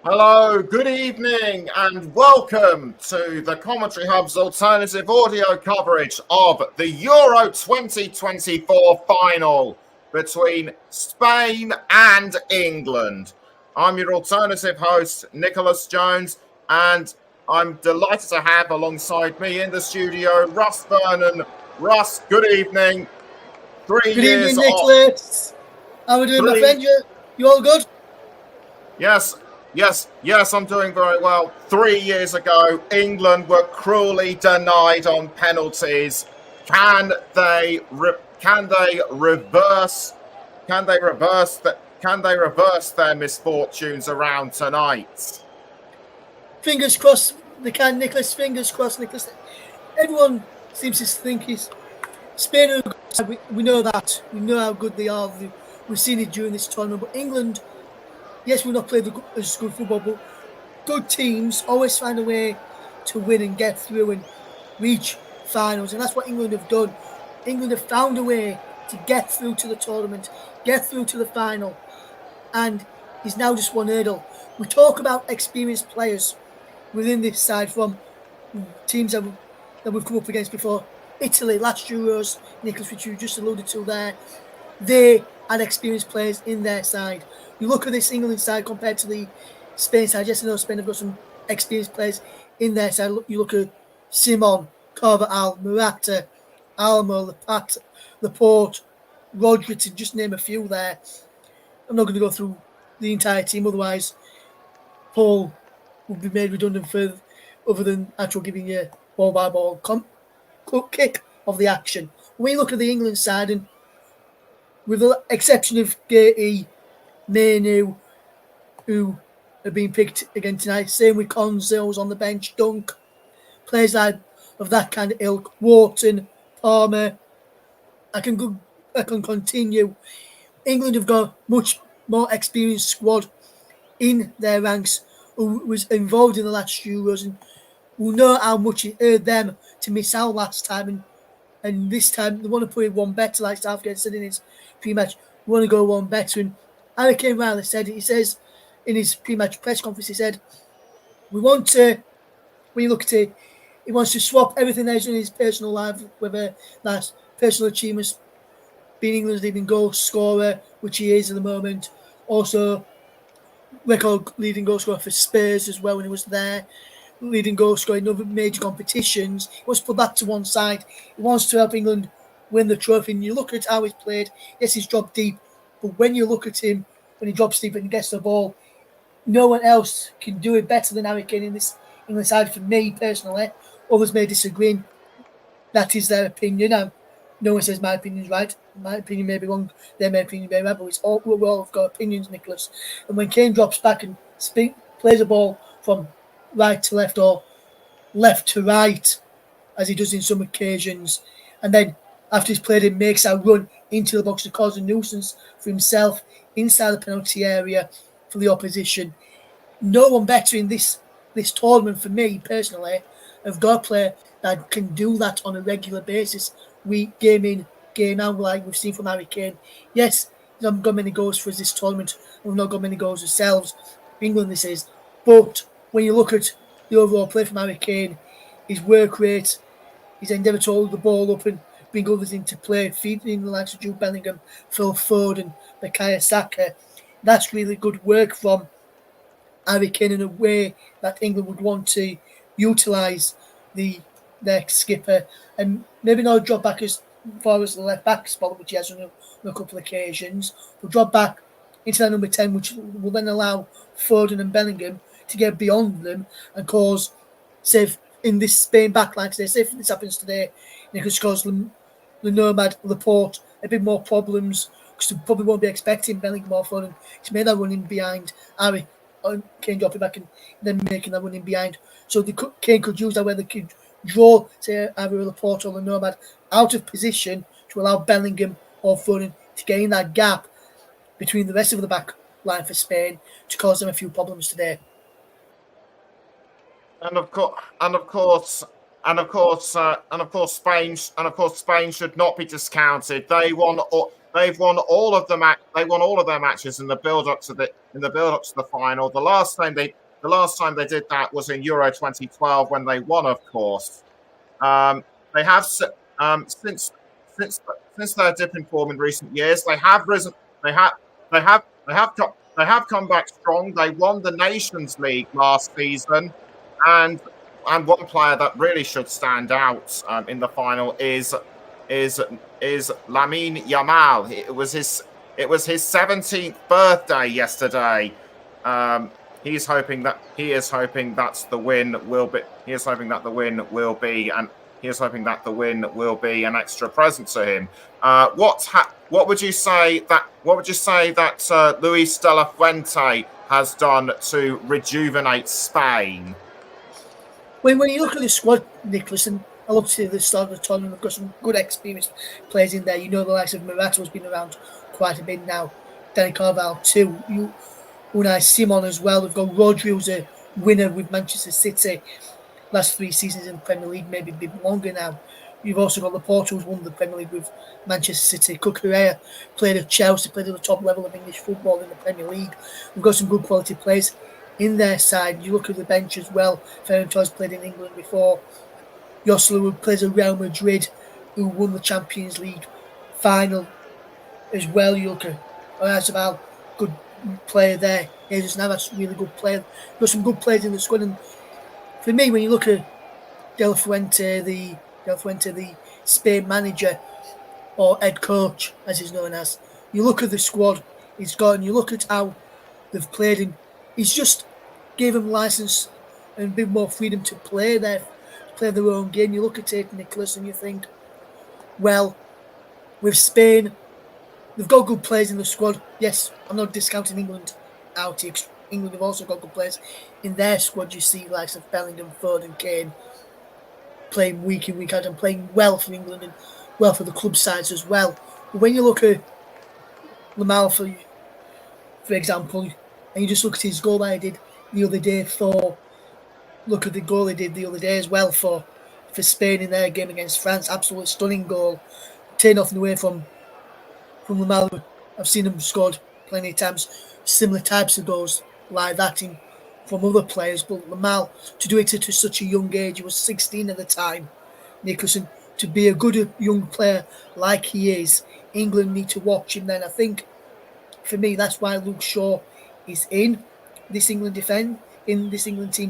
Hello, good evening, and welcome to the Commentary Hub's alternative audio coverage of the Euro 2024 final between Spain and England. I'm your alternative host, Nicholas Jones, and I'm delighted to have alongside me in the studio Russ Vernon. Russ, good evening. Good evening, Nicholas. How are we doing, my friend? You all good? Yes, I'm doing very well. 3 years ago, England were cruelly denied on penalties. Can they reverse their misfortunes around tonight? Fingers crossed they can, Nicholas. Fingers crossed, Nicholas. Everyone seems to think it's Spain are good. We know that. We know how good they are. We've seen it during this tournament. But England, yes, we've not played as good football, but good teams always find a way to win and get through and reach finals. And that's what England have done. England have found a way to get through to the tournament, get through to the final. And it's now just one hurdle. We talk about experienced players within this side from teams that we've come up against before. Italy, last Euros, Nicholas, which you just alluded to there, they had experienced players in their side. You look at this England side compared to the Spain side. Yes, I know Spain have got some experienced players in their side. You look at Simon, Carvajal, Morata, Almo, Laporte, Rodri, to just name a few there. I'm not going to go through the entire team, otherwise Paul will be made redundant further, other than actual giving you ball by ball kick of the action. When you look at the England side, and with the exception of Gertie, Manu, who have been picked again tonight, same with Conzils on the bench, Dunk, players like of that kind of ilk, Wharton, Palmer. I can continue. England have got much more experienced squad in their ranks who was involved in the last Euros and who know how much it hurt them to miss out last time. And this time they want to put it one better, like Southgate said in his pre-match. We want to go one better. And Harry Kane Riley said it. He says in his pre-match press conference, he said, we want to, when you look at it, he wants to swap everything that's in his personal life, whether that's personal achievements, being England's leading goal scorer, which he is at the moment. Also, record leading goal scorer for Spurs as well when he was there. Leading goal scorer in other major competitions. He wants to put that to one side. He wants to help England win the trophy. And you look at how he's played. Yes, he's dropped deep. But when you look at him, when he drops deep and he gets the ball, no one else can do it better than Harry Kane in this England side for me personally. Others may disagree. That is their opinion. No one says my opinion is right. My opinion may be wrong. Their opinion may be right. But we all have got opinions, Nicholas. And when Kane drops back and plays a ball from right to left or left to right, as he does in some occasions, and then after he's played it, makes a run into the box to cause a nuisance for himself inside the penalty area for the opposition. No one better in this tournament for me personally have got a player that can do that on a regular basis, game in, game out, like we've seen from Harry Kane. Yes, he's not got many goals for us this tournament. We've not got many goals ourselves. England, this is. But when you look at the overall play from Harry Kane, his work rate, his endeavour to hold the ball up and bring others into play, feeding the likes of Jude Bellingham, Phil Foden, Bukayo Saka, that's really good work from Harry Kane in a way that England would want to utilise their skipper and maybe not drop back as far as the left back spot, which he has on a couple of occasions, but drop back into that number 10, which will then allow Foden and Bellingham to get beyond them and cause, say, in this Spain backline today, say if this happens today, it could cause the Nomad Laporte a bit more problems because they probably won't be expecting Bellingham or Foden to make that running behind Harry. Kane dropping back and then making that running behind. So Kane could use that where they could draw, say, either Laporte or the Nomad out of position to allow Bellingham or Foden to get in that gap between the rest of the back line for Spain to cause them a few problems today. And of course, Spain should not be discounted. They won They've won all of the They won all of their matches in the build-up to the final. The last time they did that was in Euro 2012 when they won, of course. They have since their dip in form in recent years, they have risen. They have come back strong. They won the Nations League last season, and one player that really should stand out in the final is Lamine Yamal. It was his 17th birthday yesterday. He is hoping that the win will be an extra present to him. What would you say that Luis de la Fuente has done to rejuvenate Spain? When you look at the squad, Nicholas, and I look to the start of the tournament, we've got some good experienced players in there. You know, the likes of Morata's been around quite a bit now. Dani Carvajal too. Unai Simon as well. We've got Rodri, who's a winner with Manchester City. Last 3 seasons in the Premier League, maybe a bit longer now. You've also got Laporte, who's won the Premier League with Manchester City. Cucurella played at Chelsea, played at the top level of English football in the Premier League. We've got some good quality players in their side. You look at the bench as well. Ferran Torres played in England before. Joselu, who plays at Real Madrid, who won the Champions League final as well. You look at Oyarzabal, good player there. Jesus Navas, really good player. Got some good players in the squad. And for me, when you look at De La Fuente, the Spain manager, or head coach, as he's known as, you look at the squad he's got, and you look at how they've played him. He's just gave them license and a bit more freedom to play their own game. You look at it, Nicholas, and you think, well, with Spain, they've got good players in the squad. Yes, I'm not discounting England out here. England have also got good players in their squad. You see likes of Bellingham, Foden, Kane playing week in, week out and playing well for England and well for the club sides as well. But when you look at Lamine, for example, and you just look at his goal that he did the other day look at the goal he did the other day as well for Spain in their game against France. Absolute stunning goal. Take nothing away from Lamine. I've seen him scored plenty of times, similar types of goals like that from other players. But Lamine, to do it at such a young age, he was 16 at the time, Nicholson, to be a good young player like he is, England need to watch him then. I think, for me, that's why Luke Shaw is in this England team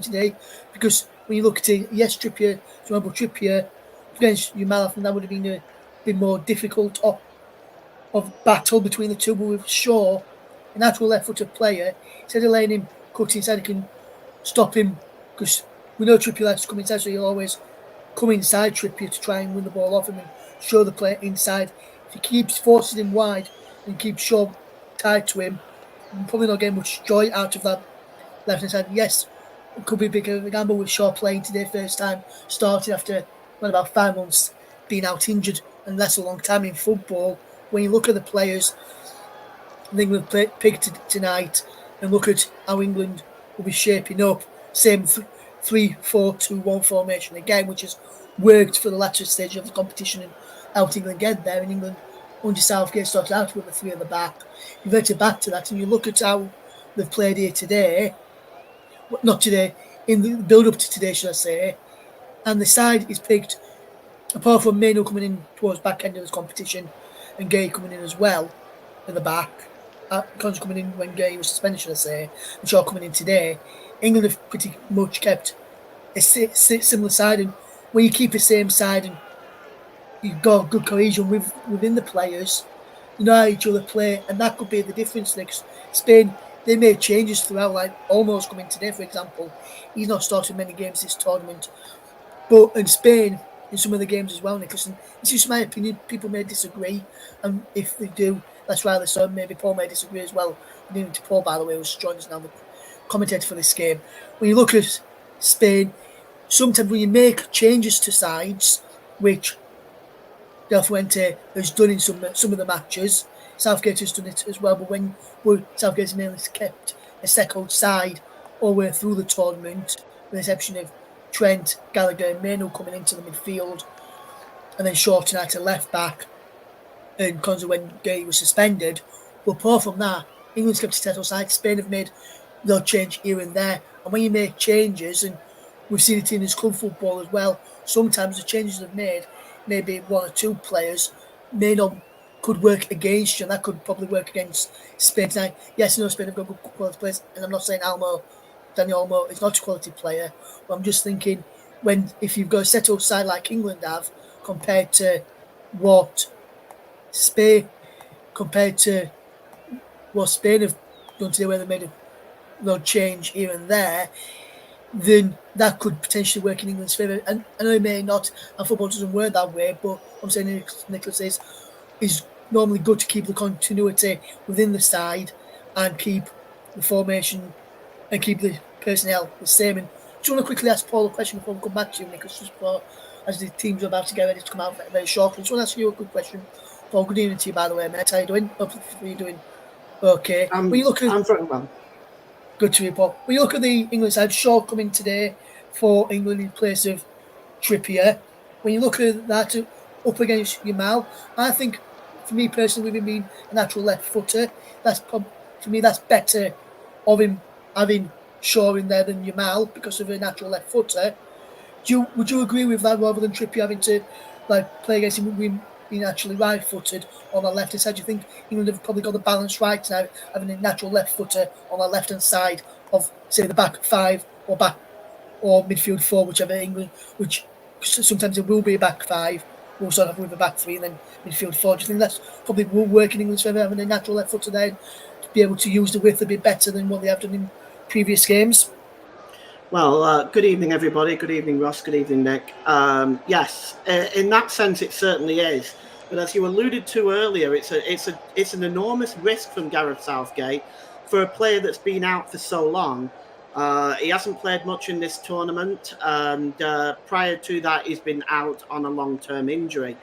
today. Because when you look at it, yes, Trippier against Yamal, I think that would have been a bit more difficult of battle between the two. But with Shaw, an actual left-footed player, instead of letting him cut inside, he can stop him, because we know Trippier likes to come inside, so he'll always come inside Trippier to try and win the ball off him and show the player inside. If he keeps forcing him wide and keeps Shaw tied to him, I'm probably not getting much joy out of that left-hand side. Yes, it could be a big of a gamble with Shaw playing today, first time started after about 5 months being out injured, and that's a long time in football. When you look at the players England picked tonight and look at how England will be shaping up, same 3-4-2-1 formation again, which has worked for the latter stage of the competition and helped England get there. And England, under Southgate, started out with the 3 at the back. You reverted back to that, and you look at how they've played here today, not today, in the build-up to today, should I say, and the side is picked, apart from Maino coming in towards back end of this competition and Gay coming in as well at the back, Connors coming in when Gay was suspended, should I say, and Shaw coming in today. England have pretty much kept a similar side, and when you keep the same side and you've got good cohesion within the players, you know how each other play, and that could be the difference. Next, Spain, they made changes throughout, like almost coming today, for example. He's not started many games this tournament, but in Spain, in some of the games as well, Nicholson, it's just my opinion. People may disagree, and if they do, that's rather so. Maybe Paul may disagree as well. Good evening to Paul, by the way, who's joined us now, the commentator for this game. When you look at Spain, sometimes when you make changes to sides, which De La Fuente has done in some of the matches, Southgate has done it as well, but when Southgate has mainly kept a second side all the way through the tournament, with the exception of Trent, Gallagher and Maino coming into the midfield, and then Shaw tonight at left back. and Konza when Gay was suspended. But apart from that, England's kept a settled side. Spain have made no change here and there. And when you make changes, and we've seen it in this club football as well, sometimes the changes they've made, maybe one or two players, may not could work against you, and that could probably work against Spain tonight. Yes, I know Spain have got good quality players, and I'm not saying Daniel Olmo is not a quality player, but I'm just thinking if you've got a settled side like England have, compared to what Spain have done today, where they made a change here and there, then that could potentially work in England's favour. And I know it may not, and football doesn't work that way, but I'm saying Nicholas is normally good to keep the continuity within the side and keep the formation and keep the personnel the same. And do you want to quickly ask Paul a question before we come back to you, Nicholas, just before, as the teams are about to get ready to come out very, very shortly? Just want to ask you a good question. Paul, good evening to you, by the way, mate. How are you doing? Hopefully you're doing okay. I'm very well. Good to hear, Paul. When you look at the England side, Shaw coming today for England in place of Trippier. When you look at that up against Yamal, I think, for me personally, with him being a natural left footer, for me that's better of him having Shaw in there than Yamal because of a natural left footer. Would you agree with that, rather than Trippier having to play against him being actually right-footed on the left-hand side? Do you think England have probably got the balance right now, having a natural left footer on the left-hand side of, say, the back five or midfield four, whichever England, which sometimes it will be a back five, we'll start off with a back three and then midfield four. Do you think that's probably will work in England's favour, having a natural left footer there to be able to use the width a bit better than what they have done in previous games? Well, good evening, everybody. Good evening, Ross. Good evening, Nick. Yes, in that sense, it certainly is. But as you alluded to earlier, it's an enormous risk from Gareth Southgate for a player that's been out for so long. He hasn't played much in this tournament, and prior to that, he's been out on a long-term injury.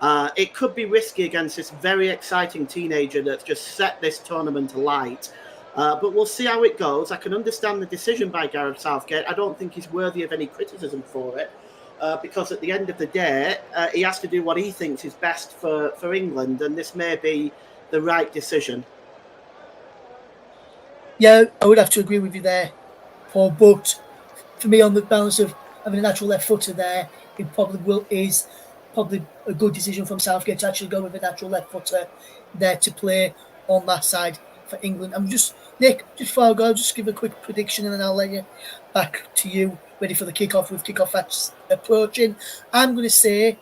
It could be risky against this very exciting teenager that's just set this tournament alight. But we'll see how it goes. I can understand the decision by Gareth Southgate. I don't think he's worthy of any criticism for it, because at the end of the day, he has to do what he thinks is best for England, and this may be the right decision. Yeah, I would have to agree with you there, Paul. But for me, on the balance of having a natural left footer there, it is probably a good decision from Southgate to actually go with a natural left footer there to play on that side for England. Nick, just before I go, just give a quick prediction and then I'll let you back to you, ready for the kickoff with kickoff match approaching. I'm going to say,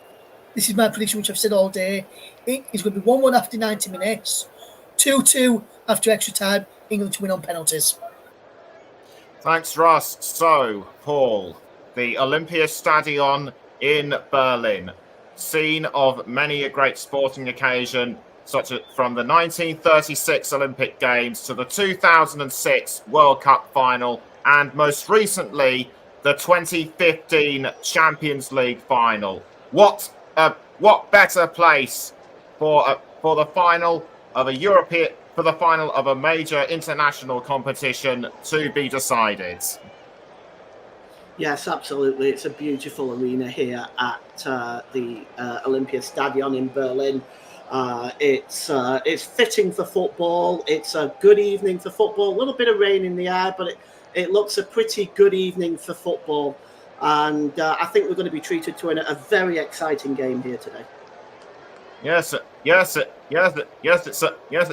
this is my prediction, which I've said all day. It is going to be 1-1 after 90 minutes, 2-2 after extra time, England to win on penalties. Thanks, Russ. So, Paul, the Olympiastadion in Berlin, scene of many a great sporting occasion, such as from the 1936 Olympic Games to the 2006 World Cup final, and most recently the 2015 Champions League final. What better place for the final of a major international competition to be decided? Yes, absolutely. It's a beautiful arena here at the Olympiastadion in Berlin. It's fitting for football. It's a good evening for football. A little bit of rain in the air, but it looks a pretty good evening for football. And I think we're going to be treated to a very exciting game here today. Yes, it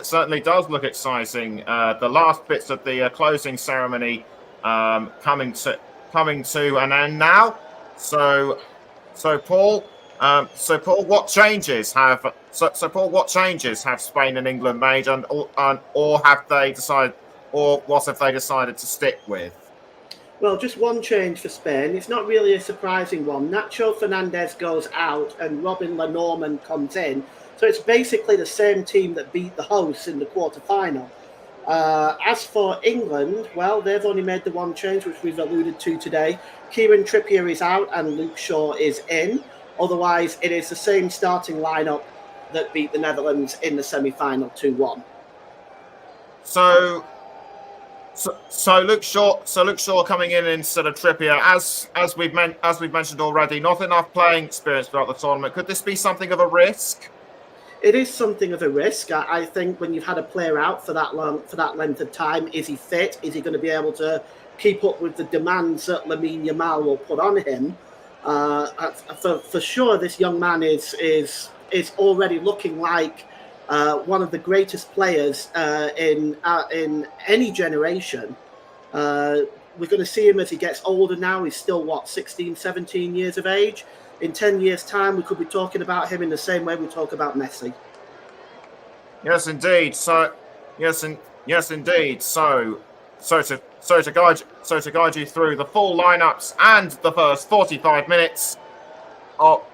certainly does look exciting. The last bits of the closing ceremony coming to an end now. So Paul, what changes have Spain and England made, or have they decided, or what have they decided to stick with? Well, just one change for Spain. It's not really a surprising one. Nacho Fernandez goes out and Robin Lenormand comes in. So it's basically the same team that beat the hosts in the quarter-final. As for England, well, they've only made the one change, which we've alluded to today. Kieran Trippier is out and Luke Shaw is in. Otherwise, it is the same starting lineup that beat the Netherlands in the semi-final 2-1. So Luke Shaw coming in instead of Trippier, as we've mentioned already, not enough playing experience throughout the tournament. Could this be something of a risk? it is something of a risk. I think when you've had a player out for that long, for that length of time, is he fit? Is he going to be able to keep up with the demands that Lamine Yamal will put on him? For sure, this young man is already looking like one of the greatest players in any generation. We're going to see him as he gets older now. He's still, 16, 17 years of age. In 10 years' time, we could be talking about him in the same way we talk about Messi. Yes, indeed. Yes, indeed. So to guide you through the full lineups and the first 45 minutes of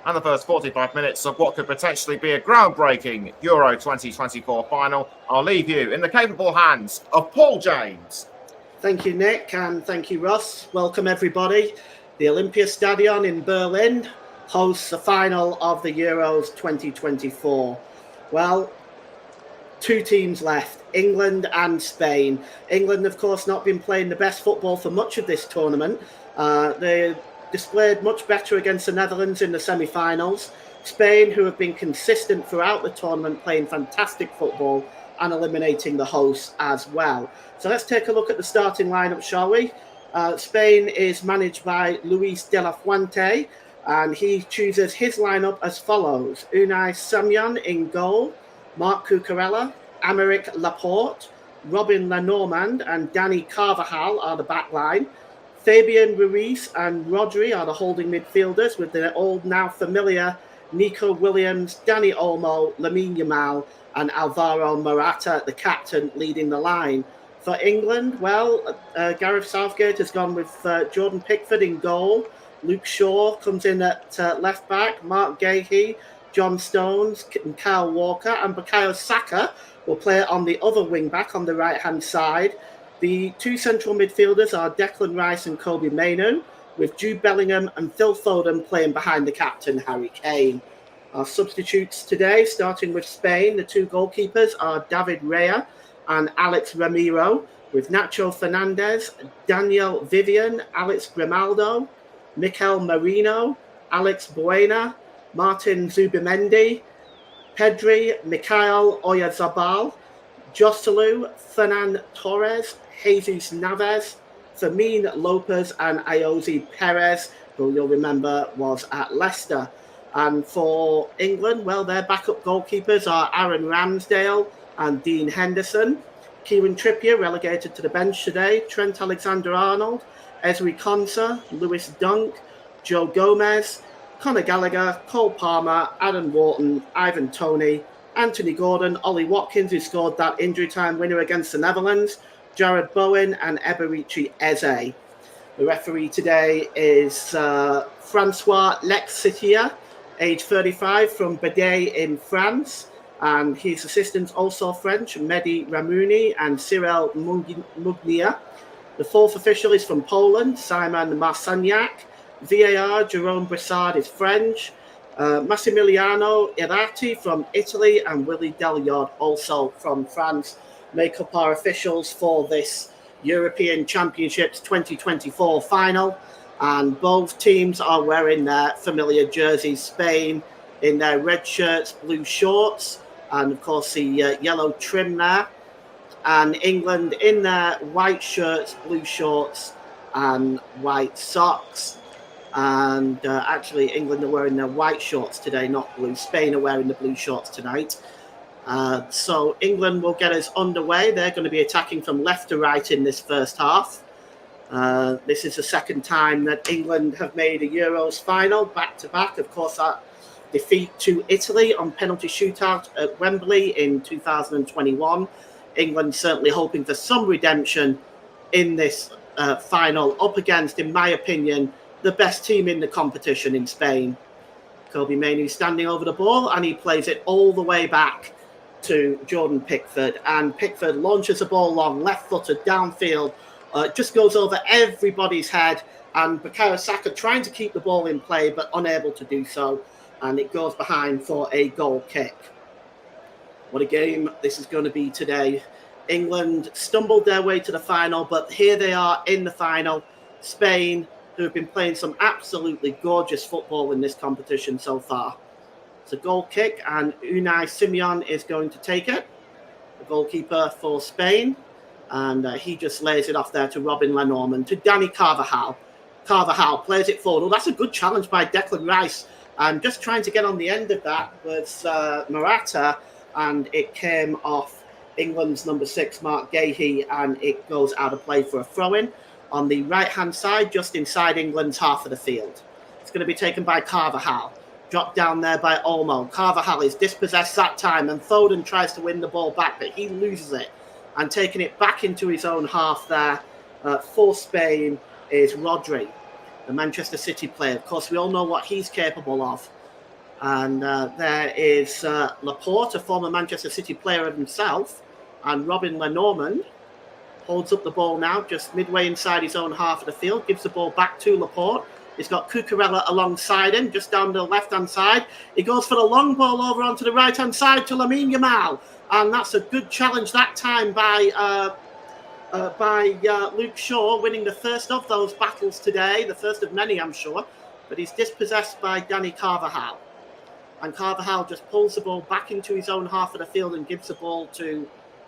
what could potentially be a groundbreaking Euro 2024 final, I'll leave you in the capable hands of Paul James. Thank you, Nick, and thank you, Ross. Welcome, everybody. The Olympiastadion in Berlin hosts the final of the Euros 2024. Well, two teams left, England and Spain. England, of course, not been playing the best football for much of this tournament. They displayed much better against the Netherlands in the semi-finals. Spain, who have been consistent throughout the tournament, playing fantastic football and eliminating the hosts as well. So let's take a look at the starting lineup, shall we? Spain is managed by Luis de la Fuente, and he chooses his lineup as follows: Unai Simon in goal, Marc Cucurella, Aymeric Laporte, Robin Lenormand and Dani Carvajal are the back line. Fabian Ruiz and Rodri are the holding midfielders, with their old, now familiar Nico Williams, Dani Olmo, Lamine Yamal and Alvaro Morata, the captain, leading the line. For England, well, Gareth Southgate has gone with Jordan Pickford in goal. Luke Shaw comes in at left back. Mark Gahey, John Stones, and Kyle Walker, and Bukayo Saka will play on the other wing back on the right-hand side. The two central midfielders are Declan Rice and Kobe Mainoo, with Jude Bellingham and Phil Foden playing behind the captain, Harry Kane. Our substitutes today, starting with Spain, the two goalkeepers are David Raya and Alex Ramiro, with Nacho Fernandez, Daniel Vivian, Alex Grimaldo, Mikel Merino, Alex Buena, Martin Zubimendi, Pedri, Mikhail Oyarzabal, Joselu, Fernan Torres, Jesus Navas, Fermin Lopez and Ayoze Perez, who you'll remember was at Leicester. And for England, well, their backup goalkeepers are Aaron Ramsdale and Dean Henderson. Kieran Trippier relegated to the bench today. Trent Alexander-Arnold, Ezri Konsa, Lewis Dunk, Joe Gomez, Conor Gallagher, Cole Palmer, Adam Wharton, Ivan Toney, Anthony Gordon, Ollie Watkins, who scored that injury time winner against the Netherlands, Jared Bowen and Eberici Eze. The referee today is Francois Lexitia, age 35, from Béziers in France. And his assistants also French, Mehdi Ramouni and Cyril Mugnia. The fourth official is from Poland, Simon Marsagnac. VAR, Jerome Bressard is French. Massimiliano Irati from Italy and Willy Deliod also from France make up our officials for this European Championships 2024 final. And both teams are wearing their familiar jerseys. Spain in their red shirts, blue shorts, and of course the yellow trim there. And England in their white shirts, blue shorts, and white socks. And actually, England are wearing their white shorts today, not blue. Spain are wearing the blue shorts tonight. So England will get us underway. They're going to be attacking from left to right in this first half. This is the second time that England have made a Euros final back-to-back. Of course, that defeat to Italy on penalty shootout at Wembley in 2021. England certainly hoping for some redemption in this final up against, in my opinion, the best team in the competition in Spain. Kobe Mainoo standing over the ball, and he plays it all the way back to Jordan Pickford. And Pickford launches the ball long, left-footed, downfield, just goes over everybody's head. And Bukayo Saka trying to keep the ball in play, but unable to do so. And it goes behind for a goal kick. What a game this is going to be today. England stumbled their way to the final, but here they are in the final. Spain, who have been playing some absolutely gorgeous football in this competition so far. It's a goal kick, and Unai Simon is going to take it, the goalkeeper for Spain. And he just lays it off there to Robin Lenormand, to Dani Carvajal. Carvajal plays it forward. Well, that's a good challenge by Declan Rice. And just trying to get on the end of that was Morata, and it came off England's number 6, Mark Gahey, and it goes out of play for a throw-in on the right-hand side, just inside England's half of the field. It's going to be taken by Carvajal. Dropped down there by Olmo. Carvajal is dispossessed that time, and Foden tries to win the ball back, but he loses it. And taking it back into his own half there for Spain is Rodri, the Manchester City player. Of course, we all know what he's capable of. And there is Laporte, a former Manchester City player himself, and Robin Lenormand holds up the ball now, just midway inside his own half of the field, gives the ball back to Laporte. He's got Cucurella alongside him, just down the left-hand side. He goes for the long ball over onto the right-hand side to Lamine Yamal. And that's a good challenge that time by Luke Shaw, winning the first of those battles today, the first of many, I'm sure. But he's dispossessed by Dani Carvajal. And Carvajal just pulls the ball back into his own half of the field and gives the ball to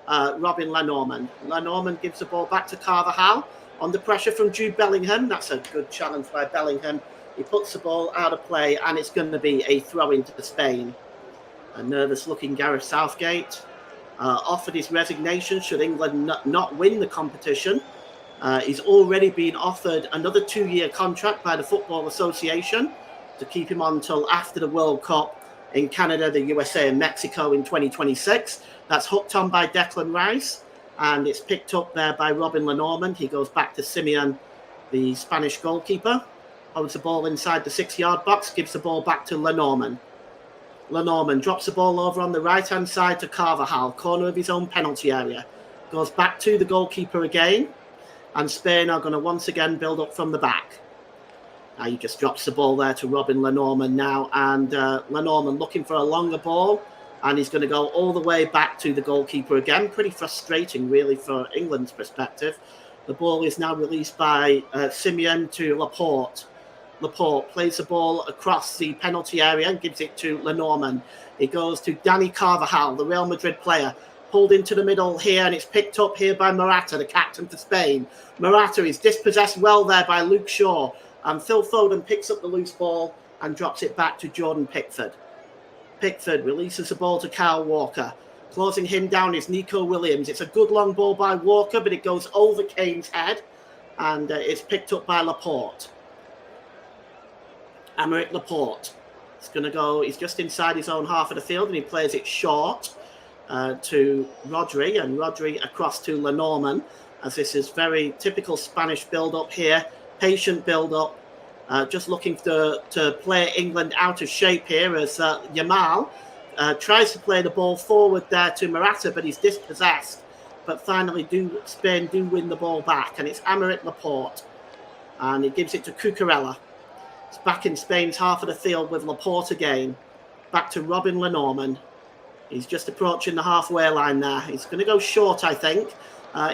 Robin Lenormand. Lenormand gives the ball back to Carvajal. Under pressure from Jude Bellingham. That's a good challenge by Bellingham. He puts the ball out of play, and it's going to be a throw-in to Spain. A nervous-looking Gareth Southgate offered his resignation should England not win the competition. He's already been offered another 2-year contract by the Football Association to keep him on until after the World Cup in Canada, the USA, and Mexico in 2026. That's hooked on by Declan Rice. And it's picked up there by Robin Lenormand. He goes back to Simeon, the Spanish goalkeeper. Holds the ball inside the 6-yard box, gives the ball back to Lenormand. Lenormand drops the ball over on the right-hand side to Carvajal, corner of his own penalty area. Goes back to the goalkeeper again. And Spain are going to once again build up from the back. Now he just drops the ball there to Robin Lenormand now. And Lenormand looking for a longer ball. And he's going to go all the way back to the goalkeeper again. Pretty frustrating, really, for England's perspective. The ball is now released by Simeon to Laporte. Laporte plays the ball across the penalty area and gives it to Lenormand. It goes to Dani Carvajal, the Real Madrid player. Pulled into the middle here, and it's picked up here by Morata, the captain for Spain. Morata is dispossessed well there by Luke Shaw. And Phil Foden picks up the loose ball and drops it back to Jordan Pickford. Pickford releases the ball to Kyle Walker. Closing him down is Nico Williams. It's a good long ball by Walker, but it goes over Kane's head. And it's picked up by Laporte. Aymeric Laporte. It's going to go, he's just inside his own half of the field, and he plays it short to Rodri. And Rodri across to Lenormand, as this is very typical Spanish build-up here. Patient build-up. Just looking to play England out of shape here as Yamal tries to play the ball forward there to Morata, but he's dispossessed. But finally, Spain do win the ball back, and it's Aymeric Laporte. And he gives it to Cucurella. It's back in Spain's half of the field with Laporte again. Back to Robin Lenormand. He's just approaching the halfway line there. He's going to go short, I think.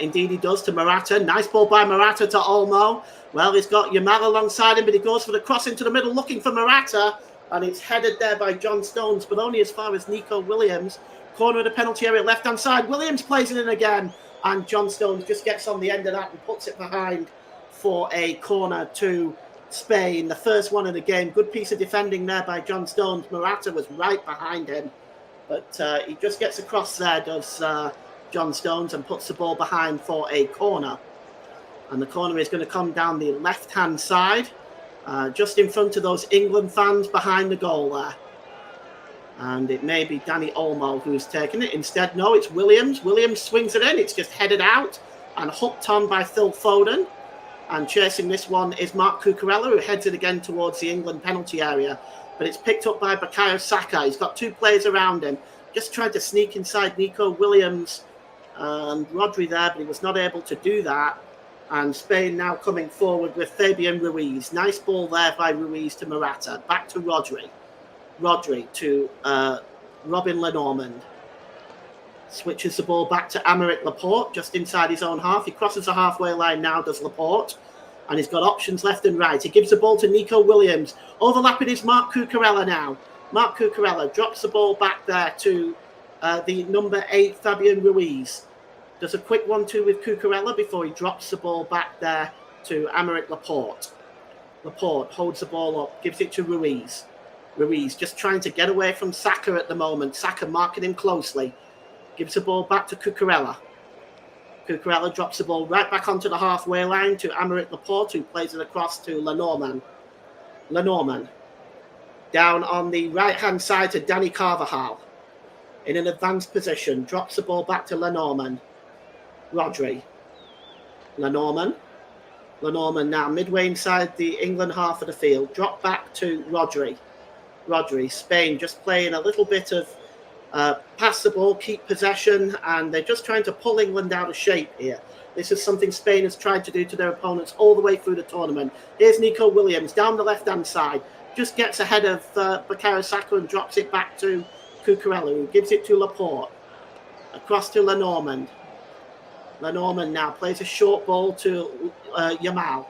Indeed, he does to Morata. Nice ball by Morata to Olmo. Well, he's got Yamal alongside him, but he goes for the cross into the middle, looking for Morata. And it's headed there by John Stones, but only as far as Nico Williams. Corner of the penalty area, left-hand side. Williams plays it in again. And John Stones just gets on the end of that and puts it behind for a corner to Spain. The first one of the game. Good piece of defending there by John Stones. Morata was right behind him. But he just gets across there, does John Stones, and puts the ball behind for a corner. And the corner is going to come down the left-hand side, just in front of those England fans behind the goal there. And it may be Dani Olmo who's taken it. Instead, no, it's Williams. Williams swings it in. It's just headed out and hooked on by Phil Foden. And chasing this one is Mark Cucurella, who heads it again towards the England penalty area. But it's picked up by Bukayo Saka. He's got two players around him. Just tried to sneak inside Nico Williams and Rodri there, but he was not able to do that. And Spain now coming forward with Fabian Ruiz. Nice ball there by Ruiz to Morata. Back to Rodri. Rodri to Robin Lenormand. Switches the ball back to Aymeric Laporte, just inside his own half. He crosses the halfway line now, does Laporte. And he's got options left and right. He gives the ball to Nico Williams. Overlapping is Mark Cucurella now. Mark Cucurella drops the ball back there to the number 8, Fabian Ruiz. Does a quick 1-2 with Cucurella before he drops the ball back there to Aymeric Laporte. Laporte holds the ball up, gives it to Ruiz. Ruiz just trying to get away from Saka at the moment. Saka marking him closely. Gives the ball back to Cucurella. Cucurella drops the ball right back onto the halfway line to Aymeric Laporte, who plays it across to Lenormand. Lenormand. Down on the right-hand side to Dani Carvajal. In an advanced position. Drops the ball back to Lenormand. Rodri. Lenormand. Lenormand now midway inside the England half of the field. Drop back to Rodri. Rodri. Spain just playing a little bit of pass the ball, keep possession, and they're just trying to pull England out of shape here. This is something Spain has tried to do to their opponents all the way through the tournament. Here's Nico Williams down the left-hand side. Just gets ahead of Bukayo Saka and drops it back to Cucurella, who gives it to Laporte. Across to Lenormand. Lenormand now plays a short ball to Yamal.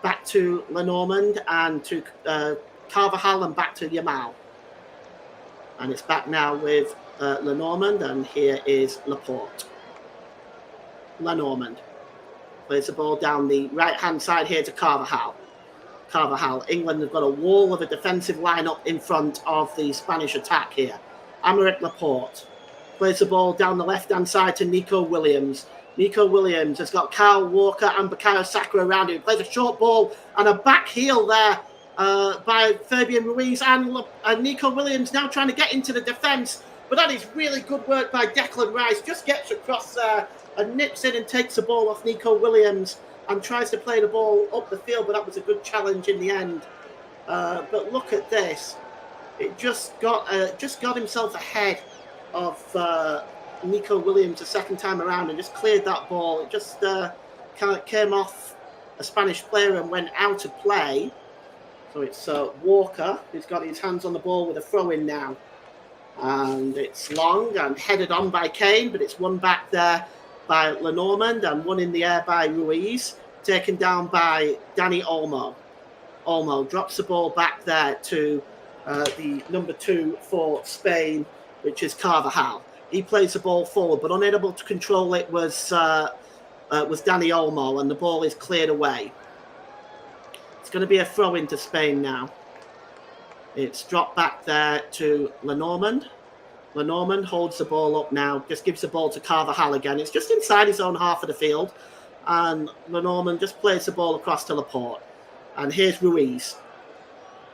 Back to Lenormand and to Carvajal and back to Yamal. And it's back now with Lenormand, and here is Laporte. Lenormand plays the ball down the right-hand side here to Carvajal. Carvajal. England have got a wall of a defensive lineup in front of the Spanish attack here. Aymeric Laporte plays the ball down the left-hand side to Nico Williams. Nico Williams has got Kyle Walker and Bukayo Saka around him. Plays a short ball and a back heel there by Fabian Ruiz, and Nico Williams now trying to get into the defence, but that is really good work by Declan Rice. Just gets across there and nips in and takes the ball off Nico Williams and tries to play the ball up the field, but that was a good challenge in the end. But look at this. It just got himself ahead of Nico Williams the second time around and just cleared that ball. It just kind of came off a Spanish player and went out of play. So it's Walker who's got his hands on the ball with a throw-in now. And it's long and headed on by Kane, but it's won back there by Lenormand and won in the air by Ruiz, taken down by Dani Olmo. Olmo drops the ball back there to the number 2 for Spain, which is Carvajal. He plays the ball forward, but unable to control it was Dani Olmo, and the ball is cleared away. It's going to be a throw into Spain now. It's dropped back there to Lenormand. Lenormand holds the ball up now, just gives the ball to Carvajal again. It's just inside his own half of the field, and Lenormand just plays the ball across to Laporte. And here's Ruiz.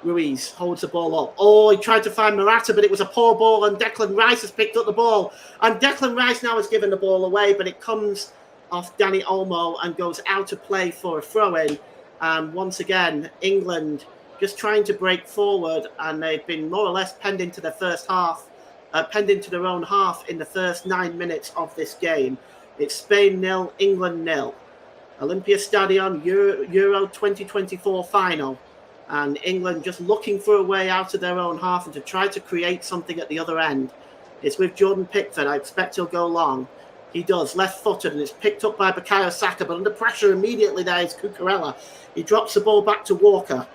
Ruiz holds the ball up. Oh, he tried to find Morata, but it was a poor ball, and Declan Rice has picked up the ball. And Declan Rice now has given the ball away, but it comes off Dani Olmo and goes out of play for a throw-in. And once again, England just trying to break forward, and they've been more or less penned into their first half, penned into their own half in the first 9 minutes of this game. It's Spain 0, England 0. Olympia Stadion Euro 2024 final. And England just looking for a way out of their own half and to try to create something at the other end. It's with Jordan Pickford. I expect he'll go long. He does, left-footed, and it's picked up by Bukayo Saka, but under pressure immediately there is Cucurella. He drops the ball back to Walker.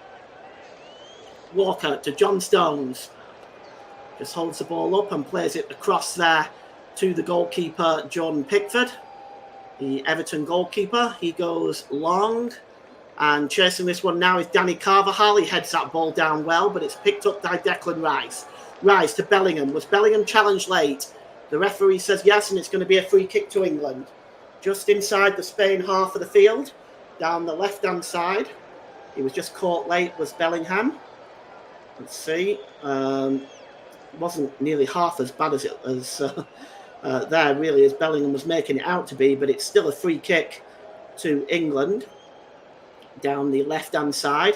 Walker to John Stones. Just holds the ball up and plays it across there to the goalkeeper, Jordan Pickford. The Everton goalkeeper, he goes long. And chasing this one now is Dani Carvajal. He heads that ball down well, but it's picked up by Declan Rice. Rice to Bellingham. Was Bellingham challenged late? The referee says yes, and it's going to be a free kick to England. Just inside the Spain half of the field, down the left-hand side. He was just caught late, was Bellingham. Let's see. Wasn't nearly half as bad as it was there, really, as Bellingham was making it out to be, but it's still a free kick to England. Down the left-hand side.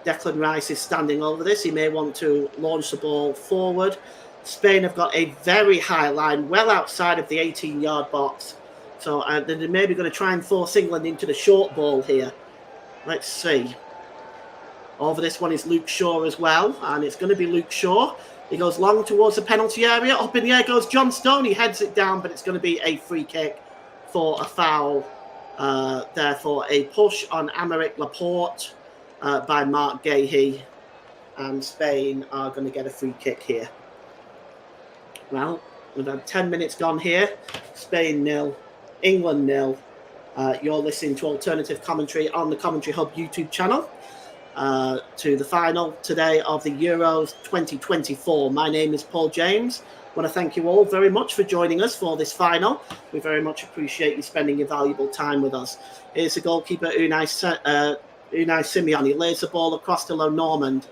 Declan Rice is standing over this. He may want to launch the ball forward. Spain have got a very high line, well outside of the 18-yard box. So they're maybe going to try and force England into the short ball here. Let's see. Over this one is Luke Shaw as well, and it's going to be Luke Shaw. He goes long towards the penalty area. Up in the air goes John Stone. He heads it down, but it's going to be a free kick for a foul. Therefore, a push on Aymeric Laporte by Marc Guéhi. and Spain are going to get a free kick here. Well, we've had 10 minutes gone here. Spain 0, England 0. You're listening to alternative commentary on the Commentary Hub YouTube channel to the final today of the Euros 2024. My name is Paul James. I want to thank you all very much for joining us for this final. We very much appreciate you spending your valuable time with us. Here's the goalkeeper, Unai Simon. He lays the ball across to Lenormand,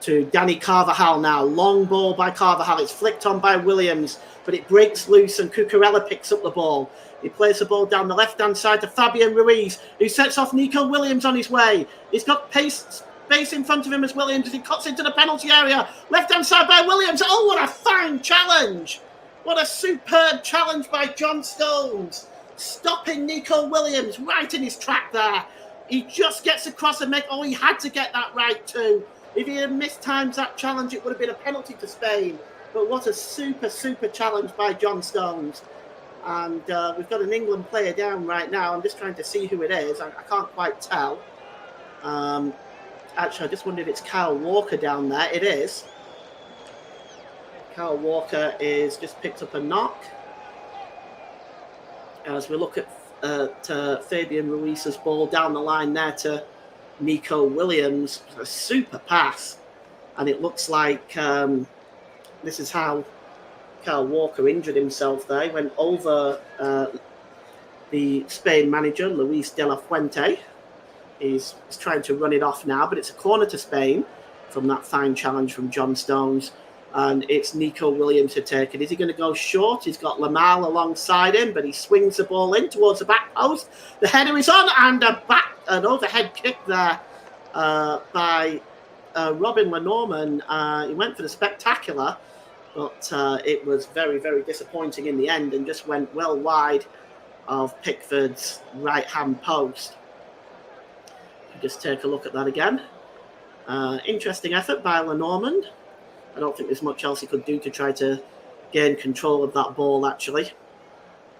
to Dani Carvajal now. Long ball by Carvajal. It's flicked on by Williams, but it breaks loose and Cucurella picks up the ball. He plays the ball down the left-hand side to Fabian Ruiz, who sets off Nico Williams on his way. He's got space in front of him as Williams as he cuts into the penalty area. Left-hand side by Williams. Oh, what a fine challenge. What a superb challenge by John Stones. Stopping Nico Williams right in his track there. He just gets across and he had to get that right too. If he had mistimed that challenge, it would have been a penalty to Spain. But what a super challenge by John Stones. And we've got an England player down right now. I'm just trying to see who it is. I can't quite tell. Actually, I just wondered if it's Kyle Walker down there. It is. Kyle Walker is just picked up a knock. As we look at Fabian Ruiz's ball down the line there to Nico Williams. A super pass. And it looks like this is how Kyle Walker injured himself there. He went over the Spain manager, Luis de la Fuente. He's trying to run it off now, but it's a corner to Spain from that fine challenge from John Stones. And it's Nico Williams to take it. Is he going to go short? He's got Lamal alongside him, but he swings the ball in towards the back post. The header is on, and an overhead kick there by Robin Lenormand. He went for the spectacular, but it was very disappointing in the end and just went well wide of Pickford's right-hand post. Just take a look at that again. Interesting effort by Lenormand. I don't think there's much else he could do to try to gain control of that ball, actually.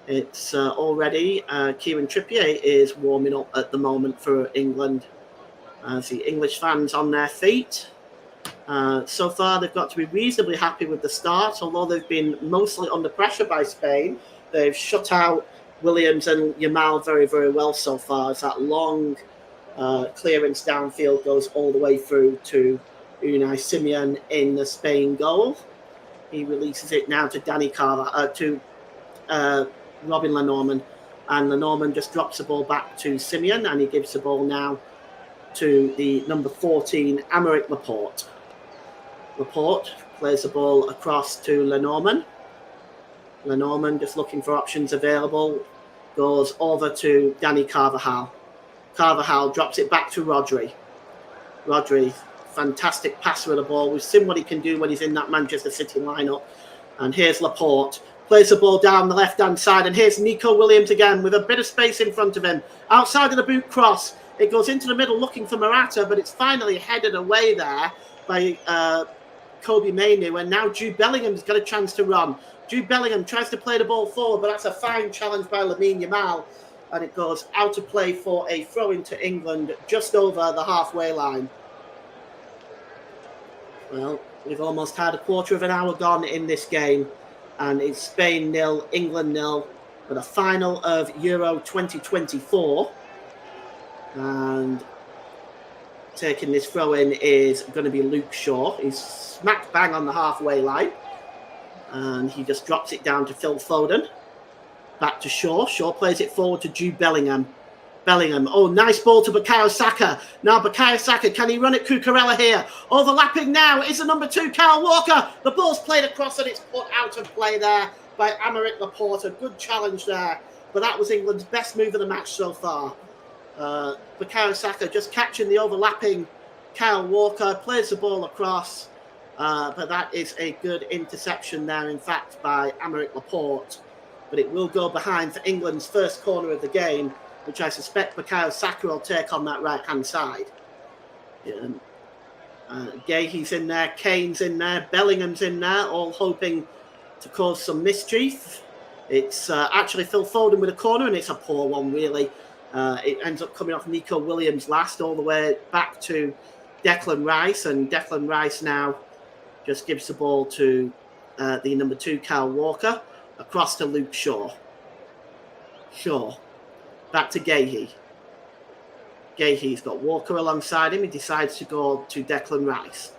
It's already Kieran Trippier is warming up at the moment for England. As the English fans on their feet. So far, they've got to be reasonably happy with the start, although they've been mostly under pressure by Spain. They've shut out Williams and Yamal very well so far, as that long clearance downfield goes all the way through to Unai Simon in the Spain goal. He releases it now to Dani Carvajal, to Robin Lenormand, and Lenormand just drops the ball back to Simon, and he gives the ball now to the number 14, Aymeric Laporte. Laporte plays the ball across to Lenormand. Lenormand, just looking for options available, goes over to Dani Carvajal. Carvajal drops it back to Rodri. Rodri, fantastic passer of the ball. We've seen what he can do when he's in that Manchester City lineup. And here's Laporte. Plays the ball down the left-hand side. And here's Nico Williams again with a bit of space in front of him. Outside of the boot cross. It goes into the middle looking for Morata, but it's finally headed away there by Kobbie Mainoo. And now Jude Bellingham's got a chance to run. Jude Bellingham tries to play the ball forward, but that's a fine challenge by Lamine Yamal. And it goes out of play for a throw into England just over the halfway line. Well, we've almost had a quarter of an hour gone in this game. And it's Spain 0, England 0 for the final of Euro 2024. And taking this throw in is going to be Luke Shaw. He's smack bang on the halfway line. And he just drops it down to Phil Foden. Back to Shaw. Shaw plays it forward to Jude Bellingham. Bellingham. Oh, nice ball to Bukayo Saka. Now Bukayo Saka. Can he run it? Cucurella here. Overlapping now is the number 2, Kyle Walker. The ball's played across and it's put out of play there by Aymeric Laporte. A good challenge there. But that was England's best move of the match so far. Bukayo Saka just catching the overlapping Kyle Walker. Plays the ball across. But that is a good interception there, in fact, by Aymeric Laporte. But it will go behind for England's first corner of the game, which I suspect Bukayo Saka will take on that right-hand side. Gahey's in there, Kane's in there, Bellingham's in there, all hoping to cause some mischief. It's actually Phil Foden with a corner, and it's a poor one, really. It ends up coming off Nico Williams last, all the way back to Declan Rice, and Declan Rice now just gives the ball to the number 2, Kyle Walker, across to Luke Shaw. Shaw, back to Gahey. Gahey's got Walker alongside him. He decides to go to Declan Rice.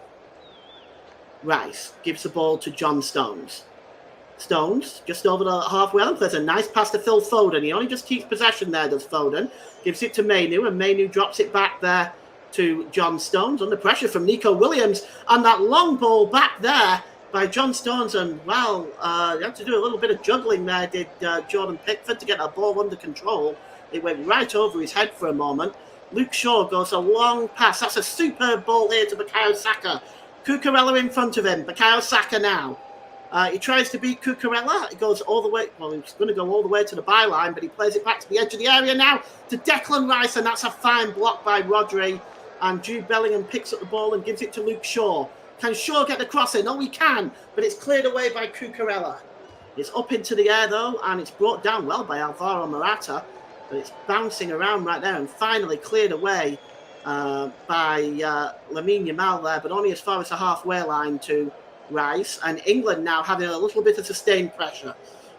Rice gives the ball to John Stones. Stones, just over the halfway line, plays a nice pass to Phil Foden. He only just keeps possession there, does Foden. Gives it to Mainoo, and Mainoo drops it back there to John Stones under pressure from Nico Williams. And that long ball back there by John Stones. And, well, you had to do a little bit of juggling there, did Jordan Pickford, to get that ball under control. It went right over his head for a moment. Luke Shaw goes a long pass. That's a superb ball here to Bukayo Saka. Cucurella in front of him. Bukayo Saka now. He tries to beat Cucurella. It goes all the way. Well, he's going to go all the way to the byline, but he plays it back to the edge of the area now to Declan Rice, and that's a fine block by Rodri. And Jude Bellingham picks up the ball and gives it to Luke Shaw. Can Shaw get the cross in? Oh, he can, but it's cleared away by Cucurella. It's up into the air, though, and it's brought down well by Alvaro Morata, but it's bouncing around right there and finally cleared away by Lamine Yamal there, but only as far as the halfway line to Rice. And England now having a little bit of sustained pressure.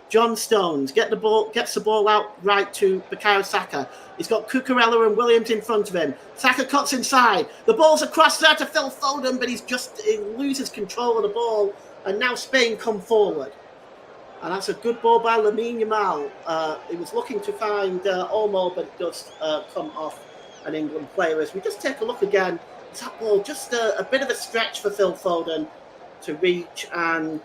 John Stones gets the ball out right to Bukayo Saka. He's got Cucurella and Williams in front of him. Saka cuts inside. The ball's across there to Phil Foden, but he loses control of the ball. And now Spain come forward. And that's a good ball by Lamine Yamal. He was looking to find Olmo, but it does come off an England player. As we just take a look again, it's that ball just a bit of a stretch for Phil Foden to reach, and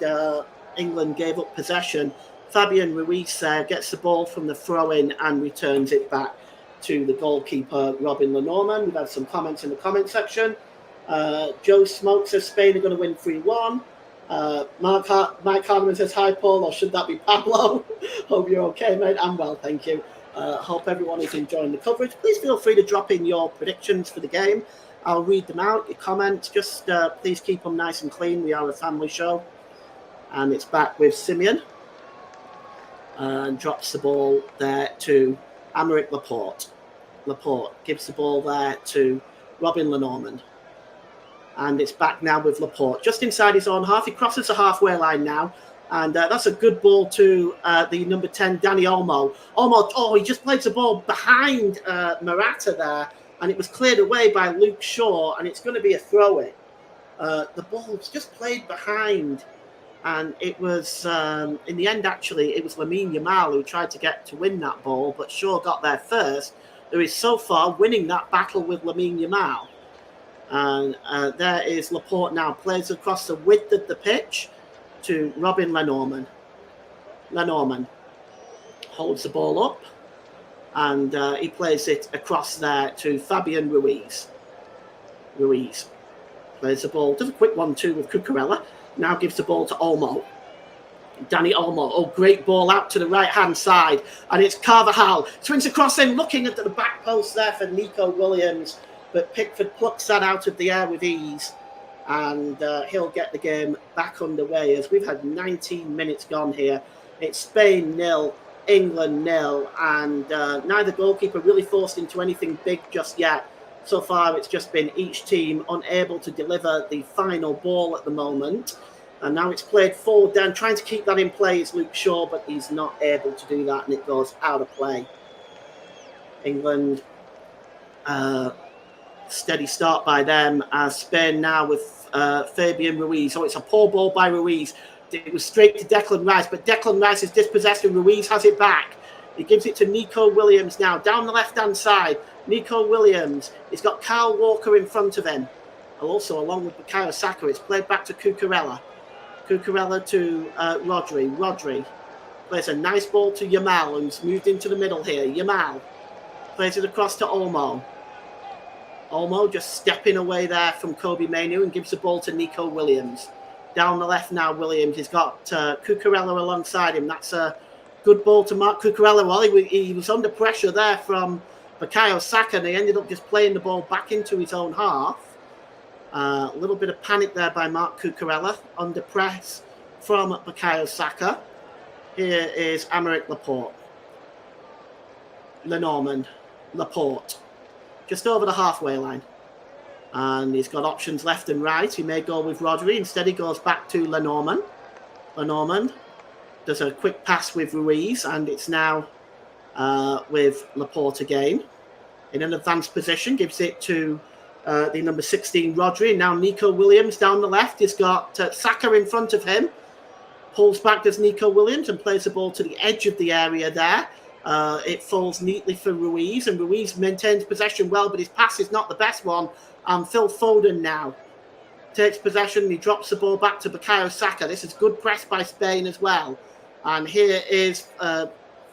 England gave up possession. Fabian Ruiz gets the ball from the throw-in and returns it back to the goalkeeper, Robin Lenormand. We've had some comments in the comment section. Joe Smoke says Spain are going to win 3-1. Mike Hardeman says, hi, Paul, or should that be Pablo? Hope you're okay, mate. I'm well, thank you. Hope everyone is enjoying the coverage. Please feel free to drop in your predictions for the game. I'll read them out, your comments. Just please keep them nice and clean. We are a family show. And it's back with Simeon. And drops the ball there to Aymeric Laporte. Laporte gives the ball there to Robin Lenormand. And it's back now with Laporte. Just inside his own half. He crosses the halfway line now. And that's a good ball to the number 10, Dani Olmo. Olmo, he just plays the ball behind Morata there. And it was cleared away by Luke Shaw. And it's going to be a throw-in. The ball's just played behind. And it was, in the end, actually, it was Lamine Yamal who tried to win that ball. But Shaw got there first. Who is so far winning that battle with Lamine Yamal. And there is Laporte now. Plays across the width of the pitch to Robin Lenormand. Lenormand holds the ball up. And he plays it across there to Fabian Ruiz. Ruiz plays the ball. Does a quick 1-2 with Cucurella. Now gives the ball to Olmo. Dani Olmo. Oh, great ball out to the right-hand side. And it's Carvajal. Swings across in, looking at the back post there for Nico Williams. But Pickford plucks that out of the air with ease. And he'll get the game back underway as we've had 19 minutes gone here. It's Spain 0, England 0. And neither goalkeeper really forced into anything big just yet. So far, it's just been each team unable to deliver the final ball at the moment. And now it's played forward down. Trying to keep that in play is Luke Shaw, but he's not able to do that, and it goes out of play. England, steady start by them, as Spain now with Fabian Ruiz. Oh, it's a poor ball by Ruiz. It was straight to Declan Rice, but Declan Rice is dispossessed, and Ruiz has it back. He gives it to Nico Williams now, down the left-hand side. Nico Williams, he's got Kyle Walker in front of him. Also, along with Bukayo Saka, it's played back to Cucurella. Cucurella to Rodri. Rodri plays a nice ball to Yamal, who's moved into the middle here. Yamal plays it across to Olmo. Olmo just stepping away there from Kobbie Mainoo and gives the ball to Nico Williams. Down the left now, Williams. He's got Cucurella alongside him. That's a good ball to Marc Cucurella. Well, he was under pressure there from Bukayo Saka, and he ended up just playing the ball back into his own half. A little bit of panic there by Marc Cucurella, under press from Bukayo Saka. Here is Aymeric Laporte. Lenormand. Laporte. Just over the halfway line. And he's got options left and right. He may go with Rodri. Instead, he goes back to Lenormand. Lenormand does a quick pass with Ruiz, and it's now with Laporte again. In an advanced position, gives it to the number 16, Rodri. And now Nico Williams down the left. He's got Saka in front of him. Pulls back does Nico Williams and plays the ball to the edge of the area there. It falls neatly for Ruiz, and Ruiz maintains possession well, but his pass is not the best one. And Phil Foden now takes possession. He drops the ball back to Bukayo Saka. This is good press by Spain as well. And here is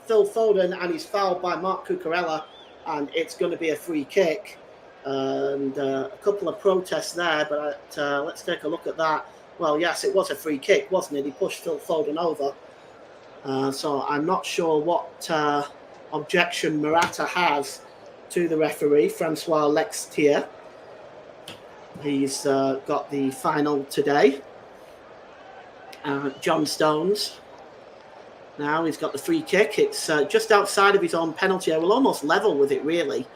Phil Foden, and he's fouled by Marc Cucurella, and it's going to be a free kick. And a couple of protests there, but let's take a look at that. Well, yes, it was a free kick, wasn't it? He pushed Phil Foden over. So I'm not sure what objection Morata has to the referee, Francois Lextier. He's got the final today. John Stones. Now he's got the free kick. It's just outside of his own penalty area. We'll almost level with it, really.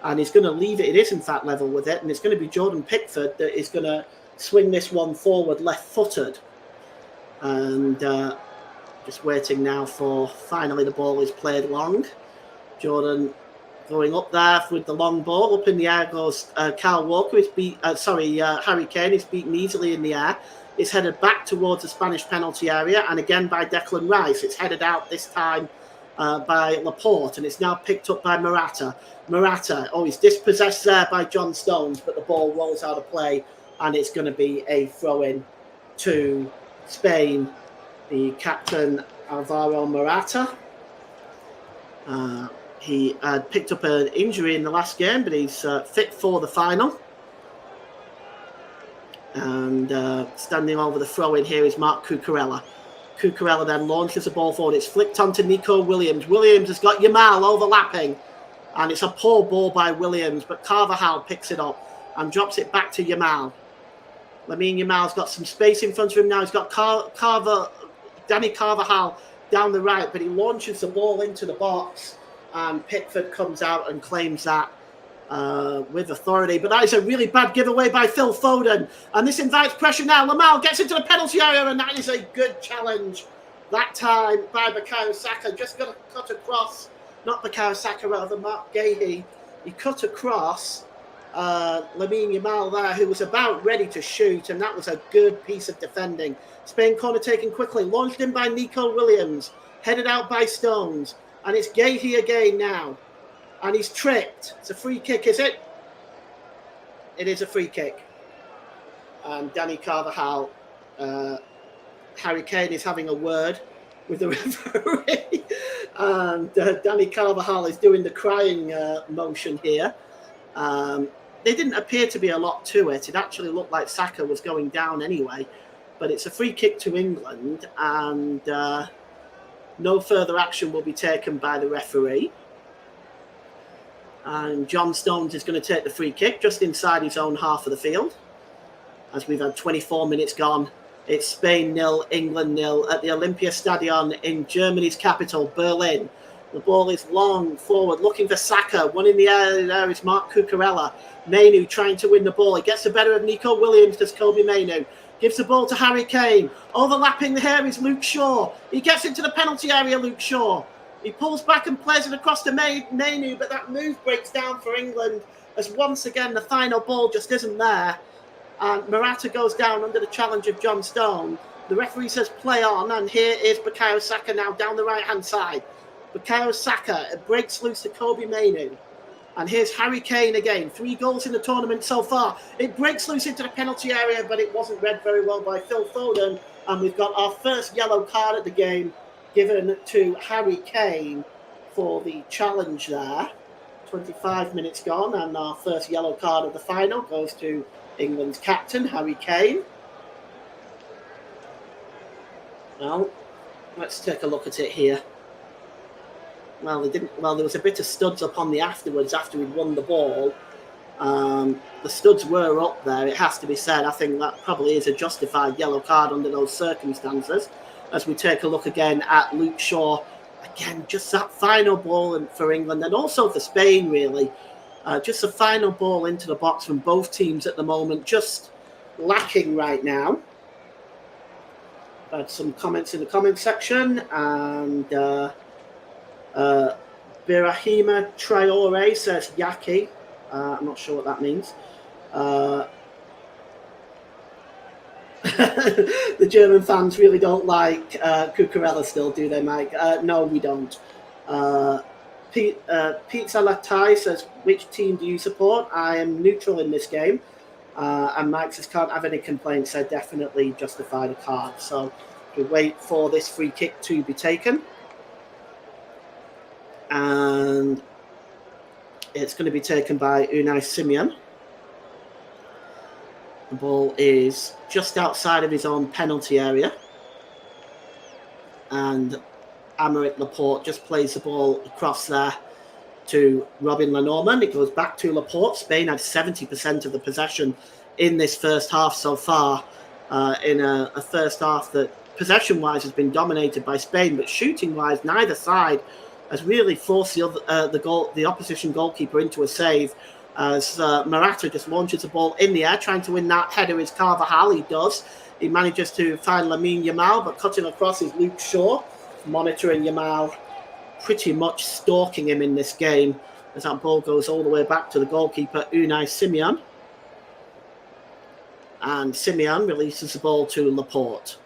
And he's going to leave it. It is, in fact, level with it. And it's going to be Jordan Pickford that is going to swing this one forward left-footed. And just waiting now for finally the ball is played long. Jordan going up there with the long ball. Up in the air goes Kyle Walker. Harry Kane is beaten easily in the air. It's headed back towards the Spanish penalty area. And again by Declan Rice. It's headed out this time by Laporte. And it's now picked up by Morata. He's dispossessed there by John Stones. But the ball rolls out of play. And it's going to be a throw-in to Spain. The captain, Alvaro Morata. He had picked up an injury in the last game, but he's fit for the final. And standing over the throw-in here is Marc Cucurella. Cucurella then launches the ball forward. It's flicked onto Nico Williams. Williams has got Yamal overlapping. And it's a poor ball by Williams, but Carvajal picks it up and drops it back to Yamal. Lamine Yamal's got some space in front of him now. He's got Danny Carvajal down the right, but he launches the ball into the box, and Pickford comes out and claims that with authority. But that is a really bad giveaway by Phil Foden, and this invites pressure now. Lamelle gets into the penalty area, and that is a good challenge. That time by Bukayo Saka, just got to cut across, not Bukayo Saka, rather Mark Gahey. He cut across Lamine Yamal there, who was about ready to shoot, and that was a good piece of defending. Spain corner taken quickly, launched in by Nico Williams, headed out by Stones, and it's Gahey again now, and he's tripped. It's a free kick, is it? It is a free kick. And Danny Carvajal, Harry Kane is having a word with the referee, and Danny Carvajal is doing the crying motion here. There didn't appear to be a lot to it. It actually looked like Saka was going down anyway. But it's a free kick to England, and no further action will be taken by the referee. And John Stones is going to take the free kick just inside his own half of the field. As we've had 24 minutes gone, it's Spain 0, England 0 at the Olympiastadion in Germany's capital, Berlin. The ball is long forward, looking for Saka. One in the air there is Marc Cucurella. Mainoo trying to win the ball. He gets the better of Nico Williams, does Kobbie Mainoo. Gives the ball to Harry Kane. Overlapping here is Luke Shaw. He gets into the penalty area, Luke Shaw. He pulls back and plays it across to Mainoo, but that move breaks down for England as once again the final ball just isn't there. And Morata goes down under the challenge of John Stone. The referee says play on, and here is Bukayo Saka now down the right-hand side. Bukayo Saka breaks loose to Kobbie Mainoo. And here's Harry Kane again. 3 goals in the tournament so far. It breaks loose into the penalty area, but it wasn't read very well by Phil Foden. And we've got our first yellow card at the game given to Harry Kane for the challenge there. 25 minutes gone, and our first yellow card of the final goes to England's captain, Harry Kane. Well, let's take a look at it here. Well, there was a bit of studs up on the afterwards after we'd won the ball. The studs were up there, it has to be said. I think that probably is a justified yellow card under those circumstances. As we take a look again at Luke Shaw. Again, just that final ball for England and also for Spain, really. Just a final ball into the box from both teams at the moment, just lacking right now. I've had some comments in the comment section, and Birahima Traore says Yaki. I'm not sure what that means. The German fans really don't like Cucurella still, do they, Mike? No, we don't. Pizza Latai says, which team do you support? I am neutral in this game. And Mike says, can't have any complaints. I definitely justify the card. So we wait for this free kick to be taken. And it's going to be taken by Unai Simon. The ball is just outside of his own penalty area. And Aymeric Laporte just plays the ball across there to Robin Lenormand. It goes back to Laporte. Spain had 70% of the possession in this first half so far, in a first half that possession-wise has been dominated by Spain, but shooting-wise, neither side has really forced the opposition goalkeeper into a save, as Morata just launches the ball in the air, trying to win that header is Carvajal. He does. He manages to find Lamine Yamal, but cutting across is Luke Shaw, monitoring Yamal, pretty much stalking him in this game, as that ball goes all the way back to the goalkeeper, Unai Simon. And Simon releases the ball to Laporte.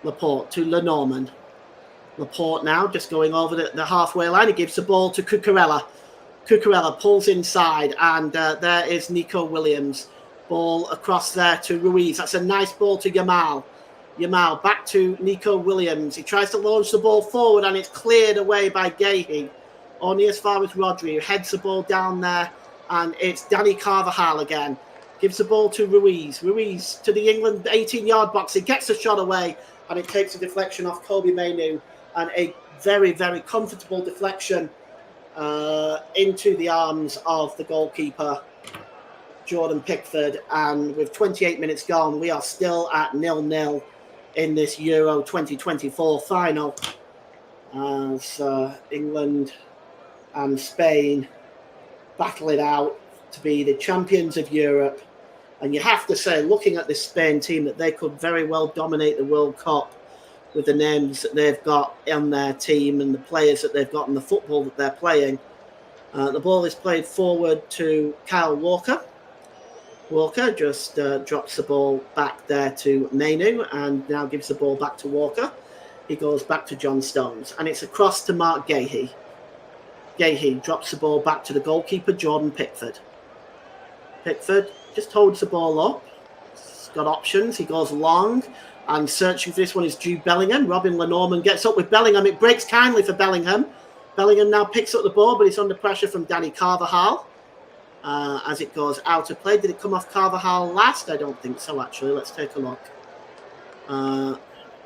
Laporte to Lenormand. Laporte now just going over the halfway line. He gives the ball to Cucurella. Cucurella pulls inside, and there is Nico Williams. Ball across there to Ruiz. That's a nice ball to Yamal. Yamal back to Nico Williams. He tries to launch the ball forward, and it's cleared away by Guehi. Only as far as Rodri, who heads the ball down there, and it's Dani Carvajal again. Gives the ball to Ruiz. Ruiz to the England 18-yard box. He gets the shot away, and it takes a deflection off Kobbie Mainoo, and a very, very comfortable deflection into the arms of the goalkeeper, Jordan Pickford. And with 28 minutes gone, we are still at 0-0 in this Euro 2024 final, as England and Spain battle it out to be the champions of Europe. And you have to say, looking at this Spain team, that they could very well dominate the World Cup with the names that they've got on their team and the players that they've got and the football that they're playing. The ball is played forward to Kyle Walker. Walker just drops the ball back there to Mainoo, and now gives the ball back to Walker. He goes back to John Stones, and it's across to Mark Guehi. Guehi drops the ball back to the goalkeeper, Jordan Pickford. Pickford just holds the ball up. He's got options. He goes long, and searching for this one is Jude Bellingham. Robin Lenormand gets up with Bellingham. It breaks kindly for Bellingham. Bellingham now picks up the ball, but it's under pressure from Dani Carvajal as it goes out of play. Did it come off Carvajal last? I don't think so, actually. Let's take a look.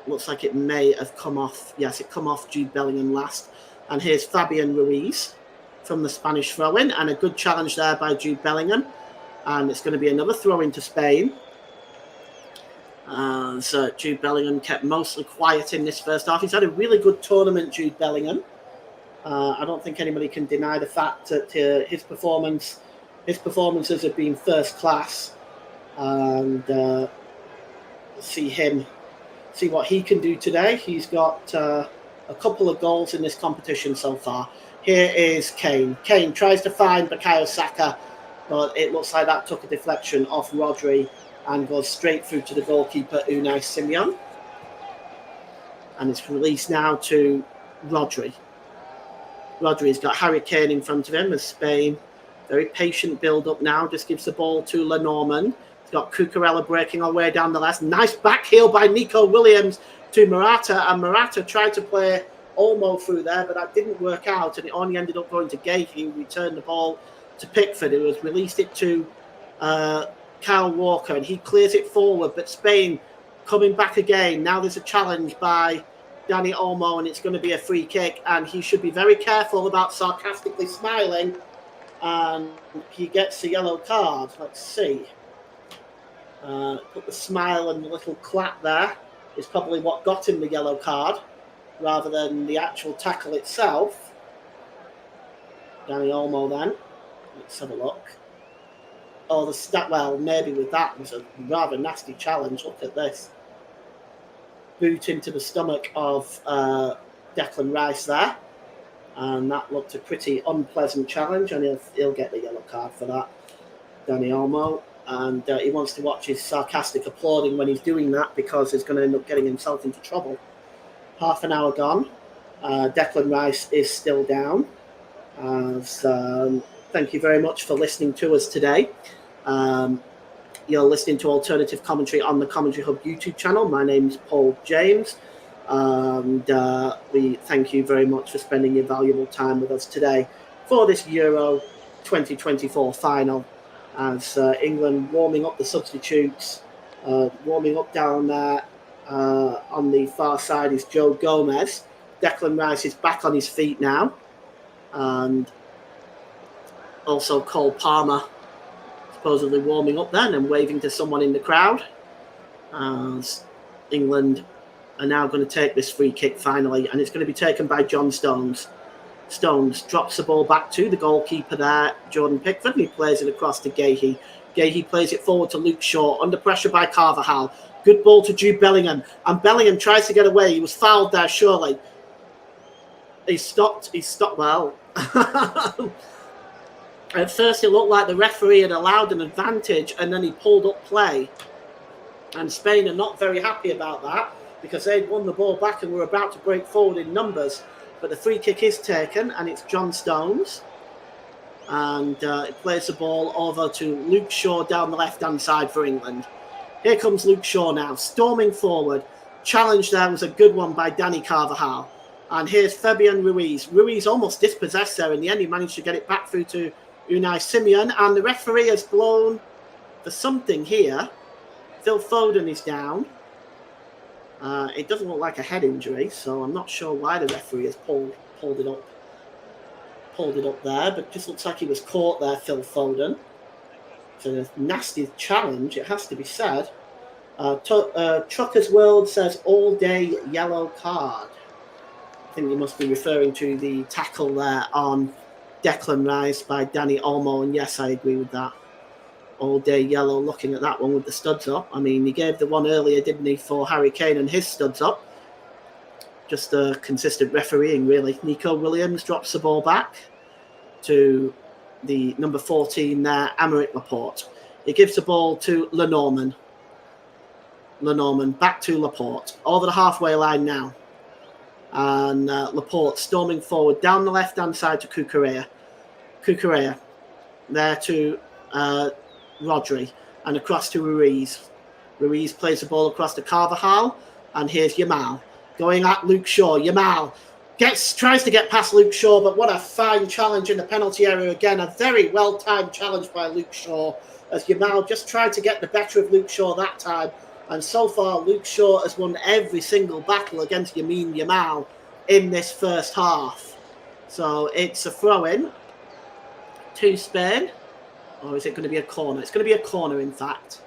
Looks like it may have come off. Yes, it come off Jude Bellingham last. And here's Fabian Ruiz from the Spanish throw-in, and a good challenge there by Jude Bellingham. And it's going to be another throw-in to Spain. So Jude Bellingham kept mostly quiet in this first half. He's had a really good tournament, Jude Bellingham. I don't think anybody can deny the fact that his performances have been first class. And see what he can do today. He's got a couple of goals in this competition so far. Here is Kane. Kane tries to find Bukayo Saka, but it looks like that took a deflection off Rodri and goes straight through to the goalkeeper, Unai Simon. And it's released now to Rodri. Rodri's got Harry Kane in front of him as Spain. Very patient build-up now. Just gives the ball to Lenormand. He's got Cucurella breaking our way down the left. Nice back heel by Nico Williams to Morata. And Morata tried to play Olmo through there, but that didn't work out. And it only ended up going to Guehi, who returned the ball to Pickford, who has released it to Kyle Walker. And he clears it forward. But Spain coming back again. Now there's a challenge by Dani Olmo, and it's going to be a free kick, and he should be very careful about sarcastically smiling, and he gets a yellow card. Let's see. Put the smile and the little clap there is probably what got him the yellow card, rather than the actual tackle itself. Dani Olmo then. Let's have a look. Oh, well, maybe with that, it was a rather nasty challenge. Look at this. Boot into the stomach of Declan Rice there. And that looked a pretty unpleasant challenge, and he'll get the yellow card for that, Dani Olmo. And he wants to watch his sarcastic applauding when he's doing that, because he's going to end up getting himself into trouble. Half an hour gone. Declan Rice is still down. Thank you very much for listening to us today. You're listening to Alternative Commentary on the Commentary Hub YouTube channel. My name's Paul James. And we thank you very much for spending your valuable time with us today for this Euro 2024 final, as England warming up the substitutes. Warming up down there on the far side is Joe Gomez. Declan Rice is back on his feet now, and also Cole Palmer supposedly warming up then and waving to someone in the crowd, as England are now going to take this free kick finally, and it's going to be taken by John Stones. Stones drops the ball back to the goalkeeper there, Jordan Pickford, and he plays it across to Gahey. Gahey plays it forward to Luke Shaw, under pressure by Carvajal. Good ball to Jude Bellingham, and Bellingham tries to get away. He was fouled there, surely. He stopped well. At first, it looked like the referee had allowed an advantage, and then he pulled up play. And Spain are not very happy about that, because they'd won the ball back and were about to break forward in numbers. But the free kick is taken, and it's John Stones. And it plays the ball over to Luke Shaw down the left-hand side for England. Here comes Luke Shaw now, storming forward. Challenge there was a good one by Dani Carvajal. And here's Fabian Ruiz. Ruiz almost dispossessed there. In the end, he managed to get it back through to Unai Simon. And the referee has blown for something here. Phil Foden is down. It doesn't look like a head injury, so I'm not sure why the referee has pulled it up there, but it just looks like he was caught there, Phil Foden. It's a nasty challenge, it has to be said. Truckers World says all-day yellow card. I think you must be referring to the tackle there on Declan Rice by Dani Olmo, and yes, I agree with that. All-day yellow, looking at that one with the studs up. I mean, he gave the one earlier, didn't he, for Harry Kane and his studs up. Just a consistent refereeing, really. Nico Williams drops the ball back to the number 14 there, Aymeric Laporte. He gives the ball to Lenormand. Lenormand back to Laporte. Over the halfway line now. And Laporte storming forward down the left-hand side to Cucurella. Cucurella there to Rodri, and across to Ruiz. Ruiz plays the ball across to Carvajal, and here's Yamal going at Luke Shaw. Yamal tries to get past Luke Shaw, but what a fine challenge in the penalty area again. A very well-timed challenge by Luke Shaw, as Yamal just tried to get the better of Luke Shaw that time. And so far, Luke Shaw has won every single battle against Lamine Yamal in this first half. So it's a throw-in to Spain. Or is it going to be a corner? It's going to be a corner, in fact.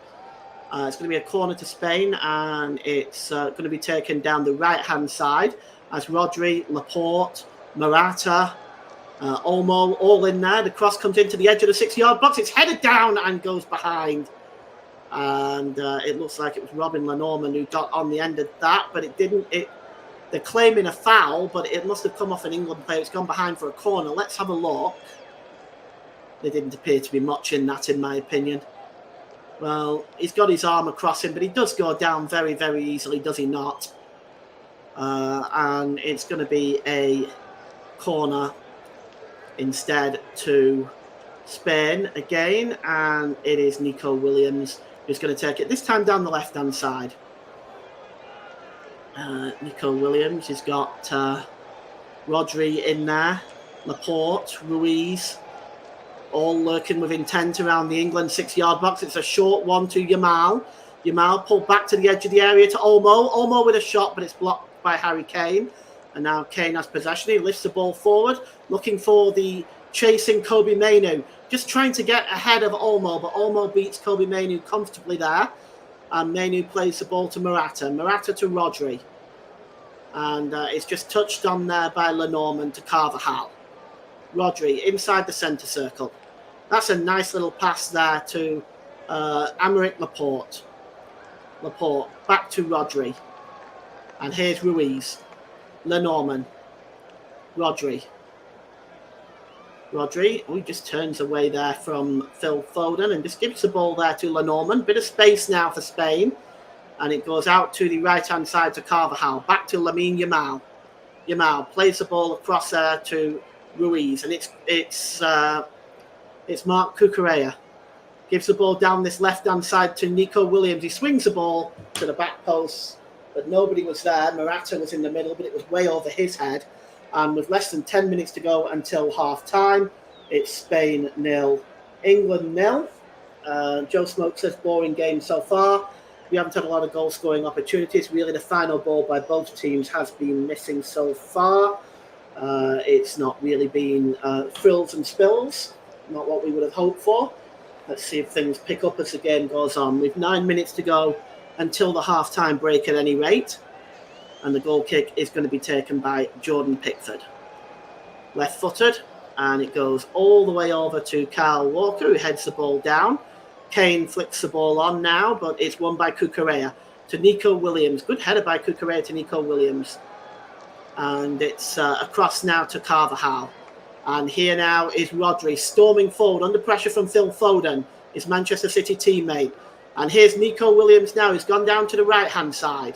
It's going to be a corner to Spain, and it's going to be taken down the right-hand side as Rodri, Laporte, Morata, Olmo, all in there. The cross comes into the edge of the 6-yard box. It's headed down and goes behind. And it looks like it was Robin Lenormand who got on the end of that, but it didn't. They're claiming a foul, but it must have come off an England player. It's gone behind for a corner. Let's have a look. There didn't appear to be much in that, in my opinion. Well, he's got his arm across him, but he does go down very, very easily, does he not? And it's going to be a corner instead to Spain again, and it is Nico Williams who's going to take it, this time down the left-hand side. Nico Williams has got Rodri in there, Laporte, Ruiz, all lurking with intent around the England 6-yard box. It's a short one to Yamal. Yamal pulled back to the edge of the area to Olmo. Olmo with a shot, but it's blocked by Harry Kane. And now Kane has possession. He lifts the ball forward, looking for the chasing Kobe Mainoo. Just trying to get ahead of Olmo, but Olmo beats Kobe Mainoo comfortably there. And Mainoo plays the ball to Morata. Morata to Rodri. And it's just touched on there by Lenormand to Carvajal. Rodri inside the centre circle. That's a nice little pass there to Aymeric Laporte. Laporte back to Rodri. And here's Ruiz. Lenormand. Rodri. He just turns away there from Phil Foden and just gives the ball there to Lenormand. Bit of space now for Spain. And it goes out to the right-hand side to Carvajal. Back to Lamine Yamal. Yamal plays the ball across there to Ruiz. And it's Marc Cucurella. Gives the ball down this left-hand side to Nico Williams. He swings the ball to the back post, but nobody was there. Morata was in the middle, but it was way over his head. And with less than 10 minutes to go until half-time, it's Spain 0, England 0. Joe Smoke says, boring game so far. We haven't had a lot of goal-scoring opportunities. Really, the final ball by both teams has been missing so far. It's not really been frills and spills, not what we would have hoped for. Let's see if things pick up as the game goes on. We've 9 minutes to go until the half-time break at any rate. And the goal kick is going to be taken by Jordan Pickford. Left-footed, and it goes all the way over to Kyle Walker, who heads the ball down. Kane flicks the ball on now, but it's won by Cucurella to Nico Williams. Good header by Cucurella to Nico Williams. And it's across now to Carvajal. And here now is Rodri storming forward under pressure from Phil Foden, his Manchester City teammate. And here's Nico Williams now. He's gone down to the right-hand side.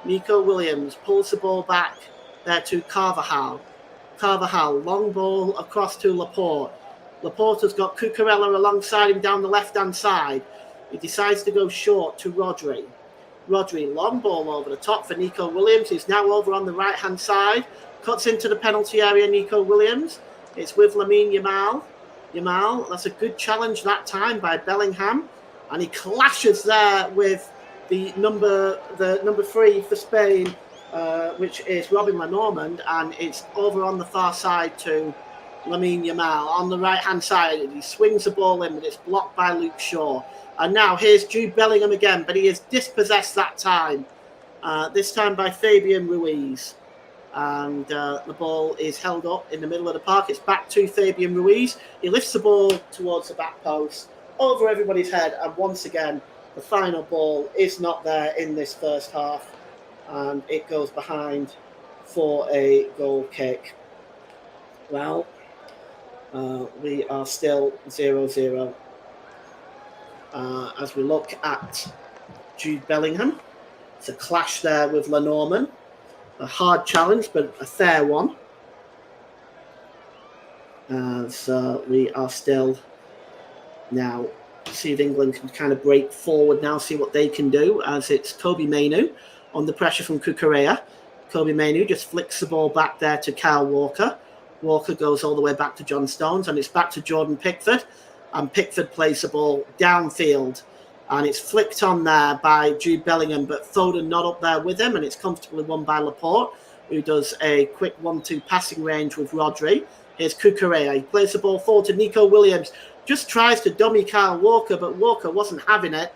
Nico Williams pulls the ball back there to Carvajal. Carvajal, long ball across to Laporte. Laporte has got Cucurella alongside him down the left-hand side. He decides to go short to Rodri. Rodri, long ball over the top for Nico Williams. He's now over on the right-hand side. Cuts into the penalty area, Nico Williams. It's with Lamine Yamal. Yamal, that's a good challenge that time by Bellingham. And he clashes there with the number 3 for Spain, which is Robin Lenormand, and it's over on the far side to Lamine Yamal. On the right-hand side, he swings the ball in, but it's blocked by Luke Shaw. And now here's Jude Bellingham again, but he is dispossessed that time, this time by Fabian Ruiz. And the ball is held up in the middle of the park. It's back to Fabian Ruiz. He lifts the ball towards the back post, over everybody's head, and once again, the final ball is not there in this first half, and it goes behind for a goal kick. Well, we are still 0-0. As we look at Jude Bellingham, it's a clash there with Lenormand. A hard challenge, but a fair one. So we are still now, see if England can kind of break forward now, see what they can do, as it's Kobbie Mainoo under pressure from Cucurella. Kobbie Mainoo just flicks the ball back there to Kyle Walker. Walker goes all the way back to John Stones, and it's back to Jordan Pickford. And Pickford plays the ball downfield, and it's flicked on there by Jude Bellingham, but Foden not up there with him, and it's comfortably won by Laporte, who does a quick 1-2 passing range with Rodri. Here's Cucurella. He plays the ball forward to Nico Williams. Just tries to dummy Kyle Walker, but Walker wasn't having it.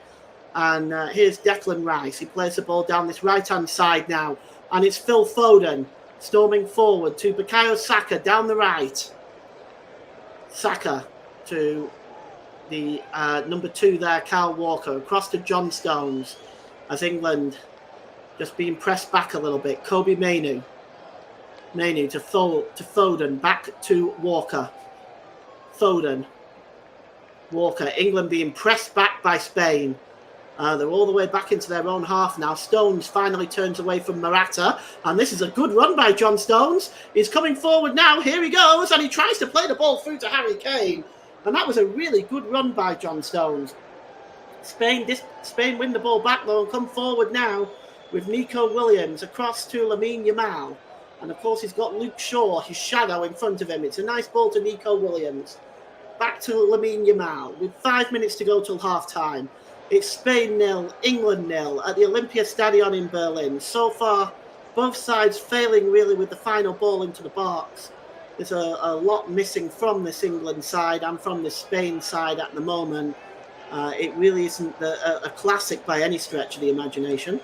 And here's Declan Rice. He plays the ball down this right-hand side now. And it's Phil Foden storming forward to Bukayo Saka down the right. Saka to the number 2 there, Kyle Walker, across to John Stones, as England just being pressed back a little bit. Kobbie Mainoo. Mainoo to Foden, back to Walker. Foden. Walker. England being pressed back by Spain. They're all the way back into their own half now. Stones finally turns away from Morata. And this is a good run by John Stones. He's coming forward now. Here he goes. And he tries to play the ball through to Harry Kane. And that was a really good run by John Stones. Spain win the ball back, though, and come forward now with Nico Williams across to Lamine Yamal. And, of course, he's got Luke Shaw, his shadow, in front of him. It's a nice ball to Nico Williams. Back to Lamine Yamal with 5 minutes to go till half-time. It's Spain 0, England 0 at the Olympia Stadion in Berlin. So far, both sides failing really with the final ball into the box. There's a lot missing from this England side and from the Spain side at the moment. It really isn't a classic by any stretch of the imagination.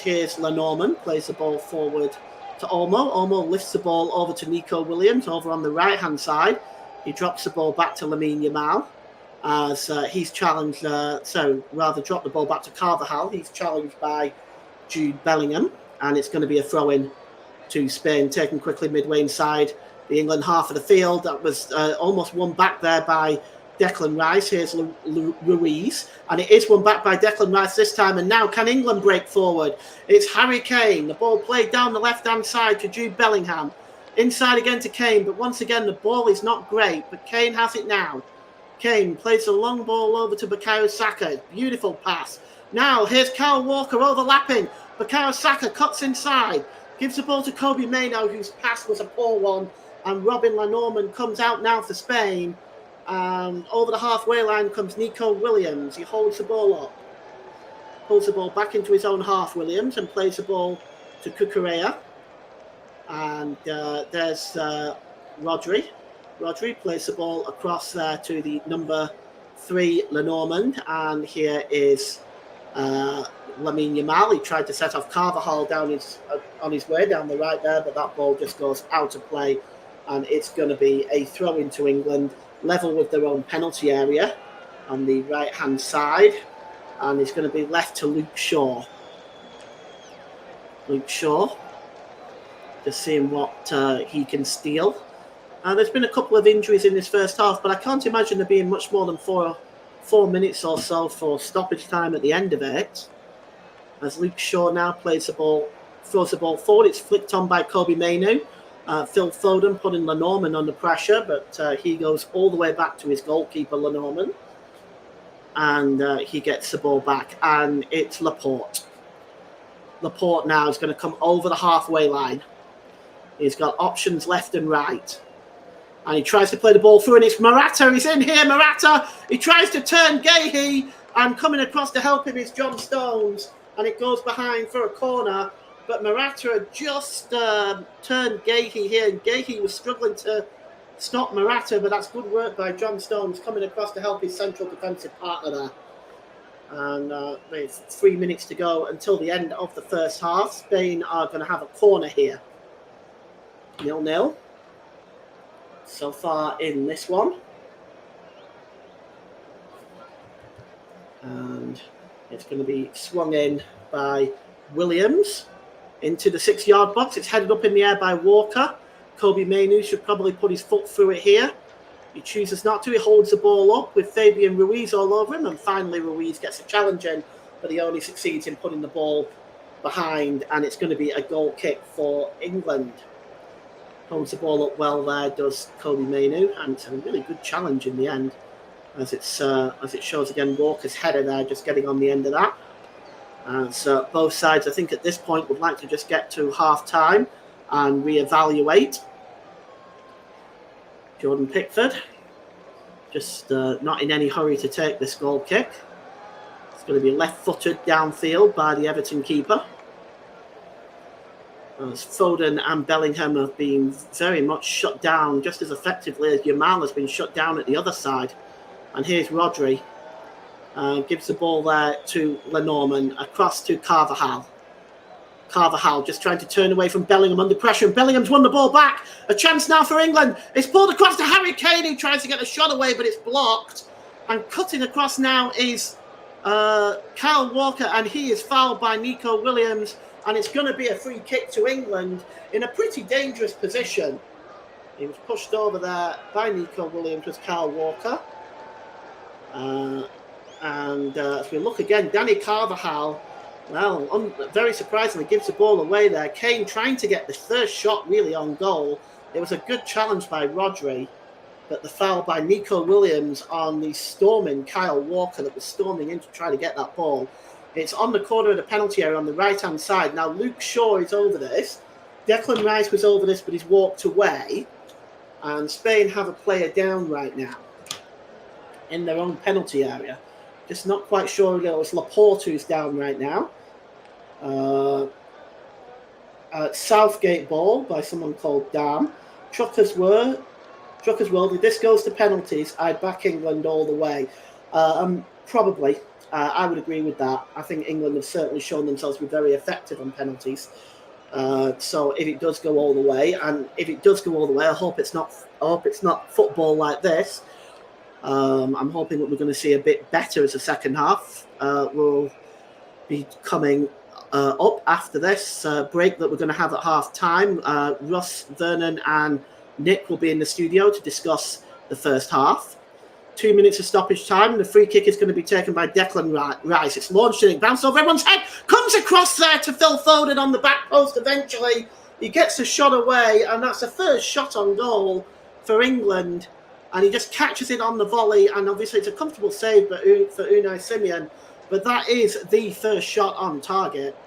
Here's Lenormand, plays the ball forward to Olmo. Olmo lifts the ball over to Nico Williams over on the right-hand side. He drops the ball back to Lamine Yamal as he's challenged. Drop the ball back to Carvajal. He's challenged by Jude Bellingham, and it's going to be a throw-in to Spain, taken quickly midway inside the England half of the field. That was almost won back there by Declan Rice. Here's Ruiz, and it is won back by Declan Rice this time. And now can England break forward? It's Harry Kane. The ball played down the left-hand side to Jude Bellingham. Inside again to Kane, but once again the ball is not great, but Kane has it now. Kane plays a long ball over to Bukayo Saka. Beautiful pass. Now here's Kyle Walker overlapping. Bukayo Saka cuts inside. Gives the ball to Kobbie Mainoo, whose pass was a poor one. And Robin Lenormand comes out now for Spain. Over the halfway line comes Nico Williams. He holds the ball up. Pulls the ball back into his own half, Williams, and plays the ball to Cucurella. And there's Rodri. Rodri plays the ball across there to the number 3, Lenormand. And here is Lamine Yamal. He tried to set off Carvajal down on his way down the right there, but that ball just goes out of play. And it's going to be a throw into England, level with their own penalty area on the right-hand side. And it's going to be left to Luke Shaw. Luke Shaw, just seeing what he can steal. There's been a couple of injuries in this first half, but I can't imagine there being much more than four minutes or so for stoppage time at the end of it. As Luke Shaw now throws the ball forward. It's flicked on by Kobbie Mainoo. Phil Foden putting Lenormand under pressure, but he goes all the way back to his goalkeeper, Lenormand. And he gets the ball back, and it's Laporte. Laporte now is going to come over the halfway line. He's got options left and right. And he tries to play the ball through, and it's Morata. He's in here, Morata. He tries to turn Guéhi, and coming across to help him is John Stones. And it goes behind for a corner. But Morata just turned Guéhi here, and Guéhi was struggling to stop Morata, but that's good work by John Stones coming across to help his central defensive partner there. And there's 3 minutes to go until the end of the first half. Spain are going to have a corner here. 0-0 so far in this one. And it's going to be swung in by Williams into the 6-yard box. It's headed up in the air by Walker. Kobbie Mainoo should probably put his foot through it here. He chooses not to. He holds the ball up with Fabian Ruiz all over him. And finally, Ruiz gets a challenge in, but he only succeeds in putting the ball behind. And it's going to be a goal kick for England. Holds the ball up well there, does Kobbie Mainoo. And it's a really good challenge in the end. As it shows again, Walker's header there, just getting on the end of that. And so both sides, I think, at this point would like to just get to half-time and reevaluate. Jordan Pickford, just not in any hurry to take this goal kick. It's going to be left-footed downfield by the Everton keeper. As Foden and Bellingham have been very much shut down, just as effectively as Yamal has been shut down at the other side. And here's Rodri. Gives the ball there to Lenormand, across to Carvajal. Carvajal just trying to turn away from Bellingham under pressure, and Bellingham's won the ball back. A chance now for England. It's pulled across to Harry Kane, who tries to get the shot away, but it's blocked. And cutting across now is Kyle Walker, and he is fouled by Nico Williams, and it's going to be a free kick to England in a pretty dangerous position. He was pushed over there by Nico Williams with Kyle Walker. And as we look again, Danny Carvajal, well, very surprisingly, gives the ball away there. Kane trying to get the first shot really on goal. It was a good challenge by Rodri, but the foul by Nico Williams on the storming Kyle Walker that was storming in to try to get that ball. It's on the corner of the penalty area on the right-hand side. Now, Luke Shaw is over this. Declan Rice was over this, but he's walked away. And Spain have a player down right now in their own penalty area. Just not quite sure. It was Laporte who's down right now. Southgate ball by someone called Dam. Truckers World. If this goes to penalties, I'd back England all the way. Probably. I would agree with that. I think England have certainly shown themselves to be very effective on penalties. So if it does go all the way, and if it does go all the way, I hope it's not football like this. I'm hoping that we're going to see a bit better as the second half will be coming up after this break that we're going to have at half time. Russ, Vernon, and Nick will be in the studio to discuss the first half. 2 minutes of stoppage time. The free kick is going to be taken by Declan Rice. It's launched and it bounced over everyone's head. Comes across there to Phil Foden on the back post eventually. He gets a shot away, and that's the first shot on goal for England. And he just catches it on the volley, and obviously it's a comfortable save for Unai Simon. But that is the first shot on target.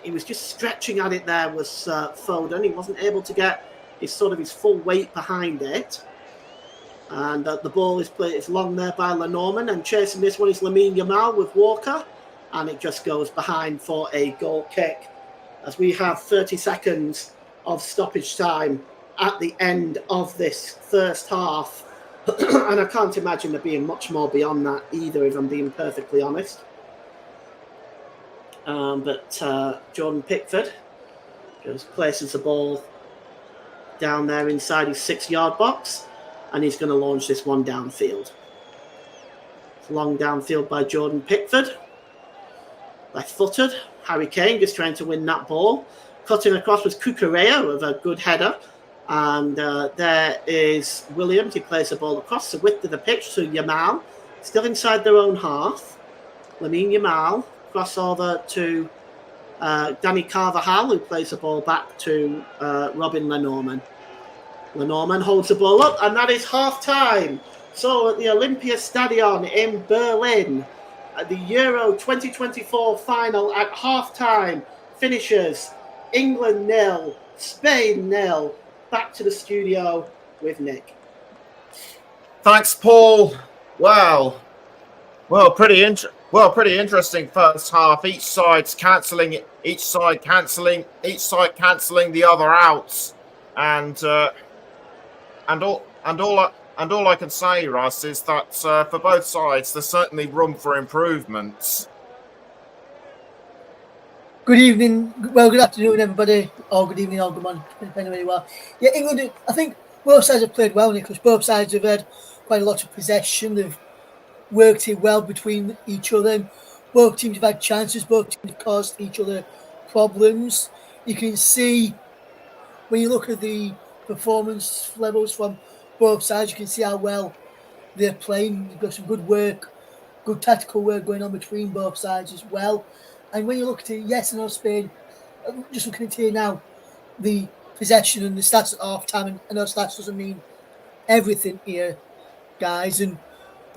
He was just stretching at it there, was Foden. He wasn't able to get his full weight behind it. And the ball is played. It's long there by Lenormand, and chasing this one is Lamine Yamal with Walker, and it just goes behind for a goal kick. As we have 30 seconds of stoppage time at the end of this first half, and I can't imagine there being much more beyond that either, if I'm being perfectly honest. But Jordan Pickford just places the ball down there inside his 6-yard box. And he's going to launch this one downfield. It's long downfield by Jordan Pickford. Left-footed. Harry Kane just trying to win that ball. Cutting across was Cucurella with a good header. And there is Williams. He plays the ball across the width of the pitch to Yamal. Still inside their own half. Lamine Yamal. Crossover to Danny Carvajal, who plays the ball back to Robin Lenormand. Lenormand holds the ball up, and that is half-time. So at the Olympia Stadion in Berlin, at the Euro 2024 final at half-time, finishes England 0, Spain 0. Back to the studio with Nick. Thanks, Paul. Well, pretty interesting first half. Each side cancelling the other out, and all I can say, Russ, is that for both sides, there's certainly room for improvements. Good evening, good afternoon, everybody, or good evening, or good morning, depending where you are. Yeah, England, I think both sides have played well, Nicholas. Both sides have had quite a lot of possession. They've worked it well between each other. Both teams have had chances. Both teams have caused each other problems. You can see when you look at the performance levels from both sides, you can see how well they're playing. You've got some good work, good tactical work going on between both sides as well. And when you look at it, yes, I know Spain, just looking at it here now, the possession and the stats at half time, and I know stats doesn't mean everything here, guys. And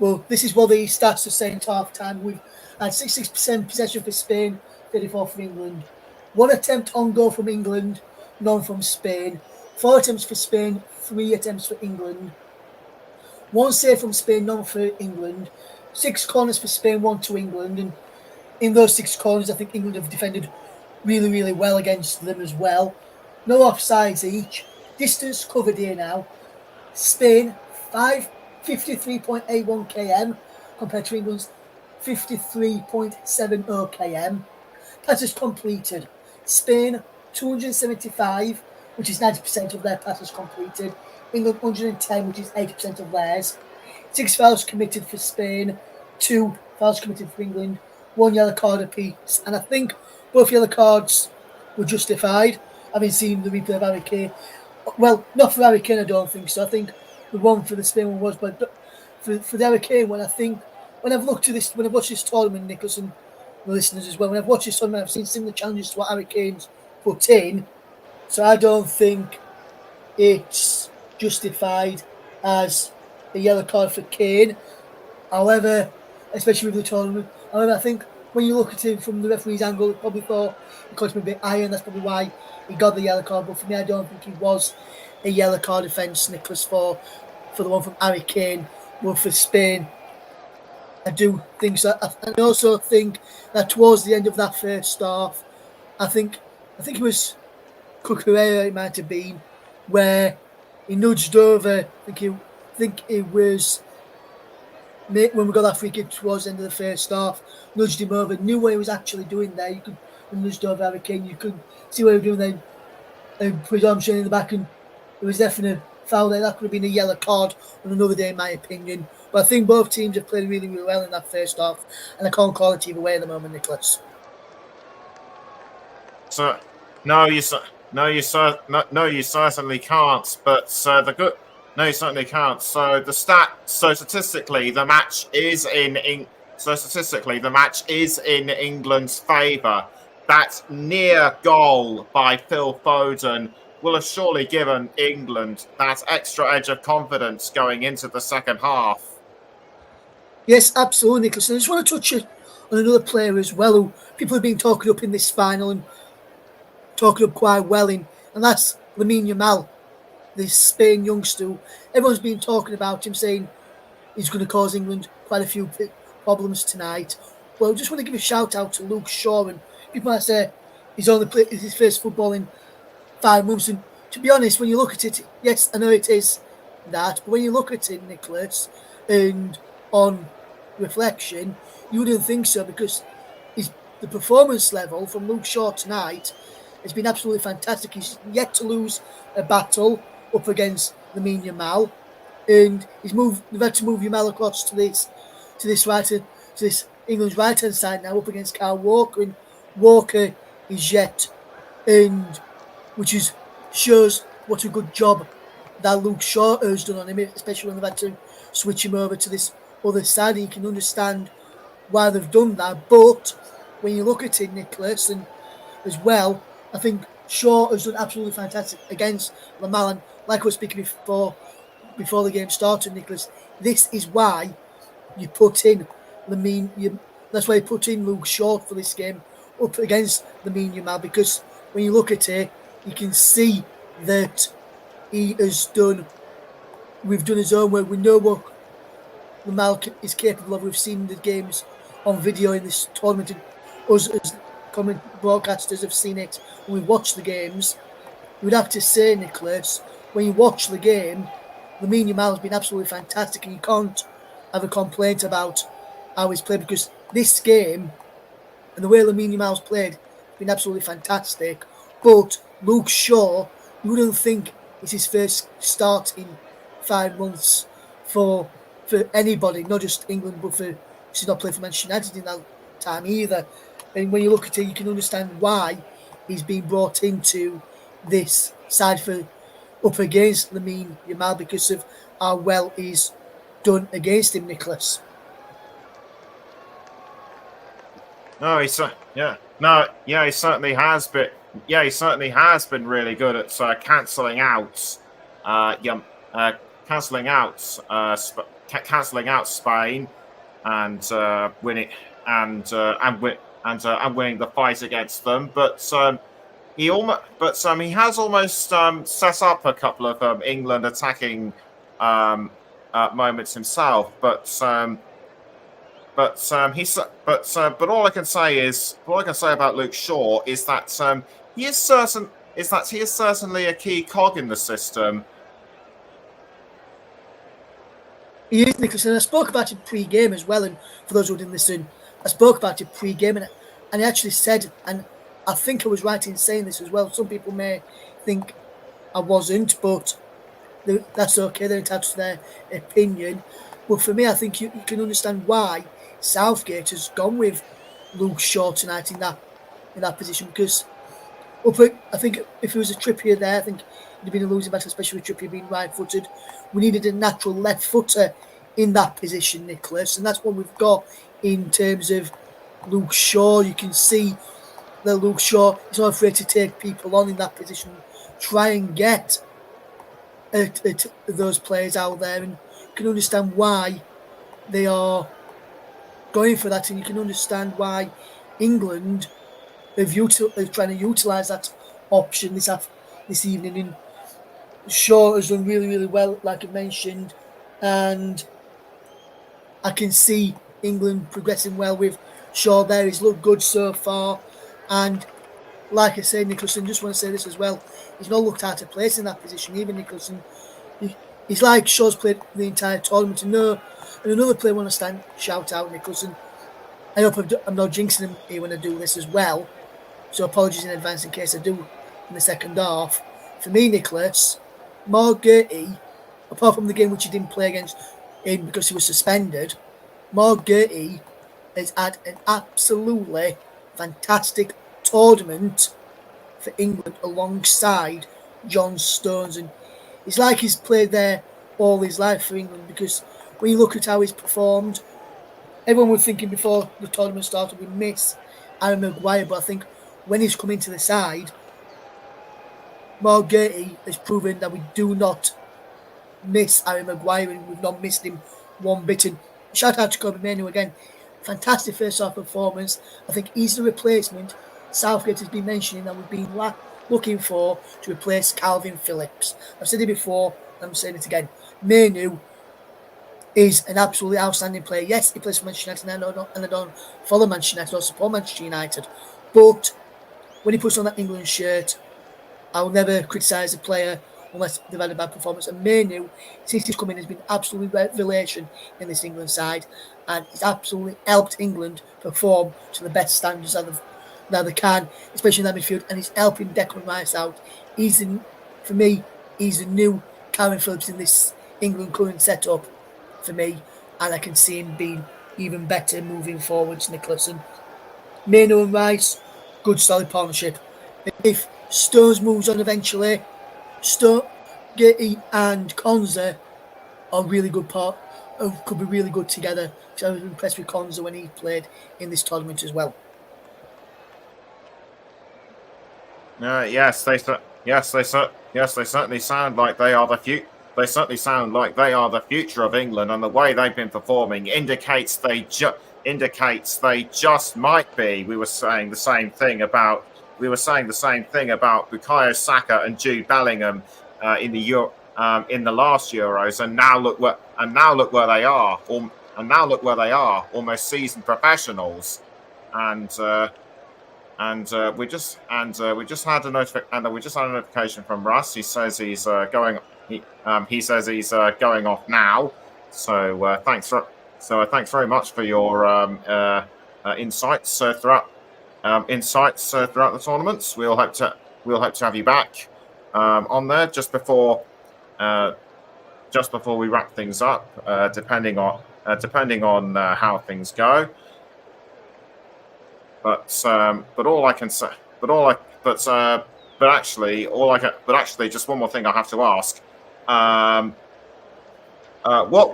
well, this is what the stats are saying at half time. We've had 66% possession for Spain, 34% for England. 1 attempt on goal from England, none from Spain. 4 attempts for Spain, 3 attempts for England. 1 save from Spain, none for England. 6 corners for Spain, 1 to England. And in those 6 corners, I think England have defended really, really well against them as well. No offsides each. Distance covered here now. Spain, 53.81 km compared to England's 53.70 km. Passes completed. Spain, 275, which is 90% of their passes completed. England, 110, which is 80% of theirs. 6 fouls committed for Spain, 2 fouls committed for England, 1 yellow card apiece. And I think both yellow cards were justified. Having seen the replay of Harry Kane. Well, not for Harry Kane, I don't think so. I think the one for the Spain one was, but for the Harry Kane one, I think when I've watched this tournament, Nicholas, and the listeners as well, when I've watched this tournament, I've seen similar challenges to what Harry Kane's put in. So I don't think it's justified as a yellow card for Kane. However, especially with the tournament, I think when you look at him from the referee's angle, he probably thought it caught him a bit iron. That's probably why he got the yellow card. But for me, I don't think it was a yellow card offence, Nicholas, for the one from Harry Kane. Well, for Spain, I do think so. I also think that towards the end of that first half, I think it was Cucurella, it might have been, where he nudged over. I think it was when we got that free kick towards the end of the first half, nudged him over, knew what he was actually doing there. and lose over Harry Kane. You could see what he was doing there, put his arm straight in the back, and it was definitely a foul there. That could have been a yellow card on another day, in my opinion. But I think both teams have played really, really well in that first half, and I can't call it either way at the moment, Nicholas. So, no, you certainly can't. But the good, no, you certainly can't. So statistically, the match is in England's favour. That near goal by Phil Foden will have surely given England that extra edge of confidence going into the second half. Yes, absolutely, Nicholas. I just want to touch on another player as well who people have been talking up in this final and talking up quite well in, and that's Lamine Yamal, this Spain youngster. Everyone's been talking about him, saying he's going to cause England quite a few problems tonight. Well, I just want to give a shout out to Luke Shaw, and people might say he's only played his first football in 5 months. And to be honest, when you look at it, yes, I know it is that, but when you look at it, Nicholas, and on reflection, you wouldn't think so, because the performance level from Luke Shaw tonight has been absolutely fantastic. He's yet to lose a battle up against Lamine Yamal, and they've had to move Yamal across to this England's right hand side now, up against Kyle Walker, and Walker is yet, and which shows what a good job that Luke Shaw has done on him, especially when they've had to switch him over to this other side. And you can understand why they've done that. But when you look at it, Nicholas, and as well, I think Shaw has done absolutely fantastic against Yamal. And like I was speaking before the game started, Nicholas, this is why you put in that's why you put in Luke Shaw for this game up against Lamine Yamal, because when you look at it, you can see that we've done his own work. We know what Yamal is capable of. We've seen the games on video in this tournament, and us as broadcasters have seen it when we watch the games. You would have to say, Nicholas, when you watch the game, Lamine Yamal has been absolutely fantastic, and you can't have a complaint about how he's played, because this game and the way Lamine Yamal's played has been absolutely fantastic. But Luke Shaw, you wouldn't think it's his first start in 5 months for anybody, not just England, but he's not played for Manchester United in that time either. And when you look at it, you can understand why he's been brought into this side for up against Lamine Yamal, because of how well he's done against him, Nicholas. No, he certainly has been. Yeah, he certainly has been really good at cancelling out Spain and winning and winning the fight against them. But he has almost set up a couple of England attacking moments himself. But all I can say about Luke Shaw is that he is certainly a key cog in the system. He is, Nicholas, and I spoke about it pre-game as well. And for those who didn't listen, I spoke about it pre-game, and I actually said, and I think I was right in saying this as well. Some people may think I wasn't, but that's okay. They're entitled to their opinion. But for me, I think you can understand why Southgate has gone with Luke Shaw tonight in that position, because I think if it was a Trippier there, I think it'd have been a losing battle, especially with Trippier being right-footed. We needed a natural left footer in that position, Nicholas, and that's what we've got in terms of Luke Shaw. You can see that Luke Shaw is not afraid to take people on in that position, try and get at those players out there, and you can understand why they are going for that, and you can understand why England are trying to utilise that option this evening. And Shaw has done really, really well, like I mentioned, and I can see England progressing well with Shaw there. He's looked good so far, and like I said, Nicholson, just want to say this as well, he's not looked out of place in that position either, Nicholson. He's like Shaw's played the entire tournament. And another player I want to shout out, Nicholson. I hope I'm not jinxing him here when I do this as well. So apologies in advance in case I do in the second half. For me, Nicholas, Mark Gertie, apart from the game which he didn't play against him because he was suspended, Mark Gertie has had an absolutely fantastic tournament for England alongside John Stones. And it's like he's played there all his life for England, because when you look at how he's performed, everyone was thinking before the tournament started we miss Aaron Maguire, but I think when he's come into the side, Mark Gertie has proven that we do not miss Aaron Maguire, and we've not missed him one bit. And shout out to Kobe Mainoo again. Fantastic first half performance. I think he's the replacement Southgate has been mentioning that we've been looking for to replace Calvin Phillips. I've said it before, I'm saying it again. Mainoo is an absolutely outstanding player. Yes, he plays for Manchester United, and I don't follow Manchester United or support Manchester United. But when he puts on that England shirt, I'll never criticise a player unless they've had a bad performance. And Mainoo, since he's come in, has been absolutely revelation in this England side, and he's absolutely helped England perform to the best standards that they can, especially in that midfield. And he's helping Declan Rice out. For me, he's the new Calvin Phillips in this England current setup for me, and I can see him being even better moving forwards, Nicholas. And Mainoo and Rice, good solid partnership. If Stones moves on eventually, Gertie and Konza are really good could be really good together. So I was impressed with Konza when he played in this tournament as well. Yes, they certainly sound like they are the future. They certainly sound like they are the future of England, and the way they've been performing indicates they just might be. We were saying the same thing about Bukayo Saka and Jude Bellingham in the last Euros, and now look where they are, almost seasoned professionals, and we just had a notification from Russ. He says he's going. He says he's going off now. So thanks very much for your insights throughout the tournaments. We'll hope to have you back on there just before we wrap things up, depending on how things go. But actually, just one more thing I have to ask. What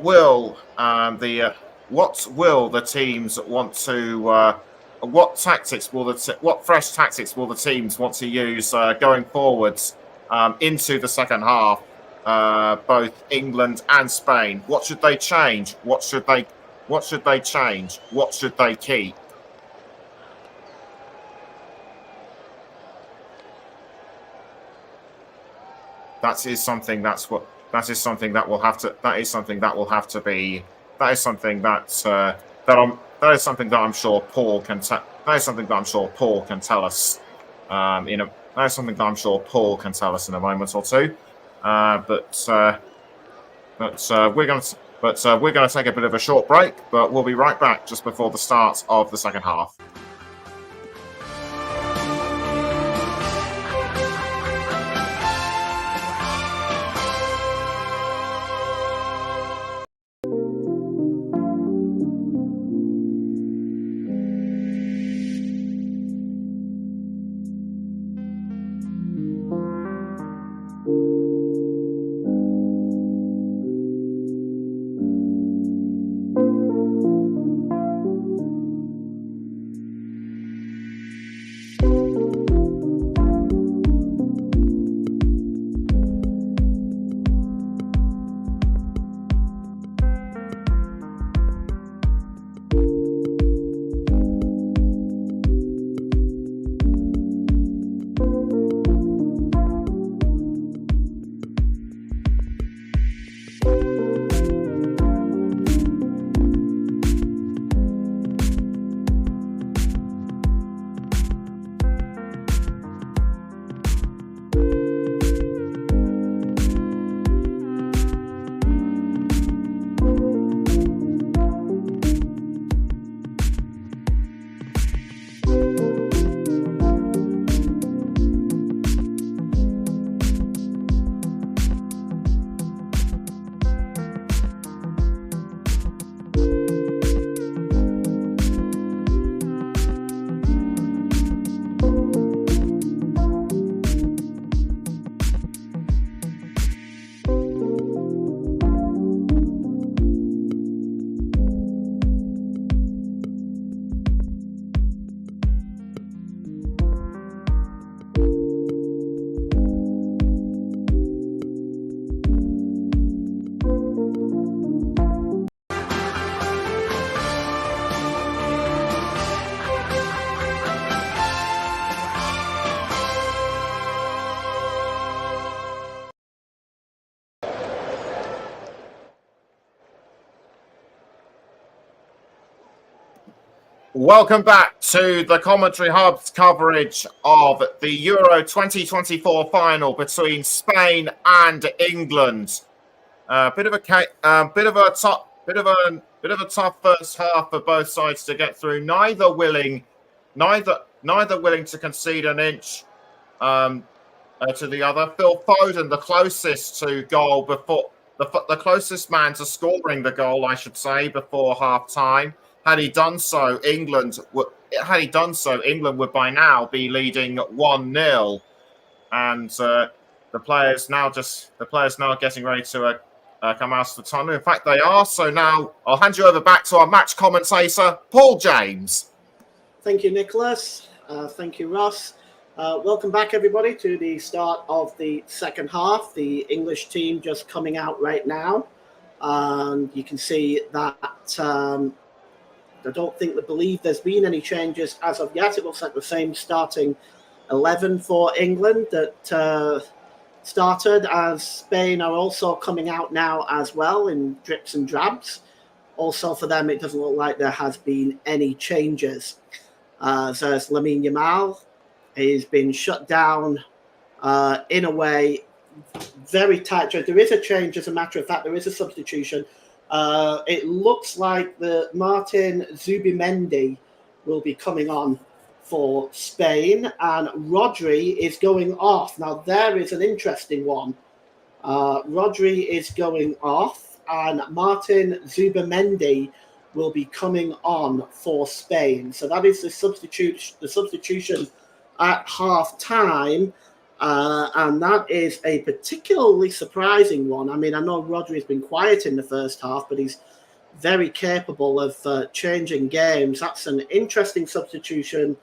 will the teams want to? What fresh tactics will the teams want to use going forwards into the second half? Both England and Spain. What should they change? What should they change? What should they keep? That is something that will have I'm sure Paul can tell us in a moment or two. We're going to take a bit of a short break, but we'll be right back just before the start of the second half. Welcome back to the Commentary Hub's coverage of the Euro 2024 final between Spain and England. Bit of a tough first half for both sides to get through. Neither willing to concede an inch to the other. Phil Foden, the closest to goal before the closest man to scoring the goal, I should say, before half time. Had he done so, England would by now be leading 1-0, and the players now getting ready to come out of the tunnel. In fact, they are. So now I'll hand you over back to our match commentator, Paul James. Thank you, Nicholas. Thank you, Ross. Welcome back, everybody, to the start of the second half. The English team just coming out right now, and you can see that. I don't believe there's been any changes as of yet. It looks like the same starting 11 for England that started, as Spain are also coming out now as well in drips and drabs. Also for them, it doesn't look like there has been any changes. So as Lamine Yamal has been shut down in a way, very tight. There is a change, as a matter of fact, there is a substitution. It looks like the Martin Zubimendi will be coming on for Spain, and Rodri is going off. Now, there is an interesting one. Rodri is going off, and Martin Zubimendi will be coming on for Spain. So that is the substitution at half time. And that is a particularly surprising one. I mean, I know Rodri has been quiet in the first half, but he's very capable of changing games. That's an interesting substitution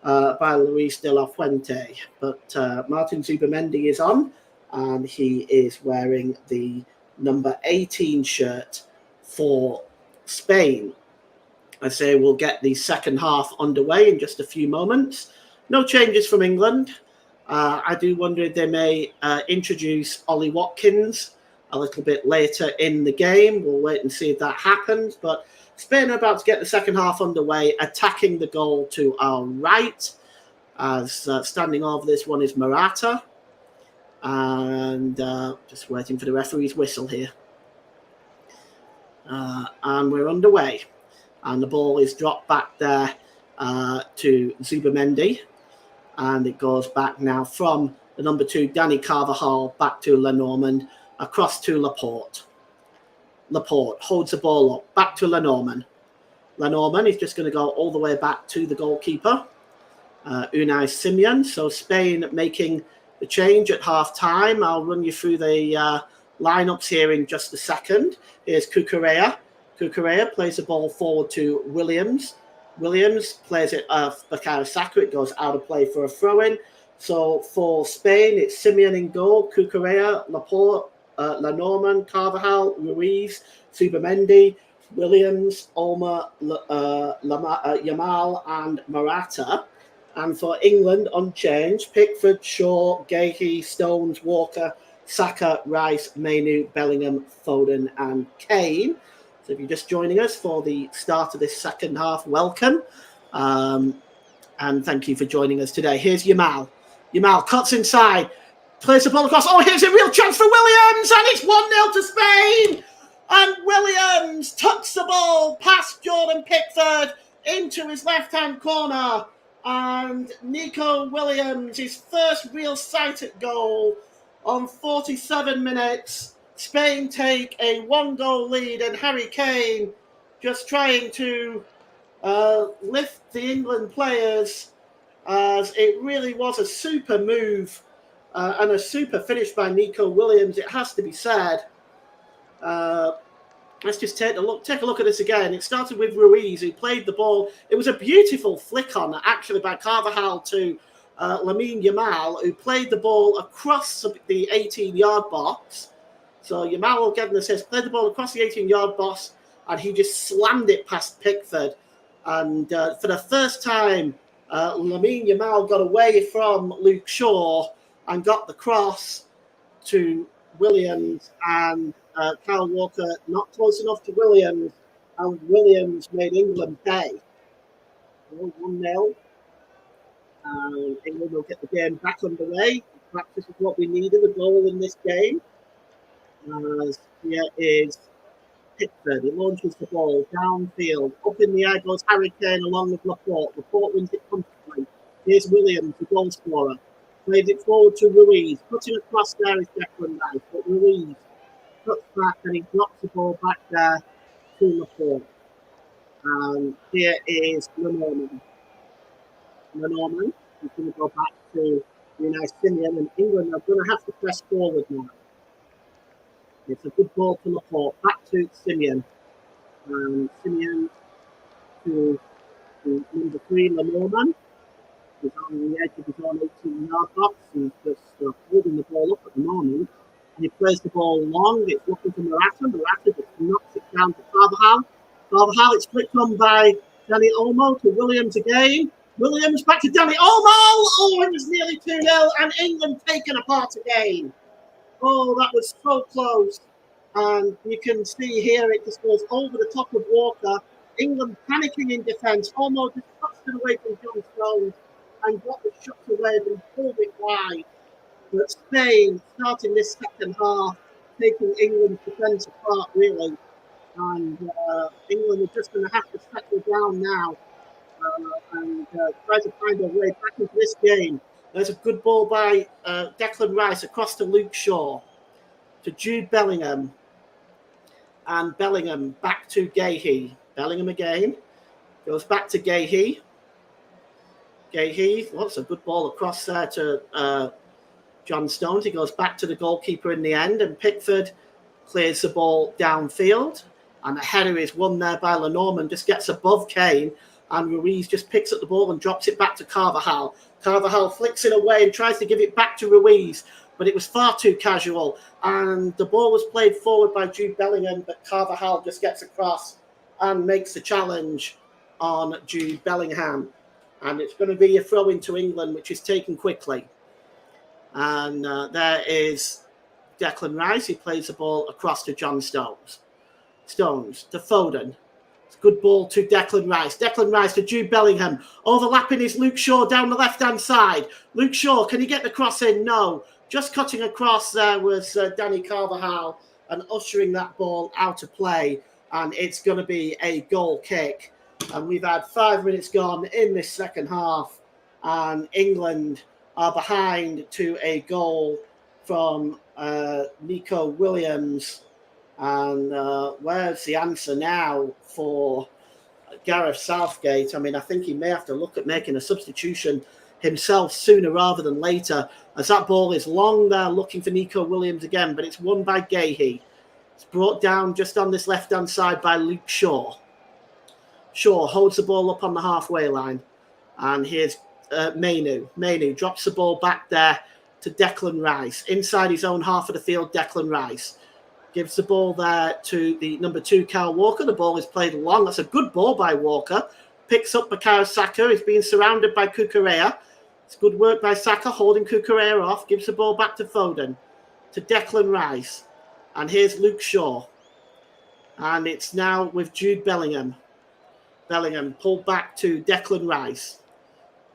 by Luis de la Fuente. But Martin Zubimendi is on, and he is wearing the number 18 shirt for Spain. I say we'll get the second half underway in just a few moments. No changes from England. I do wonder if they may introduce Ollie Watkins a little bit later in the game. We'll wait and see if that happens. But Spain are about to get the second half underway, attacking the goal to our right. As standing over this one is Morata. And just waiting for the referee's whistle here. And we're underway. And the ball is dropped back there to Zubimendi. And it goes back now from the number 2, Danny Carvajal, back to Lenormand, across to Laporte. Laporte holds the ball up, back to Lenormand. Lenormand is just going to go all the way back to the goalkeeper, Unai Simon. So Spain making the change at half time. I'll run you through the lineups here in just a second. Here's Cucurella. Cucurella plays the ball forward to Williams. Williams plays it for Bukayo Saka. It goes out of play for a throw-in. So for Spain, it's Simeon in goal, Cucurella, Laporte, Lenormand, Carvajal, Ruiz, Zubimendi, Williams, Ulmer, Yamal, and Morata. And for England, unchanged, Pickford, Shaw, Gahey, Stones, Walker, Saka, Rice, Mainu, Bellingham, Foden, and Kane. So if you're just joining us for the start of this second half, welcome. And thank you for joining us today. Here's Yamal. Yamal cuts inside, plays the ball across. Oh, here's a real chance for Williams, and it's 1-0 to Spain. And Williams tucks the ball past Jordan Pickford into his left-hand corner. And Nico Williams, his first real sight at goal on 47 minutes. Spain take a 1-goal lead, and Harry Kane just trying to lift the England players, as it really was a super move and a super finish by Nico Williams, it has to be said. Let's just take a look at this again. It started with Ruiz, who played the ball. It was a beautiful flick on, actually, by Carvajal to Lamine Yamal, who played the ball across the 18-yard box. So Yamal will get an assist, played the ball across the 18-yard box, and he just slammed it past Pickford. And for the first time, Lamine Yamal got away from Luke Shaw and got the cross to Williams, and Kyle Walker not close enough to Williams, and Williams made England pay. 1-0. England will get the game back underway. Practice is what we needed, a goal in this game. As here is Pickford. He launches the ball downfield. Up in the air goes Harry Kane along with Laporte. Laporte wins it comfortably. Here's Williams, the goal scorer. Plays it forward to Ruiz. Cutting across there is Declan Rice. But Ruiz cuts back and he drops the ball back there to Laporte. And here is Lenormand. Lenormand is going to go back to Unai Simon, and England are going to have to press forward now. It's a good ball to Laporte. Back to Simeon. Simeon to number 3, Lenormand. He's on the edge of his own 18-yard box. He's just holding the ball up at the moment. And he plays the ball long. It's looking for Morata. Morata just knocks it down to Carvajal. Carvajal, it's flicked on by Dani Olmo to Williams again. Williams back to Dani Olmo. Oh, it was nearly 2-0, and England taken apart again. Oh, that was so close. And you can see here it just goes over the top of Walker. England panicking in defence. Olmo just touched it away from John Stones and got the shot away and pulled it wide. But Spain, starting this second half, taking England's defence apart, really. And England are just going to have to settle down now and try to find a way back into this game. There's a good ball by Declan Rice across to Luke Shaw, to Jude Bellingham. And Bellingham back to Guéhi. Bellingham again. Goes back to Guéhi. Guéhi, that's a good ball across there to John Stones. He goes back to the goalkeeper in the end, and Pickford clears the ball downfield. And a header is won there by Lenormand, just gets above Kane, and Ruiz just picks up the ball and drops it back to Carvajal. Carvajal flicks it away and tries to give it back to Ruiz, but it was far too casual. And the ball was played forward by Jude Bellingham, but Carvajal just gets across and makes the challenge on Jude Bellingham. And it's going to be a throw into England, which is taken quickly. And there is Declan Rice. He plays the ball across to John Stones. Stones to Foden. It's a good ball to Declan Rice. Declan Rice to Jude Bellingham. Overlapping is Luke Shaw down the left-hand side. Luke Shaw, can he get the cross in? No. Just cutting across there was Dani Carvajal and ushering that ball out of play. And it's going to be a goal kick. And we've had 5 minutes gone in this second half. And England are behind to a goal from Nico Williams. And where's the answer now for Gareth Southgate? I mean, I think he may have to look at making a substitution himself sooner rather than later, as that ball is long there looking for Nico Williams again, but it's won by Guéhi. It's brought down just on this left-hand side by Luke Shaw. Shaw holds the ball up on the halfway line. And here's Mainoo. Mainoo drops the ball back there to Declan Rice. Inside his own half of the field, Declan Rice gives the ball there to the number 2, Kyle Walker. The ball is played long. That's a good ball by Walker. Picks up Bukayo Saka. He's being surrounded by Cucurella. It's good work by Saka, holding Cucurella off. Gives the ball back to Foden, to Declan Rice. And here's Luke Shaw. And it's now with Jude Bellingham. Bellingham pulled back to Declan Rice.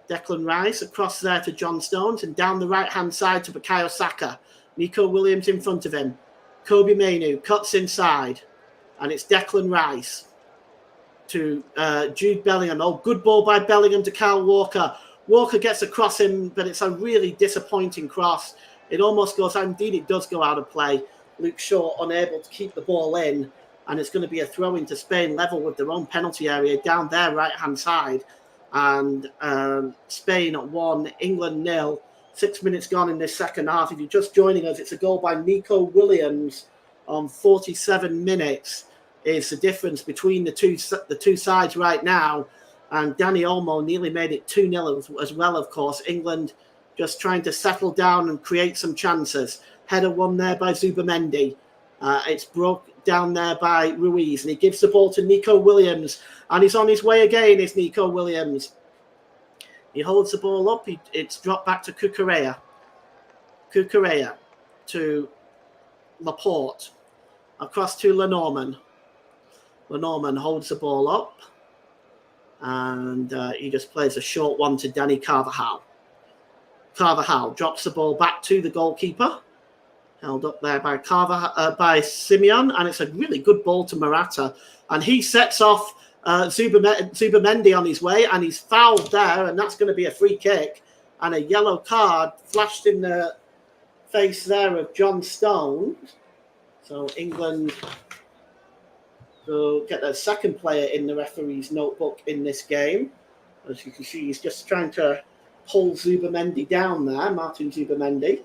Declan Rice across there to John Stones and down the right-hand side to Bukayo Saka. Nico Williams in front of him. Kobbie Mainoo cuts inside. And it's Declan Rice to Jude Bellingham. Oh, good ball by Bellingham to Kyle Walker. Walker gets a cross in, but it's a really disappointing cross. It almost goes, indeed it does go out of play. Luke Shaw unable to keep the ball in. And it's going to be a throw into Spain, level with their own penalty area down their right-hand side. And Spain at 1, England 0. 6 minutes gone in this second half. If you're just joining us, it's a goal by Nico Williams on 47 minutes. Is the difference between the two sides right now. And Dani Olmo nearly made it 2-0 as well, of course. England just trying to settle down and create some chances. Header won there by Zubamendi. It's broke down there by Ruiz, and he gives the ball to Nico Williams, and he's on his way again, is Nico Williams. He holds the ball up. It's dropped back to Cucurella. Cucurella to Laporte. Across to Lenormand. Lenormand holds the ball up. And he just plays a short one to Danny Carvajal. Carvajal drops the ball back to the goalkeeper. Held up there by Simeon, and it's a really good ball to Morata. And he sets off Zubamendi on his way, and he's fouled there, and that's going to be a free kick. And a yellow card flashed in the face there of John Stones. So England will get their second player in the referee's notebook in this game. As you can see, he's just trying to pull Zubamendi down there, Martin Zubamendi.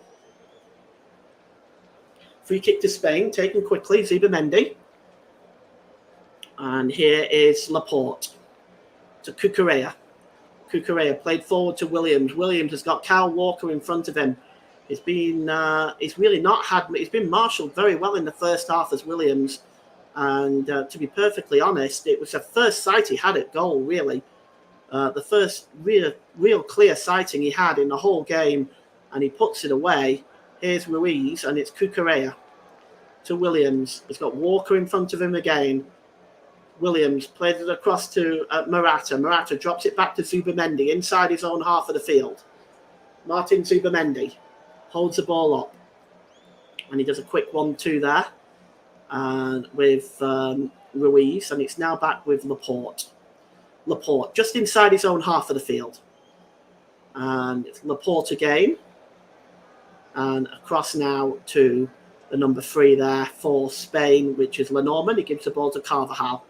Free kick to Spain, taken quickly, Zubamendi. And here is Laporte to Cucurella. Cucurella played forward to Williams. Williams has got Kyle Walker in front of him. He's been marshalled very well in the first half as Williams. And to be perfectly honest, it was the first sight he had at goal, really. The first real clear sighting he had in the whole game, and he puts it away. Here's Ruiz, and it's Cucurella to Williams. He's got Walker in front of him again. Williams plays it across to Morata. Morata drops it back to Zubamendi inside his own half of the field. Martin Zubamendi holds the ball up, and he does a quick 1-2 there, and with Ruiz, and it's now back with Laporte. Laporte just inside his own half of the field, and it's Laporte again, and across now to the number 3 there for Spain, which is Lenormand. He gives the ball to Carvajal.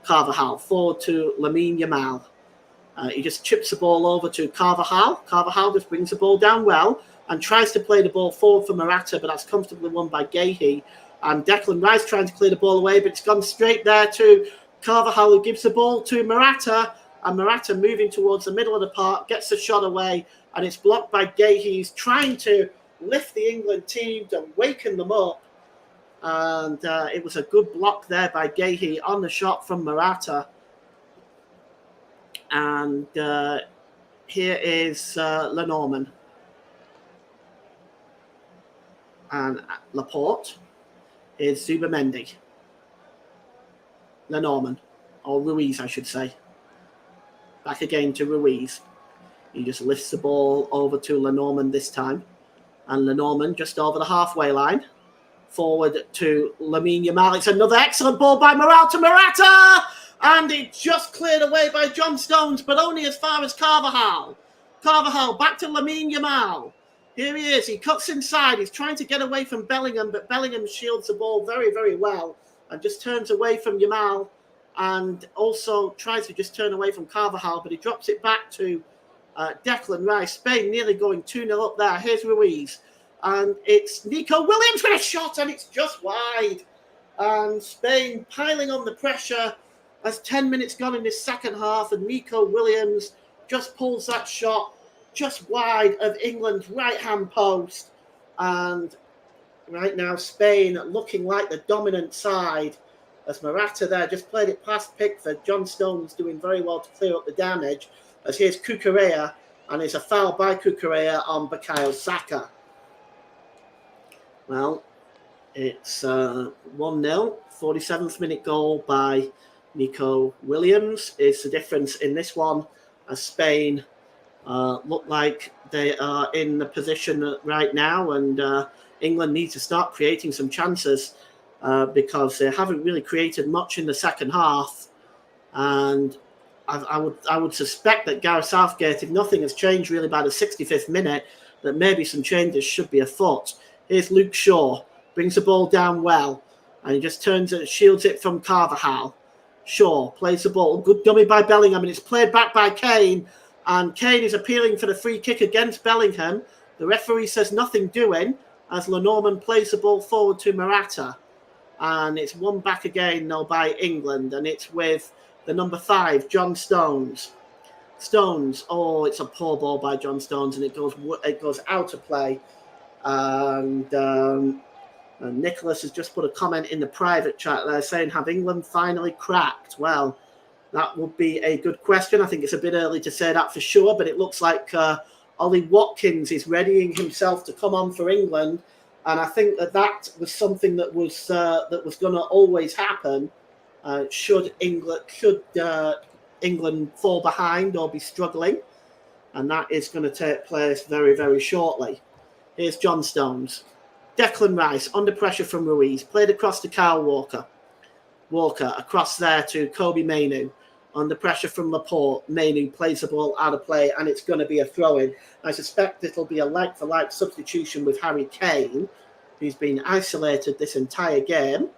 Carvajal forward to Lamine Yamal. He just chips the ball over to Carvajal. Carvajal just brings the ball down well and tries to play the ball forward for Morata, but that's comfortably won by Guehi. And Declan Rice trying to clear the ball away, but it's gone straight there to Carvajal, who gives the ball to Morata. And Morata moving towards the middle of the park, gets the shot away, and it's blocked by Guehi. He's trying to lift the England team to waken them up. And it was a good block there by Guehi on the shot from Morata. And here is Lenormand. And Laporte is Zubamendi. Lenormand, or Ruiz, I should say. Back again to Ruiz. He just lifts the ball over to Lenormand this time. And Lenormand just over the halfway line. Forward to Lamine Yamal. It's another excellent ball by Morata! And it just cleared away by John Stones, but only as far as Carvajal. Carvajal back to Lamine Yamal. Here he is. He cuts inside. He's trying to get away from Bellingham, but Bellingham shields the ball very, very well and just turns away from Yamal and also tries to just turn away from Carvajal, but he drops it back to Declan Rice. Spain nearly going 2-0 up there. Here's Ruiz. And it's Nico Williams with a shot, and it's just wide. And Spain piling on the pressure as 10 minutes gone in this second half, and Nico Williams just pulls that shot just wide of England's right-hand post. And right now, Spain looking like the dominant side as Morata there just played it past Pickford. John Stones doing very well to clear up the damage. As here's Cucurella, and it's a foul by Cucurella on Bukayo Saka. Well, it's 1-0. 47th minute goal by Nico Williams is the difference in this one, as Spain look like they are in the position right now, and England needs to start creating some chances because they haven't really created much in the second half. And I would suspect that Gareth Southgate, if nothing has changed really by the 65th minute, that maybe some changes should be afoot. Here's Luke Shaw, brings the ball down well, and he just turns it, shields it from Carvajal. Shaw plays the ball, good dummy by Bellingham, and it's played back by Kane, and Kane is appealing for the free kick against Bellingham. The referee says nothing doing, as Lenormand plays the ball forward to Morata, and it's won back again now by England, and it's with the number 5, John Stones. Stones, it's a poor ball by John Stones, and it goes out of play. And Nicholas has just put a comment in the private chat there saying, have England finally cracked? Well, that would be a good question. I think it's a bit early to say that for sure, but it looks like Ollie Watkins is readying himself to come on for England. And I think that was something that was going to always happen should England fall behind or be struggling. And that is going to take place very, very shortly. Here's John Stones. Declan Rice, under pressure from Ruiz, played across to Kyle Walker. Walker across there to Kobe Mainoo. Under pressure from Laporte, Mainoo plays the ball out of play, and it's going to be a throw-in. I suspect it'll be a like-for-like substitution with Harry Kane, who's been isolated this entire game.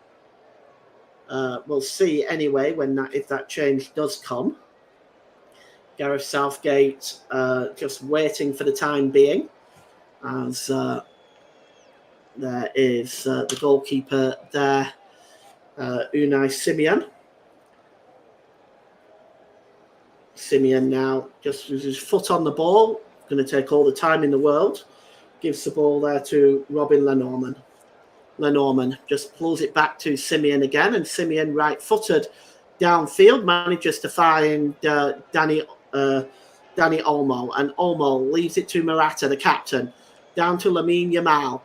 We'll see anyway if that change does come. Gareth Southgate just waiting for the time being, as there is the goalkeeper there, Unai Simon. Simon now just with his foot on the ball, going to take all the time in the world. Gives the ball there to Robin Lenormand. Lenormand just pulls it back to Simon again, and Simon right-footed downfield manages to find Danny Olmo, and Olmo leaves it to Morata, the captain, down to Lamine Yamal,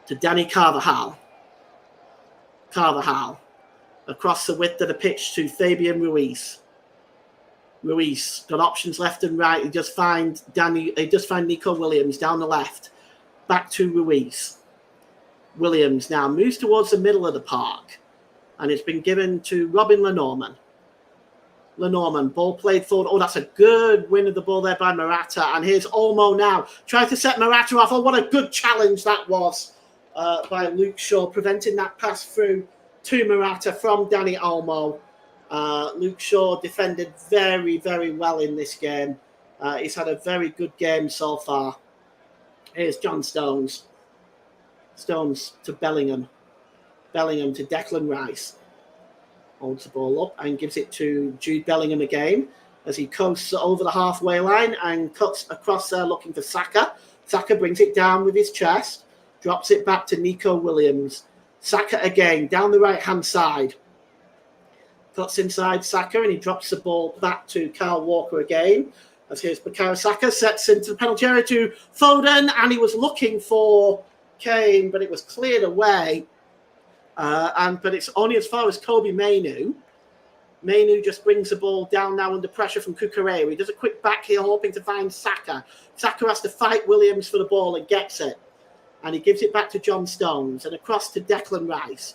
to Danny Carvajal, across the width of the pitch to Fabian Ruiz. Ruiz got options left and right. He just finds Nico Williams down the left, back to Ruiz. Williams now moves towards the middle of the park, and it's been given to Robin Lenormand. Lenormand, ball played forward. Oh, that's a good win of the ball there by Morata. And here's Olmo now, trying to set Morata off. Oh, what a good challenge that was by Luke Shaw, preventing that pass through to Morata from Danny Olmo. Luke Shaw defended very, very well in this game. He's had a very good game so far. Here's John Stones. Stones to Bellingham. Bellingham to Declan Rice. Holds the ball up and gives it to Jude Bellingham again as he coasts over the halfway line and cuts across there looking for Saka. Saka brings it down with his chest, drops it back to Nico Williams. Saka again down the right-hand side. Cuts inside Saka and he drops the ball back to Kyle Walker again. As here's Bukayo Saka, sets into the penalty area to Foden, and he was looking for Kane, but it was cleared away. But it's only as far as Kobe Mainoo. Mainoo just brings the ball down now under pressure from Cucurella. He does a quick back here, hoping to find Saka. Saka has to fight Williams for the ball and gets it. And he gives it back to John Stones and across to Declan Rice.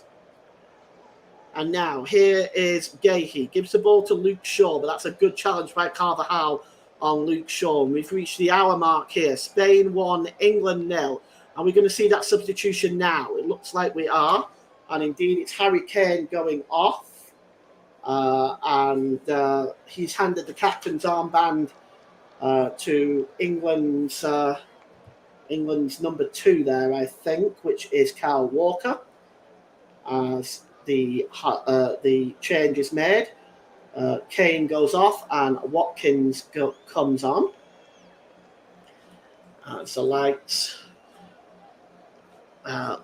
And now here is Gahey. Gives the ball to Luke Shaw, but that's a good challenge by Carvajal on Luke Shaw. And we've reached the hour mark here. Spain 1, England 0. Are we going to see that substitution now? It looks like we are. And indeed, it's Harry Kane going off. And he's handed the captain's armband to England's number 2 there, I think, which is Kyle Walker. As the change is made, Kane goes off and Watkins comes on. So lights.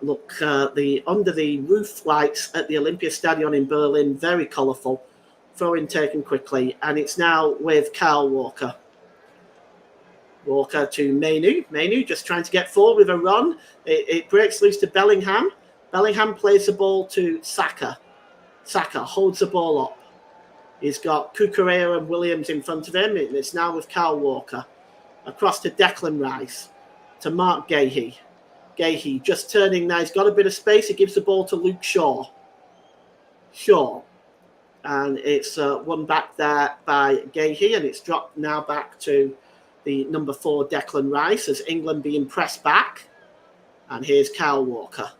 Look, under the roof lights at the Olympia Stadion in Berlin, very colourful. Throw-in taken quickly, and it's now with Kyle Walker. Walker to Mainoo. Mainoo just trying to get forward with a run. It breaks loose to Bellingham. Bellingham plays the ball to Saka. Saka holds the ball up. He's got Cucurella and Williams in front of him. It's now with Kyle Walker. Across to Declan Rice. To Mark Gahey. Gahey just turning now. He's got a bit of space. He gives the ball to Luke Shaw. Shaw. And it's won back there by Gahey. And it's dropped now back to the number 4, Declan Rice, as England being pressed back. And here's Kyle Walker.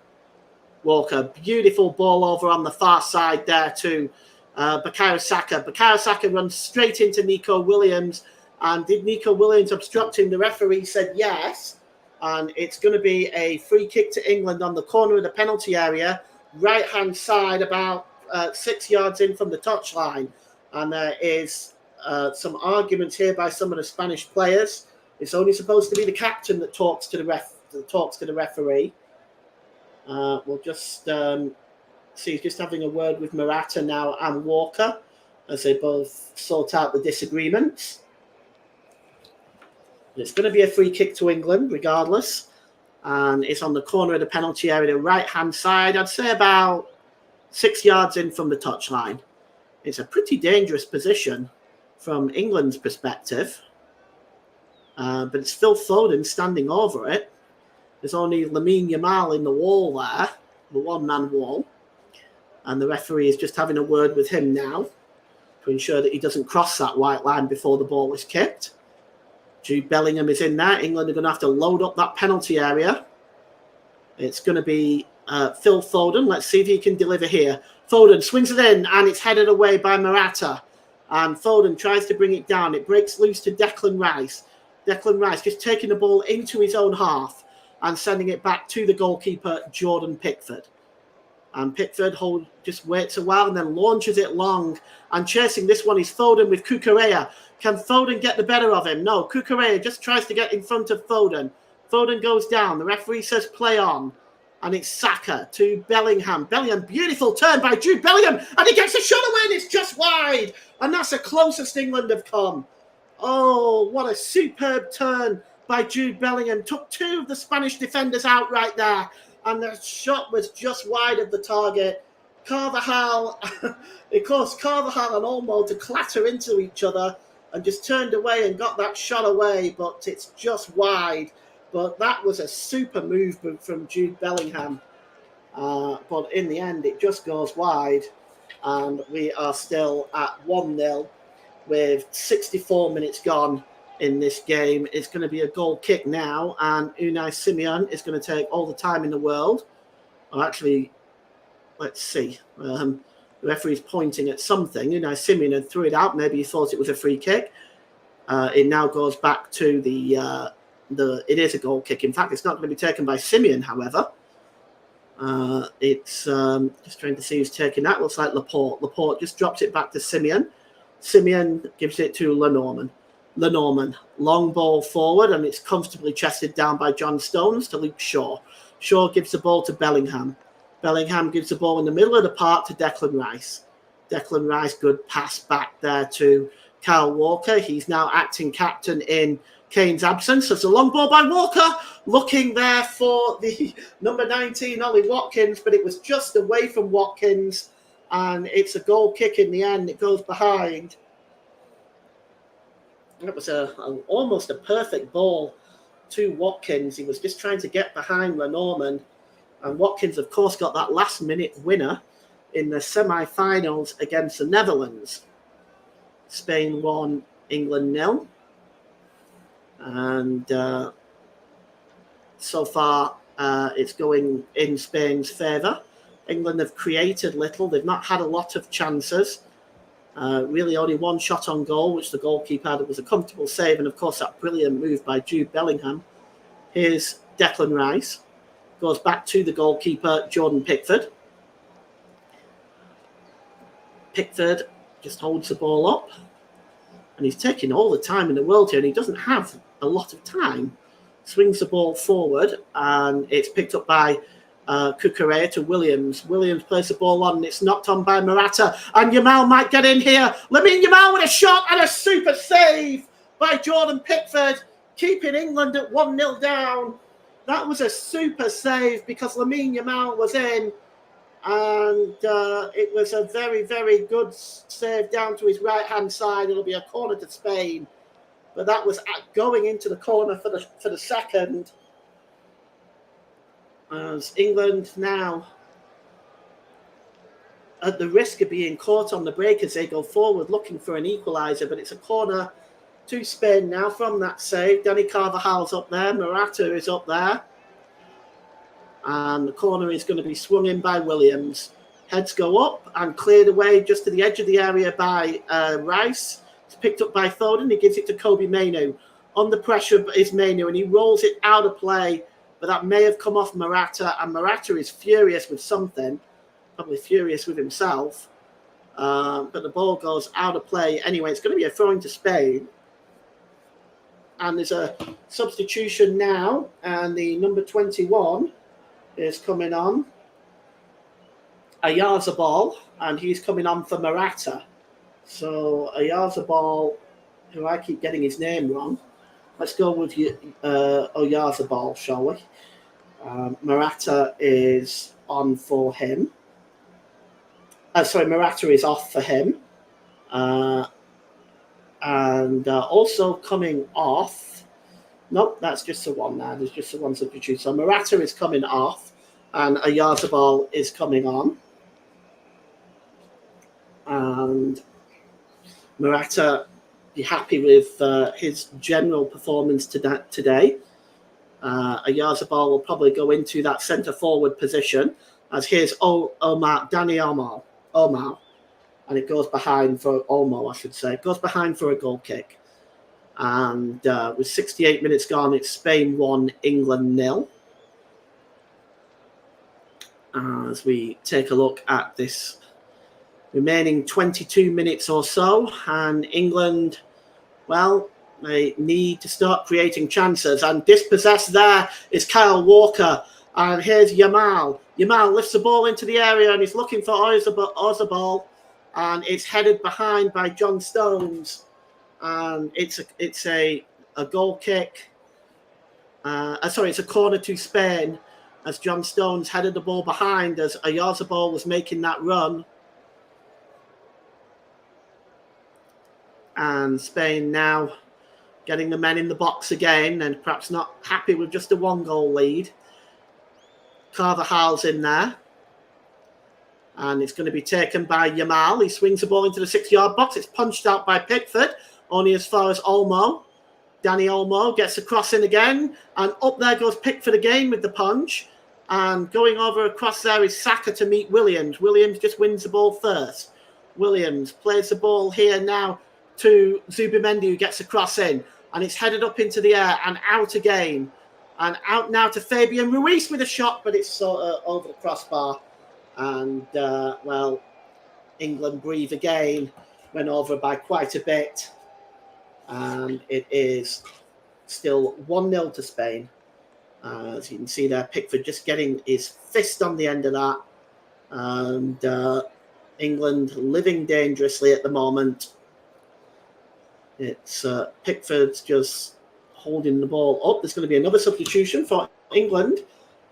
Walker, beautiful ball over on the far side there to Bukayo Saka. Bukayo Saka runs straight into Nico Williams. And did Nico Williams obstruct him? The referee said yes. And it's going to be a free kick to England on the corner of the penalty area, right-hand side, about 6 yards in from the touchline. And there is some arguments here by some of the Spanish players. It's only supposed to be the captain that talks to the referee. We'll just see. He's just having a word with Morata now and Walker as they both sort out the disagreements. It's going to be a free kick to England, regardless. And it's on the corner of the penalty area, right-hand side. I'd say about 6 yards in from the touchline. It's a pretty dangerous position from England's perspective. But it's Phil Foden standing over it. There's only Lamine Yamal in the wall there, the one-man wall. And the referee is just having a word with him now to ensure that he doesn't cross that white line before the ball is kicked. Jude Bellingham is in there. England are going to have to load up that penalty area. It's going to be Phil Foden. Let's see if he can deliver here. Foden swings it in, and it's headed away by Morata. And Foden tries to bring it down. It breaks loose to Declan Rice. Declan Rice just taking the ball into his own half and sending it back to the goalkeeper, Jordan Pickford. And Pickford just waits a while and then launches it long. And chasing this one is Foden with Cucurella. Can Foden get the better of him? No, Cucurella just tries to get in front of Foden. Foden goes down. The referee says play on. And it's Saka to Bellingham. Bellingham, beautiful turn by Jude Bellingham. And he gets a shot away and it's just wide. And that's the closest England have come. Oh, what a superb turn by Jude Bellingham. Took two of the Spanish defenders out right there. And the shot was just wide of the target. Carvajal, it caused Carvajal and Olmo to clatter into each other and just turned away and got that shot away, but it's just wide. But that was a super movement from Jude Bellingham. But in the end, it just goes wide. And we are still at 1-0 with 64 minutes gone in this game. It's going to be a goal kick now, and Unai Simon is going to take all the time in the world. Well, actually, let's see. The referee's pointing at something. Unai Simon had threw it out. Maybe he thought it was a free kick. It now goes back to it is a goal kick. In fact, it's not going to be taken by Simon, however. It's just trying to see who's taking that. Looks like Laporte. Laporte just drops it back to Simon. Simon gives it to Lenormand, long ball forward, and it's comfortably chested down by John Stones to Luke Shaw. Shaw gives the ball to Bellingham. Bellingham gives the ball in the middle of the park to Declan Rice. Declan Rice, good pass back there to Kyle Walker. He's now acting captain in Kane's absence. There's a long ball by Walker, looking there for the number 19, Ollie Watkins, but it was just away from Watkins, and it's a goal kick in the end. It goes behind. It was almost a perfect ball to Watkins. He was just trying to get behind Lenormand. And Watkins, of course, got that last-minute winner in the semi-finals against the Netherlands. Spain won, England 0. And so far, it's going in Spain's favour. England have created little. They've not had a lot of chances. Really only one shot on goal, which the goalkeeper had. It was a comfortable save, and of course that brilliant move by Jude Bellingham. Here's Declan Rice. Goes back to the goalkeeper, Jordan Pickford. Pickford just holds the ball up, and he's taking all the time in the world here, and he doesn't have a lot of time. Swings the ball forward, and it's picked up by Cucurella to Williams. Williams plays the ball on, and it's knocked on by Morata, and Yamal might get in here. Lamine Yamal with a shot and a super save by Jordan Pickford, keeping England at 1-0 down. That was a super save because Lamine Yamal was in, and it was a very, very good save down to his right-hand side. It'll be a corner to Spain, but that was going into the corner for the second. As England now at the risk of being caught on the break as they go forward looking for an equaliser, but it's a corner to Spain now from that save. Danny Carvajal's up there, Morata is up there, and the corner is going to be swung in by Williams. Heads go up and cleared away just to the edge of the area by Rice. It's picked up by Foden. He gives it to Kobbie Mainoo. On the pressure is Mainoo, and he rolls it out of play. But that may have come off Morata, and Morata is furious with something, probably furious with himself. But the ball goes out of play. Anyway, it's going to be a throw to Spain. And there's a substitution now, and the number 21 is coming on. Oyarzabal, and he's coming on for Morata. So Oyarzabal, who I keep getting his name wrong. Let's go with Oyarzabal, shall we? Morata is on for him. Morata is off for him. And also coming off, nope, that's just the one now. There's just the one substitute. So Murata is coming off, and Oyarzabal is coming on. And Murata be happy with his general performance today. Oyarzabal will probably go into that centre forward position, as here's Danny Olmo, and it goes behind for Olmo, I should say. It goes behind for a goal kick. And with 68 minutes gone, it's Spain 1, England 0. As we take a look at this remaining 22 minutes or so, and England, well, they need to start creating chances. And dispossessed there is Kyle Walker. And here's Yamal. Yamal lifts the ball into the area and he's looking for Oyarzabal. And it's headed behind by John Stones. And it's a goal kick. It's a corner to Spain, as John Stones headed the ball behind as Oyarzabal was making that run. And Spain now getting the men in the box again, and perhaps not happy with just a 1-goal lead. Carvajal's in there. And it's going to be taken by Yamal. He swings the ball into the 6-yard box. It's punched out by Pickford, only as far as Olmo. Danny Olmo gets the cross in again. And up there goes Pickford again with the punch. And going over across there is Saka to meet Williams. Williams just wins the ball first. Williams plays the ball here now to Zubimendi, who gets a cross in, and it's headed up into the air and out again, and out now to Fabian Ruiz with a shot, but it's sort of over the crossbar, and England breathe again, went over by quite a bit, and it is still 1-0 to Spain. As you can see there, Pickford just getting his fist on the end of that, and England living dangerously at the moment. It's Pickford's just holding the ball up. There's going to be another substitution for England.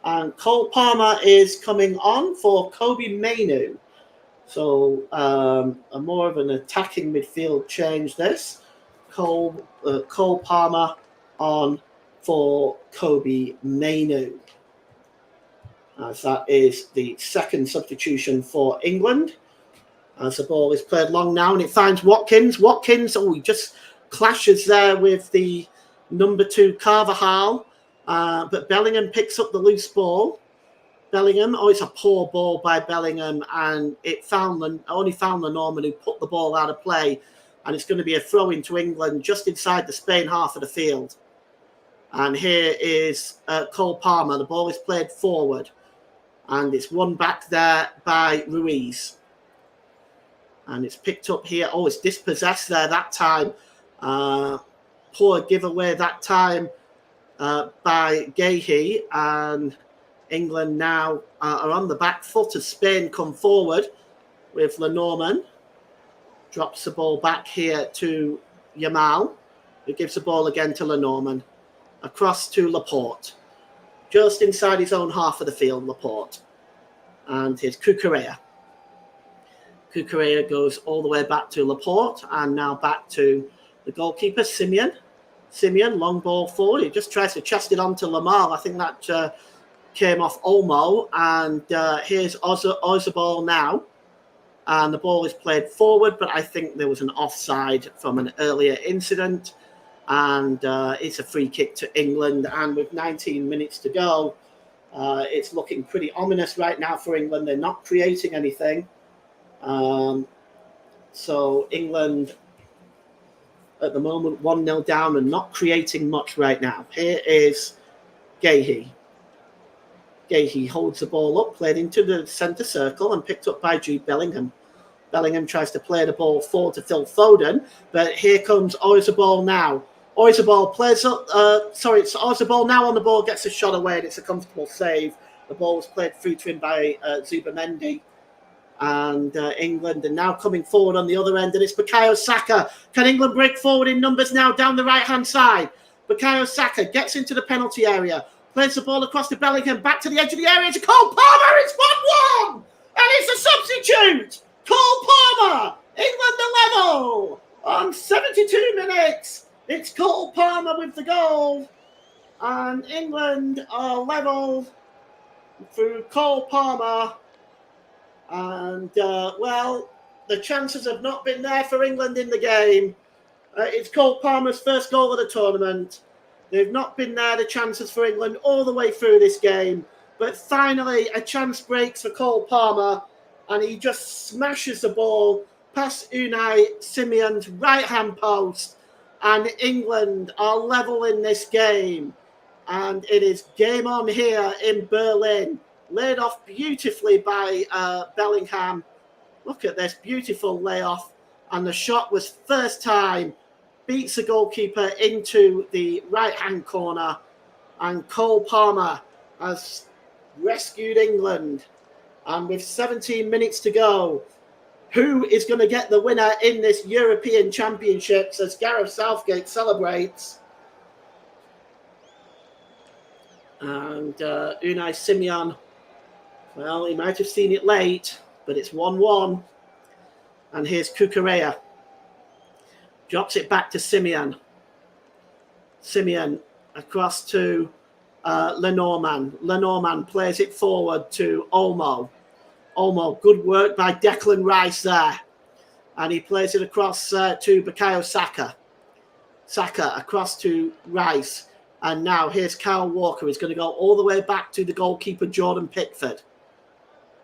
And Cole Palmer is coming on for Kobbie Mainoo. So a more of an attacking midfield change this. Cole Palmer on for Kobbie Mainoo. As that is the second substitution for England. As the ball is played long now, and it finds Watkins. Watkins, he just clashes there with the number 2 Carvajal. But Bellingham picks up the loose ball. Bellingham, it's a poor ball by Bellingham, and it only found the Norman, who put the ball out of play. And it's going to be a throw into England just inside the Spain half of the field. And here is Cole Palmer. The ball is played forward, and it's won back there by Ruiz. And it's picked up here. It's dispossessed there that time. Poor giveaway that time by Gahey. And England now are on the back foot as Spain come forward with Lenormand. Drops the ball back here to Yamal, who gives the ball again to Lenormand. Across to Laporte. Just inside his own half of the field, Laporte. And here's Cucurella. Cucurella goes all the way back to Laporte, and now back to the goalkeeper, Simeon. Simeon, long ball forward. He just tries to chest it on to Lamar. I think that came off Olmo. And here's Oyarzabal now. And the ball is played forward, but I think there was an offside from an earlier incident. And it's a free kick to England. And with 19 minutes to go, it's looking pretty ominous right now for England. They're not creating anything. So England at the moment 1-0 down and not creating much right now. Here is Gahey. Gahey holds the ball up, played into the centre circle and picked up by Jude Bellingham. Bellingham tries to play the ball forward to Phil Foden, but here comes Oyarzabal now. Oyarzabal plays up, it's Oyarzabal now on the ball, gets a shot away, and it's a comfortable save. The ball was played through to him by Zubimendi. And England are now coming forward on the other end, and it's Bukayo Saka. Can England break forward in numbers now down the right-hand side? Bukayo Saka gets into the penalty area, plays the ball across to Bellingham, back to the edge of the area to Cole Palmer. It's 1-1, and it's a substitute. Cole Palmer England are level on 72 minutes. It's Cole Palmer with the goal. And England are level through Cole Palmer. And, the chances have not been there for England in the game. It's Cole Palmer's first goal of the tournament. They've not been there, the chances for England, all the way through this game. But finally, a chance breaks for Cole Palmer, and he just smashes the ball past Unai Simion's right-hand post. And England are level in this game. And it is game on here in Berlin. Laid off beautifully by Bellingham. Look at this beautiful layoff. And the shot was first time. Beats the goalkeeper into the right-hand corner. And Cole Palmer has rescued England. And with 17 minutes to go, who is going to get the winner in this European Championships as Gareth Southgate celebrates? And Unai Simon, well, he might have seen it late, but it's 1-1. And here's Cucurella. Drops it back to Simeon. Simeon across to Lenormand. Lenormand plays it forward to Olmo. Olmo, good work by Declan Rice there. And he plays it across to Bukayo Saka. Saka across to Rice. And now here's Kyle Walker. He's going to go all the way back to the goalkeeper, Jordan Pickford.